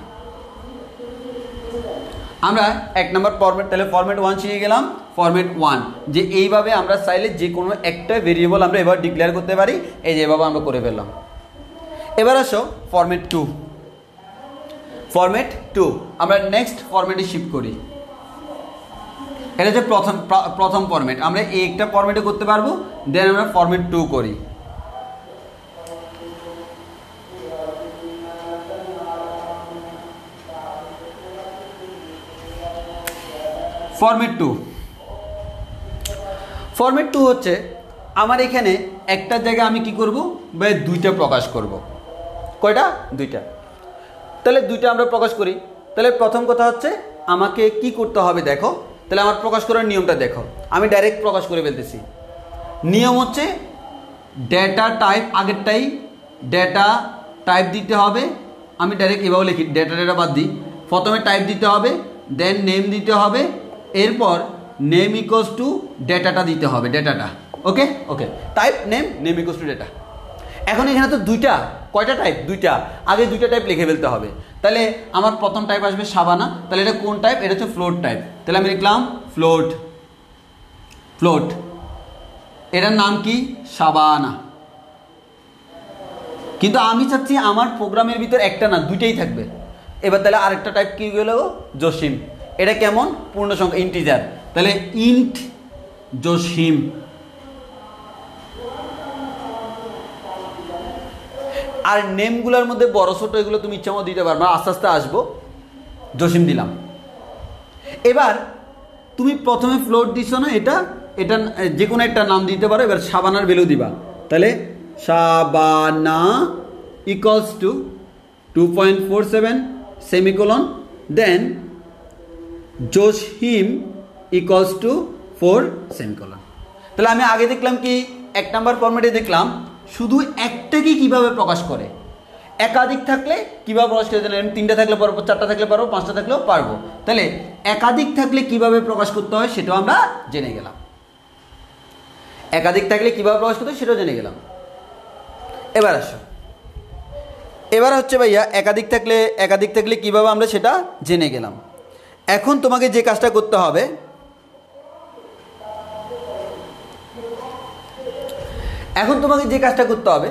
আমরা 1 নাম্বার ফরম্যাট, তাহলে ফরম্যাট 1 শিখে গেলাম। ফরম্যাট 1 যে এইভাবে আমরা চাইলে যে কোনো একটা ভেরিয়েবল আমরা এবার ডিক্লেয়ার করতে পারি, এই যে এভাবে আমরা করে ফেললাম। এবার আসো ফরম্যাট 2। আমরা নেক্সট ফরম্যাটে শিফট করি। এটা হচ্ছে প্রথম ফরম্যাট। আমরা একটা ফরম্যাটে করতে পারবো, দেন আমরা ফরম্যাট 2 করি। ফরম্যাট 2 হচ্ছে আমার এখানে একটা জায়গায় আমি কি করব, বা দুইটা প্রকাশ করব। কয়টা? দুইটা। তাহলে দুইটা আমরা প্রকাশ করি। তাহলে প্রথম কথা হচ্ছে আমাকে কি করতে হবে দেখো। তাহলে আমার প্রকাশ করার নিয়মটা দেখো, আমি ডাইরেক্ট প্রকাশ করে ফেলতেছি। নিয়ম হচ্ছে ডেটা টাইপ, আগেরটাই ডেটা টাইপ দিতে হবে। আমি ডাইরেক্ট এভাবে লিখি, ডেটা বাদ দিই। প্রথমে টাইপ দিতে হবে, দেন নেম দিতে হবে, এরপর নেম ইকুয়ালস টু ডেটাটা দিতে হবে, ডেটাটা। Okay, type name equals to data. এখন এখানে তো দুইটা, কয়টা টাইপ? দুইটা। আগে দুইটা টাইপ লিখে ফেলতে হবে। তাহলে আমার প্রথম টাইপ আসবে শাবানা। তাহলে এটা কোন টাইপ? এটা হচ্ছে ফ্লোট টাইপ। তাহলে আমি লিখলাম ফ্লোট। এটার নাম কি? শাবানা। কিন্তু আমি চাচ্ছি আমার প্রোগ্রামের ভিতর একটা না, দুইটাই থাকবে। এবার তাহলে আরেকটা টাইপ কি গেল, জসিম। এটা কেমন, পূর্ণ সংখ্যা, ইন্টিজার। তাহলে ইন্ট জসিম। আর নেমগুলোর মধ্যে বড় ছোট এগুলো তুমি ইচ্ছা মতো দিতে পারবে, আস্তে আস্তে আসবো। জসিম দিলাম। এবার তুমি প্রথমে ফ্লোট দিছো না, এটা এটা যে কোনো একটা নাম দিতে পারো। এবার শাবানার ভ্যালু দিবা, তাহলে Shabana equals to 2.47 semicolon, then Jasim equals to 4 semicolon. তাহলে আমি আগে দেখলাম কি, 1 নাম্বার ফরম্যাটে দেখলাম শুধু একটাকে কিভাবে প্রকাশ করে, একাধিক থাকলে কিভাবে প্রকাশ করে দিলেন, 3টা থাকলে পারবো, 4টা থাকলে পারবো, 5টা থাকলেও পারবো। তাহলে একাধিক থাকলে কিভাবে প্রকাশ করতে হয় সেটাও আমরা জেনে গেলাম। একাধিক থাকলে কিভাবে প্রকাশ করতে হয় সেটাও জেনে গেলাম। এবার আসো, এবার হচ্ছে ভাইয়া একাধিক থাকলে কিভাবে আমরা সেটা জেনে গেলাম। এখন তোমাকে যে কাজটা করতে হবে,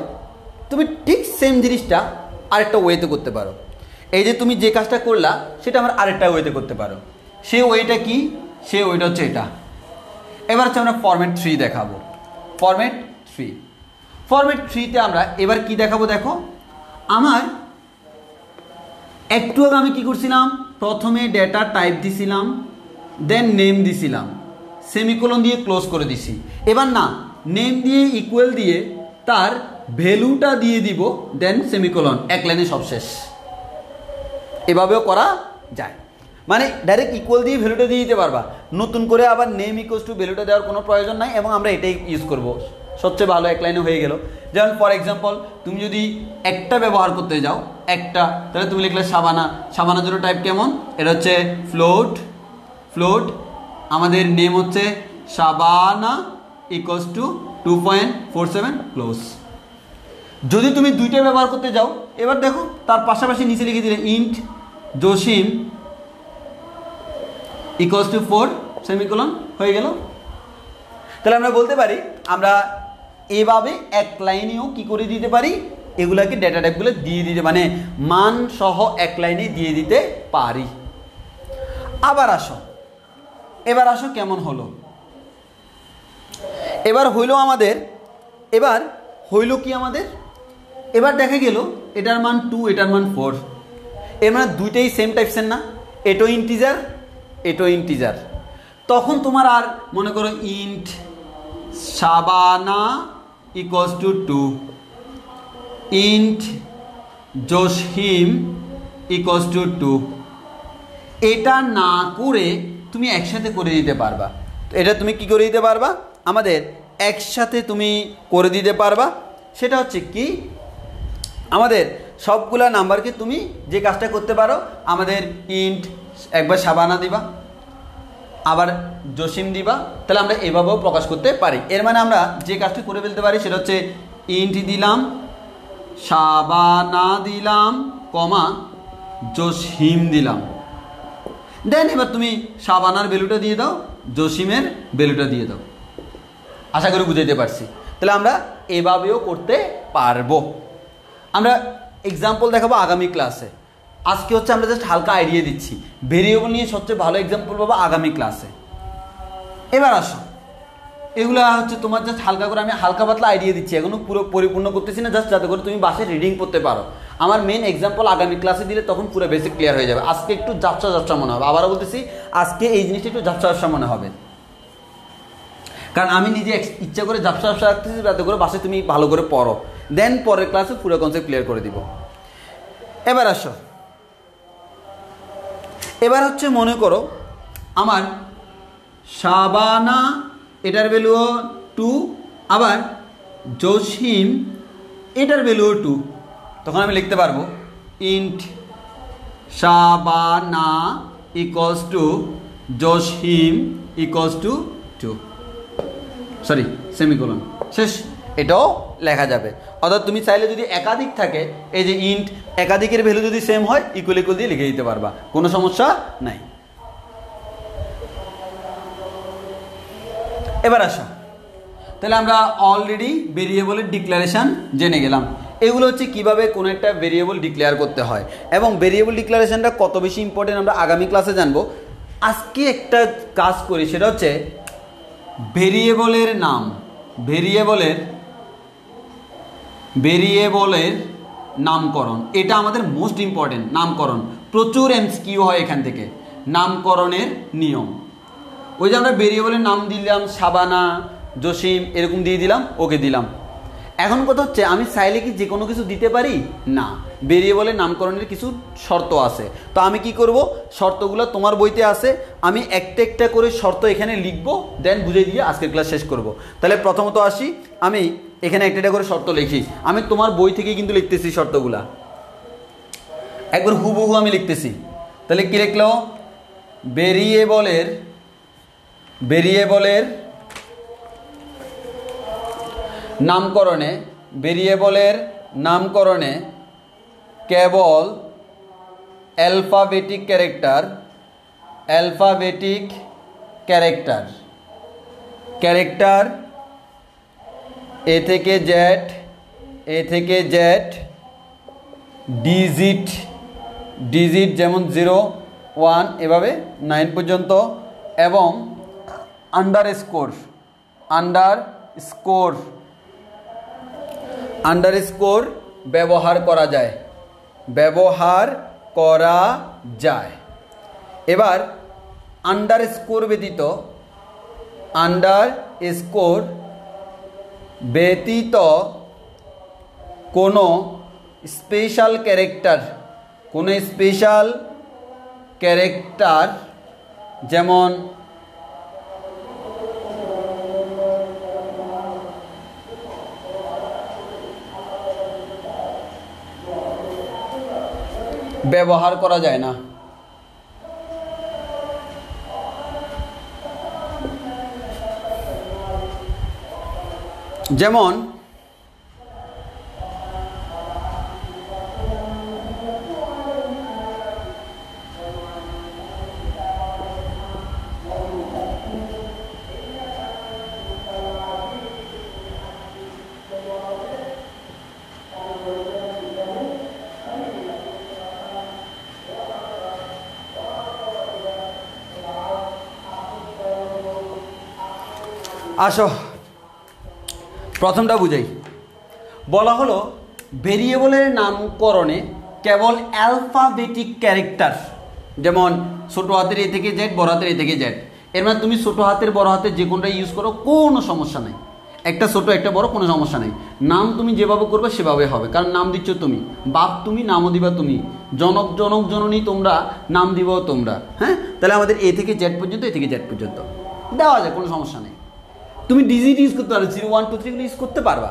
তুমি ঠিক সেম জিনিসটা আরেকটা ওয়েতে করতে পারো। এই যে তুমি যে কাজটা করলা সেটা আমার আরেকটা ওয়েতে করতে পারো। সেই ওয়েটা কি, সেই ওয়েটা হচ্ছে এটা। এবার হচ্ছে আমরা ফরম্যাট 3 দেখাবো। ফরম্যাট 3তে আমরা এবার কি দেখাবো, দেখো আমার একটু আগে আমি কি করছিলাম, প্রথমে ডেটা টাইপ দিছিলাম, দেন নেম দিছিলাম, সেমিকোলন দিয়ে ক্লোজ করে দিছি। এবার না, নেম দিয়ে ইকুয়াল দিয়ে তার ভ্যালুটা দিয়ে দিব, দেন সেমিকোলন, এক লাইনে সব শেষ। এভাবেও করা যায়, মানে ডাইরেক্ট ইকুয়াল দিয়ে ভ্যালুটা দিয়ে দিতে পারবা। নতুন করে আবার নেম ইকুয়ালস টু ভ্যালুটা দেওয়ার কোনো প্রয়োজন নাই, এবং আমরা এটাই ইউজ করব, সবচেয়ে ভালো, এক লাইনে হয়ে গেল। যেমন ফর এক্সাম্পল তুমি যদি একটা ব্যবহার করতে যাও, একটা, তাহলে তুমি লিখলে শাবানা। শাবানার জন্য টাইপ কেমন, এটা হচ্ছে ফ্লোট। আমাদের নেম হচ্ছে শাবানা ইকুয়ালস টু 2.47 ক্লোজ। যদি তুমি দুইটা ব্যবহার করতে যাও, এবার দেখো তার পাশাপাশি নিচে লিখে দিলে int Jasim equals to 4 semicolon, হয়ে গেল। তাহলে আমরা বলতে পারি আমরা এভাবে এক লাইনেও কি করে দিতে পারি, এগুলাকে ডেটা টাইপগুলো দিয়ে দিতে, মানে মান সহ এক লাইনে দিয়ে দিতে পারি। এবার আসো কেমন হলো। এবার হইল কি আমাদের, এবার দেখা গেল এটার মান 2, এটার মান 4। এর মানে দুইটাই সেম টাইপসের না, এটাও ইন্টিজার। তখন তোমার আর মনে করো int Shabana equals two 2, int Jasim equals two 2, এটা না করে তুমি একসাথে করে দিতে পারবা। এটা তুমি কি করে দিতে পারবা, আমাদের একসাথে তুমি করে দিতে পারবা। সেটা হচ্ছে কি, আমাদের সবগুলা নাম্বারকে তুমি যে কাজটা করতে পারো, আমাদের ইন্ট একবার শাবানা দিবা, আবার জসিম দিবা, তাহলে আমরা এভাবেও প্রকাশ করতে পারি। এর মানে আমরা যে কাজটা করে ফেলতে পারি সেটা হচ্ছে ইন্ট দিলাম, শাবানা দিলাম, কমা জসিম দিলাম, দেন এবার তুমি শাবানার ভ্যালুটা দিয়ে দাও, জসিমের ভ্যালুটা দিয়ে দাও। আশা করি বুঝাইতে পারছি। তাহলে আমরা এভাবেও করতে পারবো। আমরা এক্সাম্পল দেখাবো আগামী ক্লাসে। আজকে হচ্ছে আমরা জাস্ট হালকা আইডিয়া দিচ্ছি, ভেরিয়েবল নিয়ে সবচেয়ে ভালো এক্সাম্পল পাবো আগামী ক্লাসে। এবার আসো, এগুলো হচ্ছে তোমার জাস্ট হালকা করে আমি হালকা পাতলা আইডিয়া দিচ্ছি, এখনো পুরো পরিপূর্ণ করতেছি না, জাস্ট যাতে করে তুমি বাসায় রিডিং করতে পারো। আমার মেন এক্সাম্পল আগামী ক্লাসে দিলে তখন পুরো বেসিক ক্লিয়ার হয়ে যাবে। আজকে একটু ঝাপসা মনে হবে, আবারও বলতেছি আজকে এই জিনিসটা একটু ঝাপসা মনে হবে, কারণ আমি নিজে ইচ্ছা করে ঝাপসা রাখতেছি যাতে করে বাসায় তুমি ভালো করে পড়ো, দেন পরের ক্লাসে পুরো কনসেপ্ট ক্লিয়ার করে দিব। এবার আসো, এবার হচ্ছে মনে করো আমার শাবানা এটার ভ্যালুও 2, আবার জসিম এটার ভ্যালুও 2। তখন আমি লিখতে পারবো int Shabana equals two Jasim equals two 2, sorry semicolon, শেষ। এটাও লেখা যাবে। অর্থাৎ তুমি চাইলে যদি একাধিক থাকে, এই যে ইন্ট একাধিকের ভ্যালু যদি সেম হয়, ইকুয়াল দিয়ে লিখে দিতে পারবা, কোনো সমস্যা নাই। এবার আসো, তাহলে আমরা অলরেডি ভেরিয়েবলের ডিক্লারেশন জেনে গেলাম। এগুলো হচ্ছে কীভাবে কোনো একটা ভেরিয়েবল ডিক্লেয়ার করতে হয় এবং ভেরিয়েবল ডিক্লারেশনটা কত বেশি ইম্পর্টেন্ট আমরা আগামী ক্লাসে জানবো। আজকে একটা কাজ করি, সেটা হচ্ছে ভেরিয়েবলের নাম, ভেরিয়েবলের নামকরণ, এটা আমাদের মোস্ট ইম্পর্টেন্ট। নামকরণ প্রচুর এমসিকিউ হয় এখান থেকে, নামকরণের নিয়ম। ওই যে আমরা ভেরিয়েবলের নাম দিলাম শাবানা, জসিম, এরকম দিয়ে দিলাম, ওকে দিলাম। এখন কথা হচ্ছে আমি চাইলে কি যে কোনো কিছু দিতে পারি না, ভেরিয়েবলের নামকরণের কিছু শর্ত আছে। তো আমি কি করব, শর্তগুলো তোমার বইতে আছে, আমি একটা একটা করে শর্ত এখানে লিখবো, দেন বুঝে দিয়ে আজকের ক্লাস শেষ করব। তাহলে প্রথমত আসি, আমি এখানে একটা একটা করে শর্ত লিখি। আমি তোমার বই থেকেই কিন্তু লিখতেছি শর্তগুলা, একবার হুবহু আমি লিখতেছি। তাহলে কি লিখলো, ভেরিয়েবলের নামকরণে কেবল অ্যালফাবেটিক ক্যারেক্টার এ থেকে জেড, ডিজিট যেমন 0, 1 এভাবে 9 পর্যন্ত, এবং আন্ডারস্কোর ব্যবহার করা যায়। এবার আন্ডারস্কোর ব্যতীত কোনো স্পেশাল ক্যারেক্টার যেমন ব্যবহার করা যায় না। যেমন আসো প্রথমটা বুঝাই। বলা হলো ভেরিয়েবলের নামকরণে কেবল অ্যালফাবেটিক ক্যারেক্টার, যেমন ছোটো হাতের এ থেকে জেড, বড় হাতের এ থেকে জেড, এর মানে তুমি ছোটো হাতের বড় হাতের যে কোনটা ইউজ করো, কোনো সমস্যা নেই। একটা ছোটো একটা বড়, কোনো সমস্যা নেই। নাম তুমি যেভাবে করবে সেভাবে হবে, কারণ নাম দিচ্ছ তুমি, বাপ তুমি, নামও দিবা তুমি, জননী তোমরা, নাম দিবাও তোমরা। হ্যাঁ, তাহলে আমাদের এ থেকে জেড পর্যন্ত, এ থেকে জেড পর্যন্ত দেওয়া যায়, কোনো সমস্যা নেই। তুমি ডিজিট ইউজ করতে পারো, 0, 1, 2, 3 ইউজ করতে পারবা।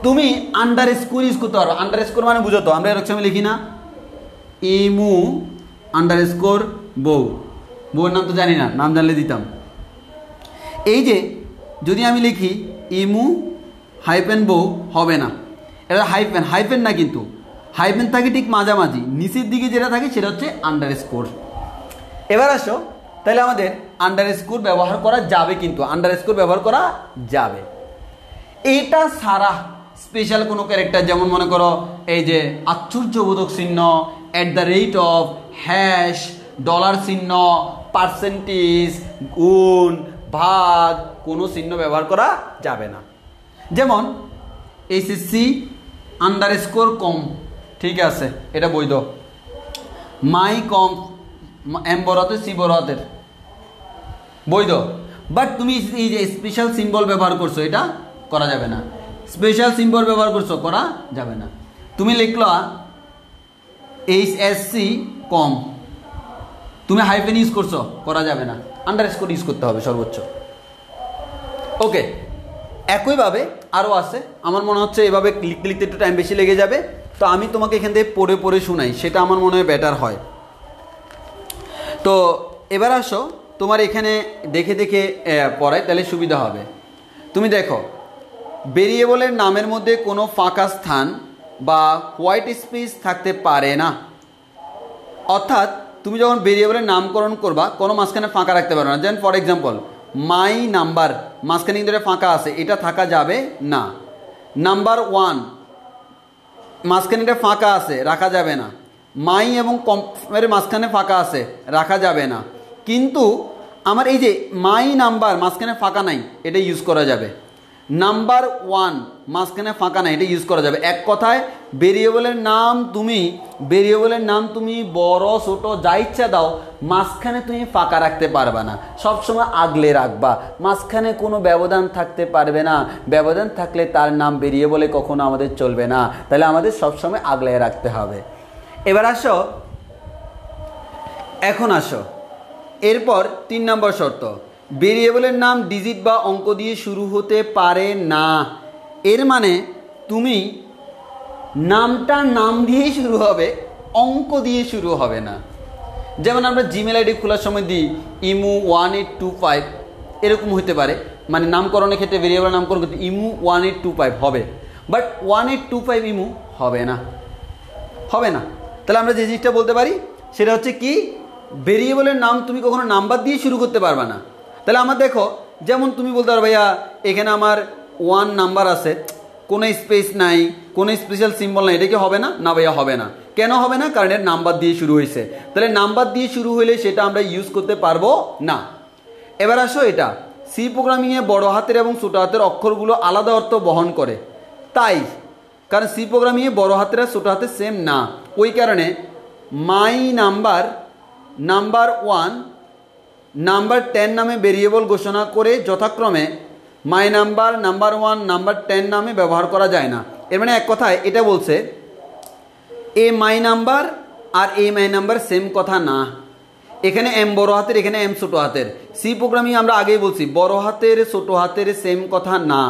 তুমি আন্ডারস্কোর ইউজ করতে পারো। আন্ডারস্কোর মানে বুঝো তো, আমরা এরকম লিখি না, ইমু আন্ডারস্কোর বউয়ের নাম তো জানি না, নাম জানলে দিতাম। এই যে যদি আমি লিখি ইমু হাইপেন বউ, হবে না, এটা হাইপেন না, কিন্তু হাইপেন থাকে ঠিক মাঝামাঝি, নিচের দিকে যেটা থাকে সেটা হচ্ছে আন্ডারস্কোর। এবার আসো, তাহলে আমাদের আন্ডারস্কোর ব্যবহার করা যাবে, কিন্তু আন্ডারস্কোর ব্যবহার করা যাবে। এটা সারা স্পেশাল কোনো ক্যারেক্টার, যেমন মনে করো এই যে আশ্চর্যবোধক চিহ্ন, @ হ্যাশ, ডলার চিহ্ন, পার্সেন্টেজ, গুণ, ভাগ, কোনো চিহ্ন ব্যবহার করা যাবে না। যেমন এইচএসসি আন্ডারস্কোর কম, ঠিক আছে, এটা বৈধ। মাই কম, এম বড় হাতের, সি বড় হাতের, বৈধ। বাট তুমি এই যে স্পেশাল সিম্বল ব্যবহার করছো, এটা করা যাবে না। স্পেশাল সিম্বল ব্যবহার করছো, করা যাবে না। তুমি লিখলা এইচএসসি কম, তুমি হাইফেন ইউজ করছো, করা যাবে না। আন্ডারস্কোর ইউজ করতে হবে সর্বোচ্চ। ওকে, একইভাবে আরও আছে, আমার মনে হচ্ছে এভাবে লিখতে লিখতে একটু টাইম বেশি লেগে যাবে, তো আমি তোমাকে এখান থেকে পড়ে পড়ে শোনাই, সেটা আমার মনে হয় বেটার হয়। তো এবার আসো, তোমার এখানে দেখে দেখে পড়াই, তাহলে সুবিধা হবে। তুমি দেখো, ভেরিয়েবলের নামের মধ্যে কোনো ফাঁকা স্থান বা হোয়াইট স্পেস থাকতে পারে না। অর্থাৎ তুমি যখন ভেরিয়েবলের নামকরণ করবা, কোনো মাঝখানে ফাঁকা রাখতে পারো না। যেমন ফর এক্সাম্পল মাই নাম্বার, মাঝখানে কিন্তু এটা ফাঁকা আছে, এটা থাকা যাবে না। নাম্বার 1, মাঝখানে এটা ফাঁকা আছে, রাখা যাবে না। মাই এবং কমের মাঝখানে ফাঁকা আছে, রাখা যাবে না। কিন্তু আমার এই যে মাই নাম্বার মাঝখানে ফাঁকা নাই, এটা ইউজ করা যাবে। নাম্বার 1 মাঝখানে ফাঁকা নাই, এটা ইউজ করা যাবে। এক কথায় ভেরিয়েবলের নাম তুমি বড় ছোট যা ইচ্ছা দাও, মাঝখানে তুমি ফাঁকা রাখতে পারবে না, সবসময় আগলে রাখবা, মাঝখানে কোনো ব্যবধান থাকতে পারবে না। ব্যবধান থাকলে তার নাম ভেরিয়েবলে কখনো আমাদের চলবে না, তাহলে আমাদের সবসময় আগলে রাখতে হবে। এবার এখন আসো এরপর 3 নম্বর শর্ত, ভেরিয়েবলের নাম ডিজিট বা অঙ্ক দিয়ে শুরু হতে পারে না। এর মানে তুমি নামটা নাম দিয়েই শুরু হবে, অঙ্ক দিয়ে শুরু হবে না। যেমন আমরা জিমেল আইডি খোলার সময় দিই ইমু 1825, এরকম হতে পারে, মানে নামকরণের ক্ষেত্রে ভেরিয়েবল নামকরণ করতে ইমু 1825 হবে, বাট 1825 ইমু হবে না। তাহলে আমরা যে জিনিসটা বলতে পারি সেটা হচ্ছে কি, ভেরিয়েবলের নাম তুমি কখনো নাম্বার দিয়ে শুরু করতে পারবে না। তাহলে আমার দেখো, যেমন তুমি বলতে পারো ভাইয়া এখানে আমার 1 নাম্বার আছে, কোনো স্পেস নাই, কোনো স্পেশাল সিম্বল নাই, এটা কি হবে না? না ভাইয়া হবে না। কেন হবে না? কারণ এর নাম্বার দিয়ে শুরু হয়েছে। তাহলে নাম্বার দিয়ে শুরু হলে সেটা আমরা ইউজ করতে পারবো না। এবার আসো, এটা সি প্রোগ্রামিংয়ে বড় হাতের এবং ছোট হাতের অক্ষরগুলো আলাদা অর্থ বহন করে, তাই কারণ সি প্রোগ্রামিংয়ে বড় হাতের আর ছোট হাতের সেম না, ওই কারণে মাই নাম্বার 1 নাম্বার 10 নামে ভেরিয়েবল ঘোষণা করে যথাক্রমে মাই নাম্বার 1 নাম্বার 10 নামে ব্যবহার করা যায় না। এর মানে এক কথায় এটা বলছে এ মাই নাম্বার আর এ মাই নাম্বার সেম কথা না। এখানে এম বড় হাতের, এখানে এম ছোট হাতের। সি প্রোগ্রামিং আমরা আগেই বলছি বড় হাতের ছোট হাতের সেম কথা না,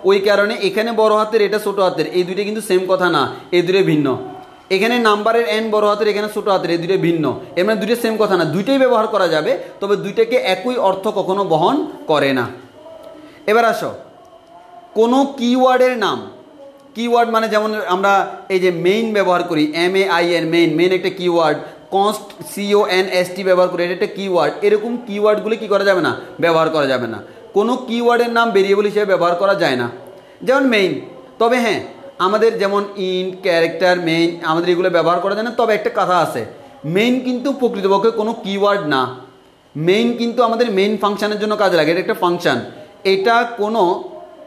ওই কারণে এখানে বড় হাতের এটা ছোট হাতের, এই দুইটা কিন্তু সেম কথা না, এই দুটো ভিন্ন। এখানে নাম্বারের এন বড় হাতের, এখানে ছোট হাতের, এই দুটো ভিন্ন। এর মানে দুটো সেম কথা না, দুইটাই ব্যবহার করা যাবে, তবে দুইটাকে একই অর্থ কখনো বহন করে না। এবার আসো, কোনো কিওয়ার্ডের নাম, কিওয়ার্ড মানে যেমন আমরা এই যে মেইন ব্যবহার করি, MAIN মেইন একটা কিওয়ার্ড, কনস্ট CONST ব্যবহার করি, এটা একটা কিওয়ার্ড। এরকম কিওয়ার্ডগুলি কি করা যাবে না? ব্যবহার করা যাবে না। কোনো কিওয়ার্ডের নাম ভেরিয়েবল হিসেবে ব্যবহার করা যায় না, যেমন মেইন। তবে হ্যাঁ, আমাদের যেমন ইন্ট, ক্যারেক্টার, মেইন, আমাদের এগুলো ব্যবহার করা যায় না। তবে একটা কথা আছে, মেইন কিন্তু প্রকৃতপক্ষে কোনো কিওয়ার্ড না। মেইন কিন্তু আমাদের মেইন ফাংশনের জন্য কাজে লাগে, এটা একটা ফাংশন,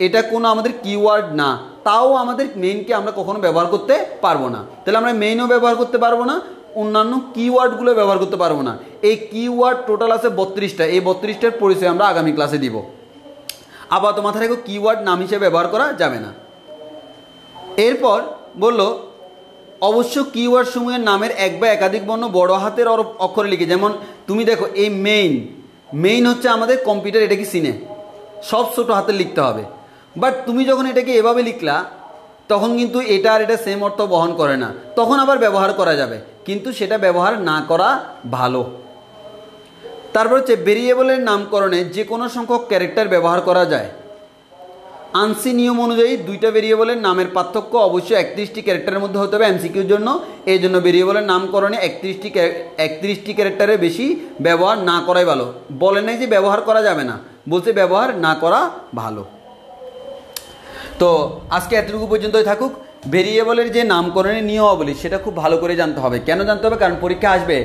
এটা কোনো আমাদের কিওয়ার্ড না। তাও আমাদের মেইনকে আমরা কখনো ব্যবহার করতে পারবো না। তাহলে আমরা মেইনও ব্যবহার করতে পারবো না, অন্যান্য কিওয়ার্ডগুলো ব্যবহার করতে পারবো না। এই কিওয়ার্ড টোটাল আছে 32টা, এই 32টার পরিচয় আমরা আগামী ক্লাসে দিব। আপাতত মাথায় রেখো, কিওয়ার্ড নাম হিসেবে ব্যবহার করা যাবে না। এরপর বলল অবশ্য কিওয়ার্ড সমূহের নামের এক বা একাধিক বর্ণ বড় হাতের অক্ষরে লিখে, যেমন তুমি দেখো এই মেইন হচ্ছে আমাদের কম্পিউটার, এটা কি সিনে, সব ছোট হাতে লিখতে হবে। বাট তুমি যখন এটাকে এভাবে লিখলা তখন কিন্তু এটা আর এটা সেম অর্থ বহন করে না, তখন আবার ব্যবহার করা যাবে, কিন্তু সেটা ব্যবহার না করা ভালো। তারপর হচ্ছে ভেরিয়েবলের নামকরণে যে কোনো সংখ্যক ক্যারেক্টার ব্যবহার করা যায়। আনসি নিয়ম অনুযায়ী দুইটা ভেরিয়েবলের নামের পার্থক্য অবশ্যই 31টি ক্যারেক্টারের মধ্যে হতে হবে MCQর জন্য। এই জন্য ভেরিয়েবলের নামকরণে 31টি ক্যারেক্টারের বেশি ব্যবহার না করাই ভালো। বলে নাই যে ব্যবহার করা যাবে না, বলছে ব্যবহার না করা ভালো। তো আজকে এতটুকু পর্যন্তই থাকুক। ভেরিয়েবলের যে নামকরণের নিয়মাবলী সেটা খুব ভালো করে জানতে হবে। কেন জানতে হবে? কারণ পরীক্ষা আসবে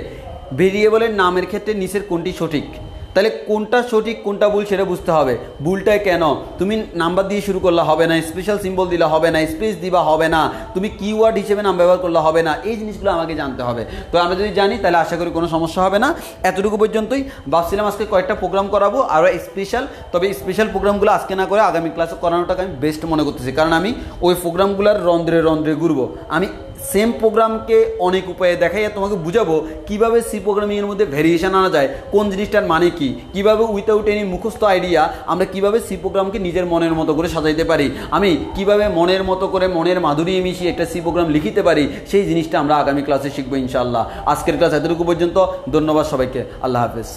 ভেরিয়েবলের নামের ক্ষেত্রে নিচের কোনটি সঠিক, তাহলে কোনটা সঠিক কোনটা ভুল সেটা বুঝতে হবে। ভুলটাই কেন? তুমি নাম্বার দিয়ে শুরু করলে হবে না, স্পেশাল সিম্বল দিলে হবে না, স্পেস দিবা হবে না, তুমি কিওয়ার্ড হিসেবে নাম ব্যবহার করলে হবে না, এই জিনিসগুলো আমাকে জানতে হবে। তো আমরা যদি জানি তাহলে আশা করি কোনো সমস্যা হবে না। এতটুকু পর্যন্তই। ভাবছিলাম আজকে কয়েকটা প্রোগ্রাম করাবো আরও স্পেশাল, তবে স্পেশাল প্রোগ্রামগুলো আজকে না করে আগামী ক্লাসে করানোটাকে আমি বেস্ট মনে করতেছি, কারণ আমি ওই প্রোগ্রামগুলোর রন্ধ্রে ঘুরবো। আমি সেম প্রোগ্রামকে অনেক উপায়ে দেখাইয়া তোমাকে বুঝাবো কীভাবে সি প্রোগ্রামিংয়ের মধ্যে ভেরিয়েশন আনা যায়, কোন জিনিসটার মানে কি, কীভাবে উইথাউট এনি মুখস্থ আইডিয়া আমরা কীভাবে সি প্রোগ্রামকে নিজের মনের মতো করে সাজাইতে পারি, আমি কীভাবে মনের মতো করে মনের মাধুরী মিশিয়ে একটা সি প্রোগ্রাম লিখিতে পারি, সেই জিনিসটা আমরা আগামী ক্লাসে শিখবো ইনশাআল্লাহ। আজকের ক্লাস এতটুকু পর্যন্ত। ধন্যবাদ সবাইকে। আল্লাহ হাফেজ।